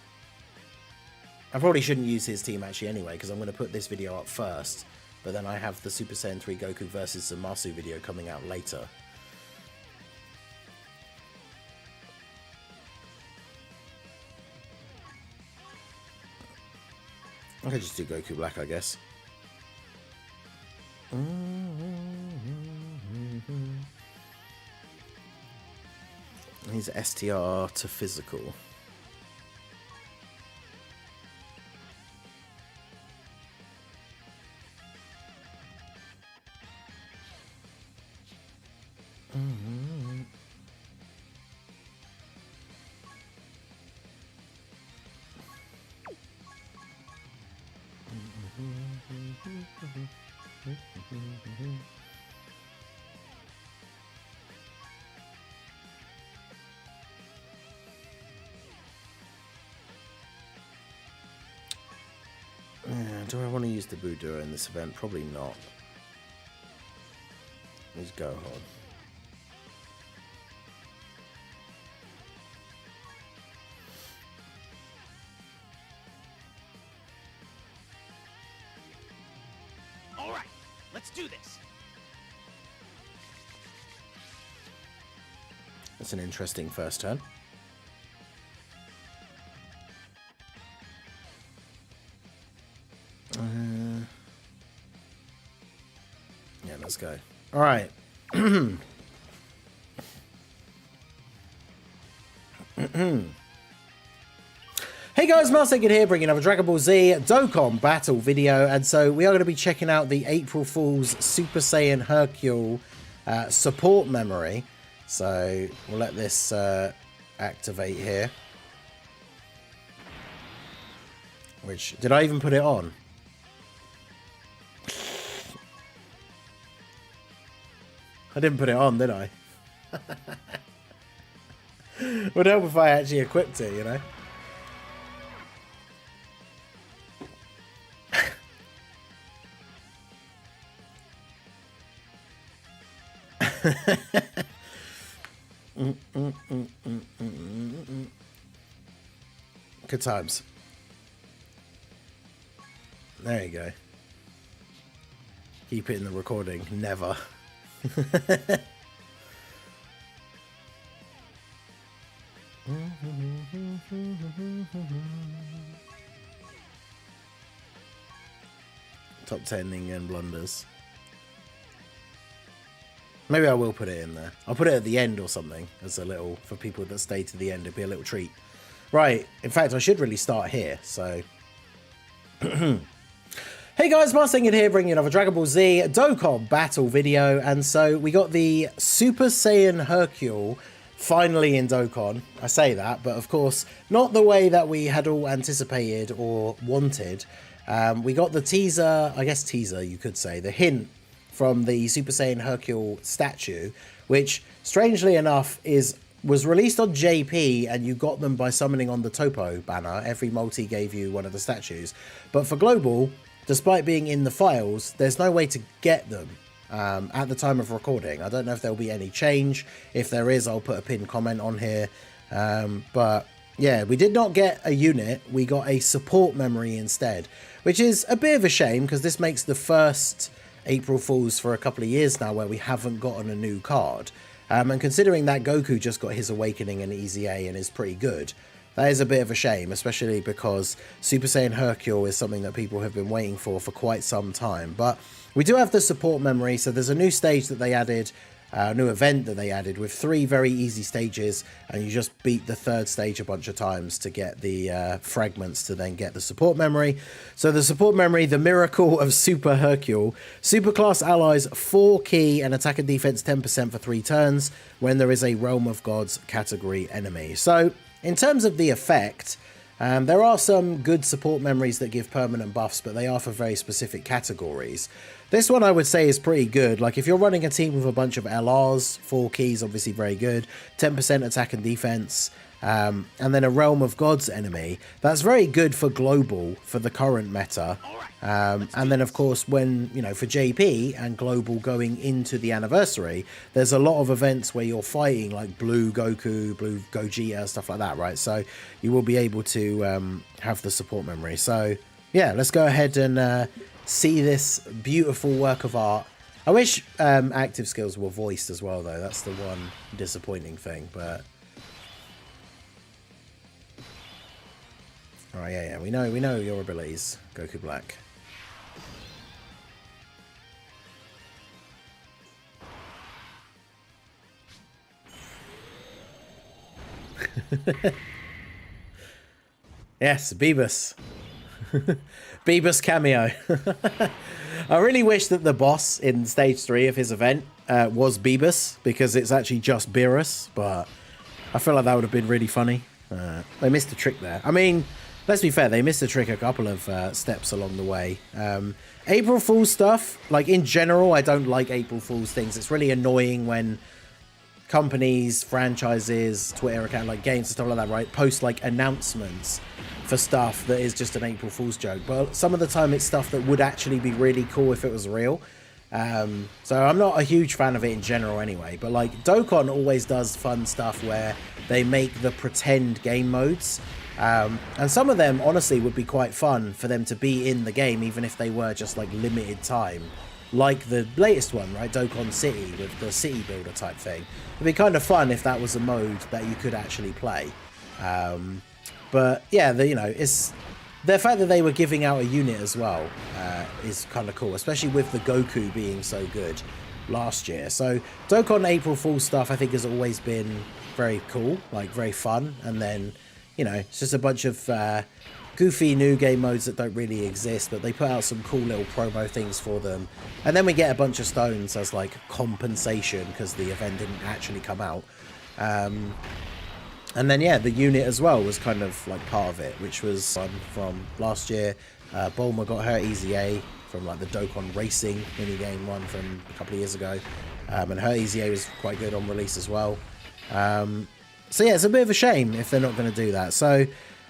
I probably shouldn't use his team actually anyway, because I'm going to put this video up first, but then I have the Super Saiyan 3 Goku versus Zamasu video coming out later. I could just do Goku Black, I guess. He's STR to physical. Do I want to use the Buddha in this event? Probably not. Let's go on. All right, let's do this. That's an interesting first turn. Yeah, let's go. All right. Hey guys, Marsegid here, bringing another Dragon Ball Z Dokkan battle video, and so we are going to be checking out the April Fool's Super Saiyan Hercule support memory. So we'll let this activate here. Which, did I even put it on? I didn't put it on, did I? Would help if I actually equipped it, you know? Good times. There you go. Keep it in the recording. Never. Top 10 Ningen blunders. Maybe I will put it in there. I'll put it at the end or something as a little, for people that stay to the end, it'd be a little treat. Right, in fact, I should really start here, so... Hey guys, Saiyan here, bringing you another Dragon Ball Z Dokkan battle video, and so we got the Super Saiyan Hercule finally in Dokkan. I say that, but of course, not the way that we had all anticipated or wanted. We got the teaser, I guess teaser you could say, the hint from the Super Saiyan Hercule statue, which strangely enough was released on JP, and you got them by summoning on the Topo banner. Every multi gave you one of the statues, but for Global, despite being in the files, there's no way to get them at the time of recording. I don't know if there'll be any change. If there is, I'll put a pinned comment on here. But yeah, we did not get a unit. We got a support memory instead, which is a bit of a shame because this makes the first April Fools for a couple of years now where we haven't gotten a new card. And considering that Goku just got his Awakening in EZA and is pretty good, that is a bit of a shame, especially because Super Saiyan Hercule is something that people have been waiting for quite some time. But we do have the support memory, so there's a new stage that they added, a new event that they added with 3 very easy stages, and you just beat the 3rd stage a bunch of times to get the fragments to then get the support memory. So the support memory, the miracle of Super Hercule, Superclass allies 4 key and attack and defense 10% for 3 turns when there is a Realm of Gods category enemy. So in terms of the effect, there are some good support memories that give permanent buffs, but they are for very specific categories. This one I would say is pretty good. Like if you're running a team with a bunch of LRs, 4 keys, obviously very good, 10% attack and defense, and then a Realm of Gods enemy, that's very good for Global, for the current meta. And then of course when, you know, for JP and Global going into the anniversary, there's a lot of events where you're fighting like Blue Goku, Blue Gogeta, stuff like that, right? So you will be able to have the support memory. So yeah, let's go ahead and see this beautiful work of art. I wish active skills were voiced as well though. That's the one disappointing thing, but all right, yeah, we know your abilities, Goku Black. Yes, Beebus. Beebus cameo. I really wish that the boss in stage 3 of his event was Beebus, because it's actually just Beerus, but I feel like that would have been really funny. They missed a trick there. I mean, let's be fair, they missed a trick a couple of steps along the way. April Fool's stuff, like in general, I don't like April Fool's things. It's really annoying when companies, franchises, Twitter account, like games and stuff like that, right, post like announcements for stuff that is just an April Fool's joke. But some of the time it's stuff that would actually be really cool if it was real. So I'm not a huge fan of it in general anyway, but like Dokkan always does fun stuff where they make the pretend game modes. And some of them honestly would be quite fun for them to be in the game, even if they were just like limited time. Like the latest one, right, Dokkan City, with the city builder type thing. It'd be kind of fun if that was a mode that you could actually play. But yeah, you know, it's the fact that they were giving out a unit as well is kind of cool, especially with the Goku being so good last year. So Dokkan April Fool's stuff I think has always been very cool, like very fun, and then, you know, it's just a bunch of goofy new game modes that don't really exist, but they put out some cool little promo things for them, and then we get a bunch of stones as like compensation because the event didn't actually come out. And then yeah, the unit as well was kind of like part of it, which was from last year. Bulma got her EZA from like the Dokkan Racing minigame one from a couple of years ago. and her EZA was quite good on release as well. So yeah, it's a bit of a shame if they're not going to do that. So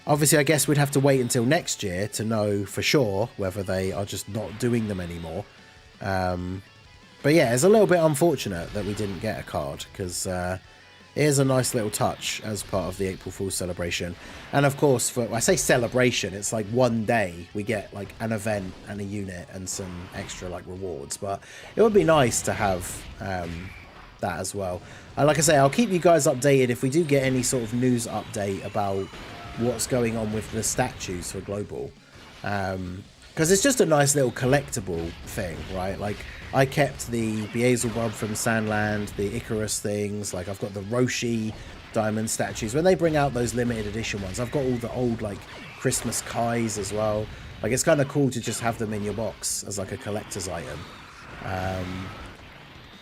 obviously I guess we'd have to wait until next year to know for sure whether they are just not doing them anymore. But yeah, it's a little bit unfortunate that we didn't get a card, because it is a nice little touch as part of the April Fool's celebration. And of course, for I say celebration, it's like one day we get like an event and a unit and some extra like rewards. But it would be nice to have that as well. Like I say, I'll keep you guys updated if we do get any sort of news update about what's going on with the statues for Global. Because it's just a nice little collectible thing, right? Like, I kept the Beelzebub from Sandland, the Icarus things, like I've got the Roshi diamond statues. When they bring out those limited edition ones, I've got all the old like Christmas Kais as well. Like, it's kind of cool to just have them in your box as like a collector's item.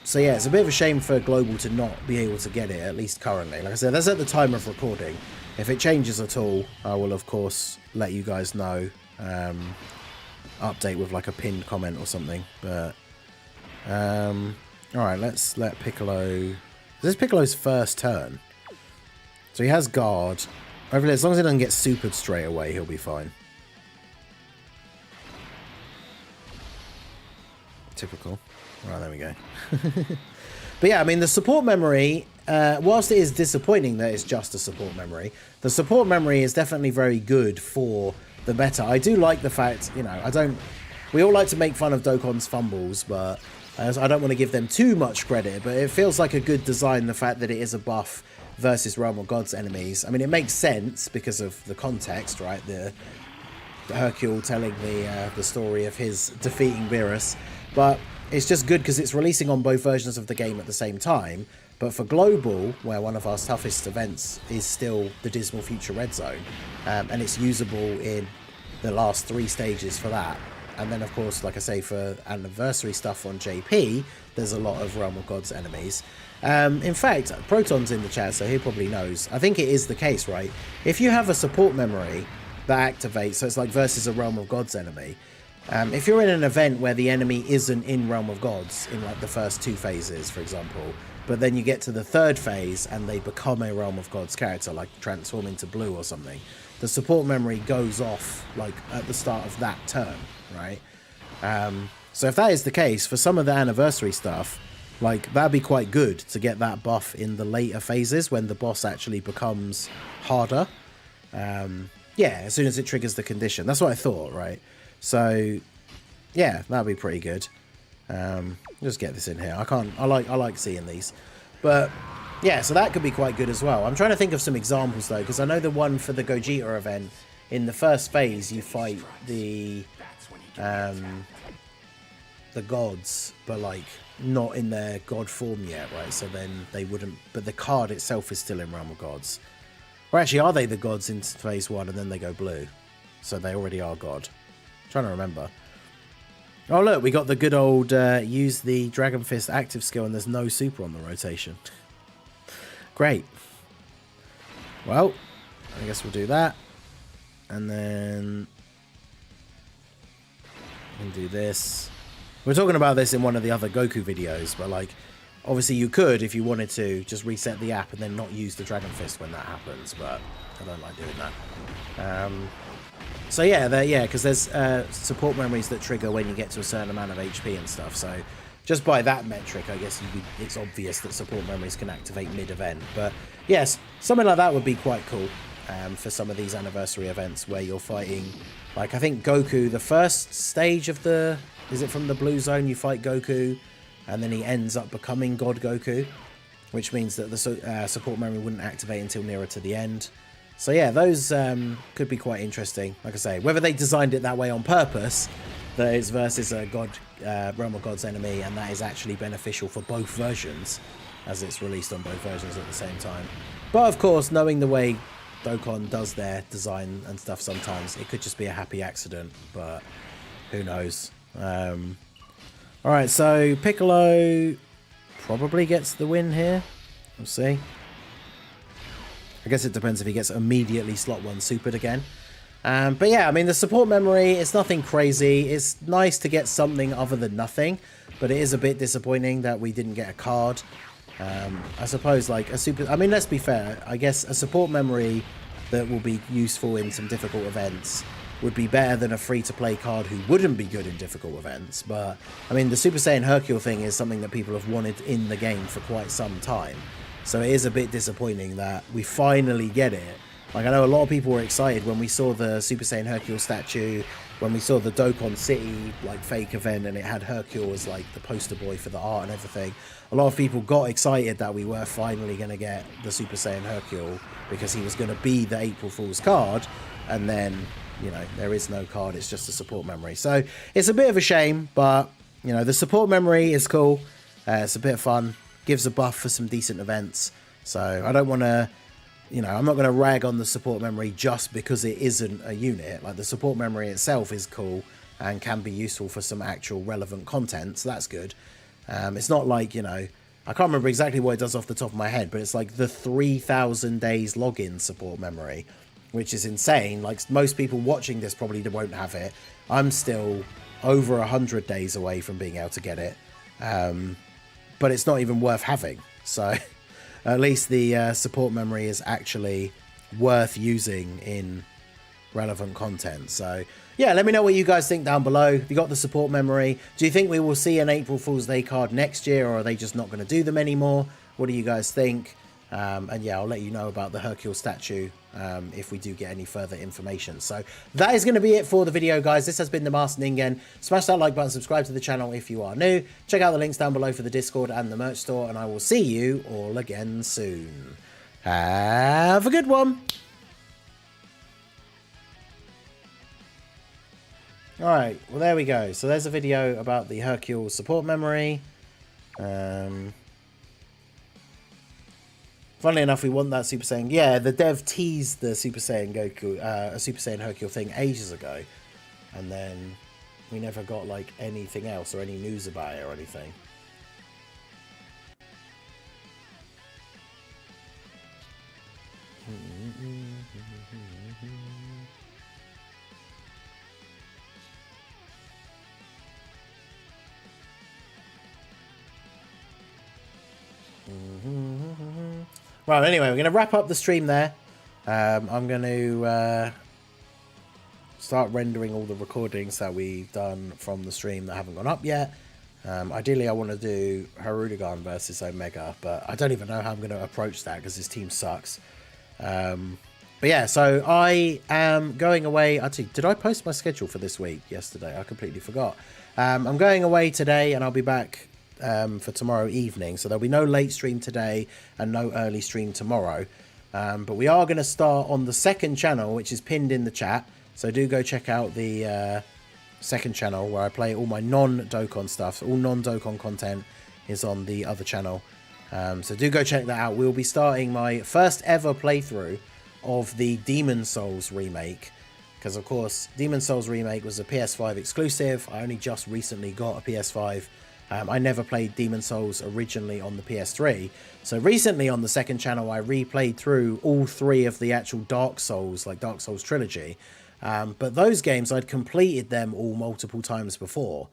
So yeah, it's a bit of a shame for Global to not be able to get it, at least currently. Like I said, that's at the time of recording. If it changes at all, I will of course let you guys know. Update with like a pinned comment or something. But alright, let's let Piccolo... This is Piccolo's first turn, so he has guard. Hopefully, as long as he doesn't get supered straight away, he'll be fine. Typical. Right, there we go. But yeah, I mean, the support memory, whilst it is disappointing that it's just a support memory, the support memory is definitely very good for the meta. I do like the fact, you know, we all like to make fun of Dokkan's fumbles, but I don't want to give them too much credit, but it feels like a good design, the fact that it is a buff versus Realm of Gods enemies. I mean, it makes sense because of the context, right? The Hercule telling the story of his defeating Beerus, but it's just good because it's releasing on both versions of the game at the same time. But for Global, where one of our toughest events is still the Dismal Future Red Zone, and it's usable in the last 3 stages for that. And then, of course, like I say, for anniversary stuff on JP, there's a lot of Realm of Gods enemies. In fact, Proton's in the chat, so he probably knows. I think it is the case, right? If you have a support memory that activates, so it's like versus a Realm of Gods enemy, if you're in an event where the enemy isn't in Realm of Gods, in like the first 2 phases, for example, but then you get to the 3rd phase and they become a Realm of Gods character, like transform into blue or something, the support memory goes off like at the start of that turn, right? So if that is the case, for some of the anniversary stuff, like, that'd be quite good to get that buff in the later phases when the boss actually becomes harder. Yeah, as soon as it triggers the condition. That's what I thought, right? So, yeah, that'd be pretty good. Just get this in here. I like seeing these. But, yeah, so that could be quite good as well. I'm trying to think of some examples, though, because I know the one for the Gogeta event, in the first phase, you fight the gods, but, like, not in their god form yet, right? So then they wouldn't... But the card itself is still in Realm of Gods. Or actually, are they the gods in phase 1 and then they go blue? So they already are god. I'm trying to remember. Oh, look, we got the good old use the Dragon Fist active skill and there's no super on the rotation. Great. Well, I guess we'll do that. And then... we'll do this. We were talking about this in one of the other Goku videos, but, like, obviously you could, if you wanted to, just reset the app and then not use the Dragon Fist when that happens, but I don't like doing that. So yeah, because there's support memories that trigger when you get to a certain amount of HP and stuff, so just by that metric, I guess it's obvious that support memories can activate mid-event. But yes, something like that would be quite cool for some of these anniversary events where you're fighting, like, I think Goku, the first stage of the... Is it from the blue zone you fight Goku, and then he ends up becoming God Goku, which means that the support memory wouldn't activate until nearer to the end. So yeah, those could be quite interesting. Like I say, whether they designed it that way on purpose, that it's versus a God, Realm of Gods enemy, and that is actually beneficial for both versions, as it's released on both versions at the same time. But of course, knowing the way Dokkan does their design and stuff sometimes, it could just be a happy accident, but who knows. Alright, so Piccolo probably gets the win here. We'll see. I guess it depends if he gets immediately slot 1 supered again. But yeah, I mean, the support memory, it's nothing crazy. It's nice to get something other than nothing, but it is a bit disappointing that we didn't get a card. I suppose like a super, I mean, let's be fair, I guess a support memory that will be useful in some difficult events would be better than a free-to-play card who wouldn't be good in difficult events. But I mean, the Super Saiyan Hercule thing is something that people have wanted in the game for quite some time, so it is a bit disappointing that we finally get it. Like, I know a lot of people were excited when we saw the Super Saiyan Hercule statue, when we saw the Dokkan City, like, fake event, and it had Hercule as, like, the poster boy for the art and everything. A lot of people got excited that we were finally going to get the Super Saiyan Hercule, because he was going to be the April Fool's card, and then, you know, there is no card, it's just a support memory. So, it's a bit of a shame, but, you know, the support memory is cool. It's a bit of fun, gives a buff for some decent events, so I don't want to... You know, I'm not going to rag on the support memory just because it isn't a unit. Like, the support memory itself is cool and can be useful for some actual relevant content, so that's good. It's not like, you know, I can't remember exactly what it does off the top of my head, but it's like the 3,000 days login support memory, which is insane. Like, most people watching this probably won't have it. I'm still over 100 days away from being able to get it, but it's not even worth having, so... At least the support memory is actually worth using in relevant content. So, yeah, let me know what you guys think down below. Have you got the support memory? Do you think we will see an April Fool's Day card next year, or are they just not going to do them anymore? What do you guys think? And yeah, I'll let you know about the Hercule statue if we do get any further information. So that is going to be it for the video, guys. This has been the Master Ningen. Smash that like button, subscribe to the channel if you are new. Check out the links down below for the Discord and the merch store, and I will see you all again soon. Have a good one. Alright, well there we go. So there's a video about the Hercule support memory. Funnily enough, we want that Super Saiyan. Yeah, the dev teased the Super Saiyan Goku, a Super Saiyan Hercule thing ages ago, and then we never got like anything else or any news about it or anything. Right, anyway, we're going to wrap up the stream there. I'm going to start rendering all the recordings that we've done from the stream that haven't gone up yet. Ideally, I want to do Hercule versus Omega, but I don't even know how I'm going to approach that because his team sucks. But yeah, so I am going away. Actually, did I post my schedule for this week yesterday? I completely forgot. I'm going away today, and I'll be back for tomorrow evening, so there'll be no late stream today and no early stream tomorrow, but we are going to start on the second channel, which is pinned in the chat, so do go check out the second channel where I play all my non-Dokkan stuff. So all non-Dokkan content is on the other channel, so do go check that out. We'll be starting my first ever playthrough of the Demon Souls remake, because of course Demon Souls remake was a PS5 exclusive. I only just recently got a PS5. I never played Demon Souls originally on the PS3. So recently on the second channel, I replayed through all three of the actual Dark Souls, like Dark Souls trilogy. But those games, I'd completed them all multiple times before.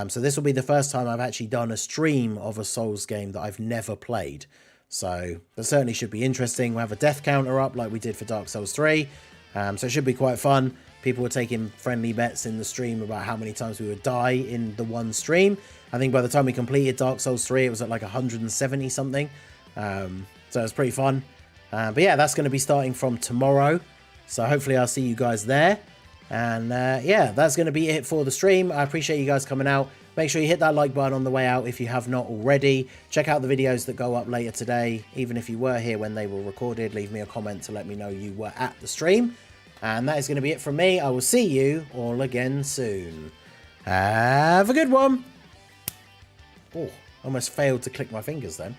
So this will be the first time I've actually done a stream of a Souls game that I've never played. So that certainly should be interesting. We'll have a death counter up like we did for Dark Souls 3. So it should be quite fun. People were taking friendly bets in the stream about how many times we would die in the one stream. I think by the time we completed Dark Souls 3, it was at like 170 something. So it was pretty fun. But yeah, that's going to be starting from tomorrow. So hopefully I'll see you guys there. And yeah, that's going to be it for the stream. I appreciate you guys coming out. Make sure you hit that like button on the way out if you have not already. Check out the videos that go up later today. Even if you were here when they were recorded, leave me a comment to let me know you were at the stream. And that is going to be it from me. I will see you all again soon. Have a good one. Oh, almost failed to click my fingers then.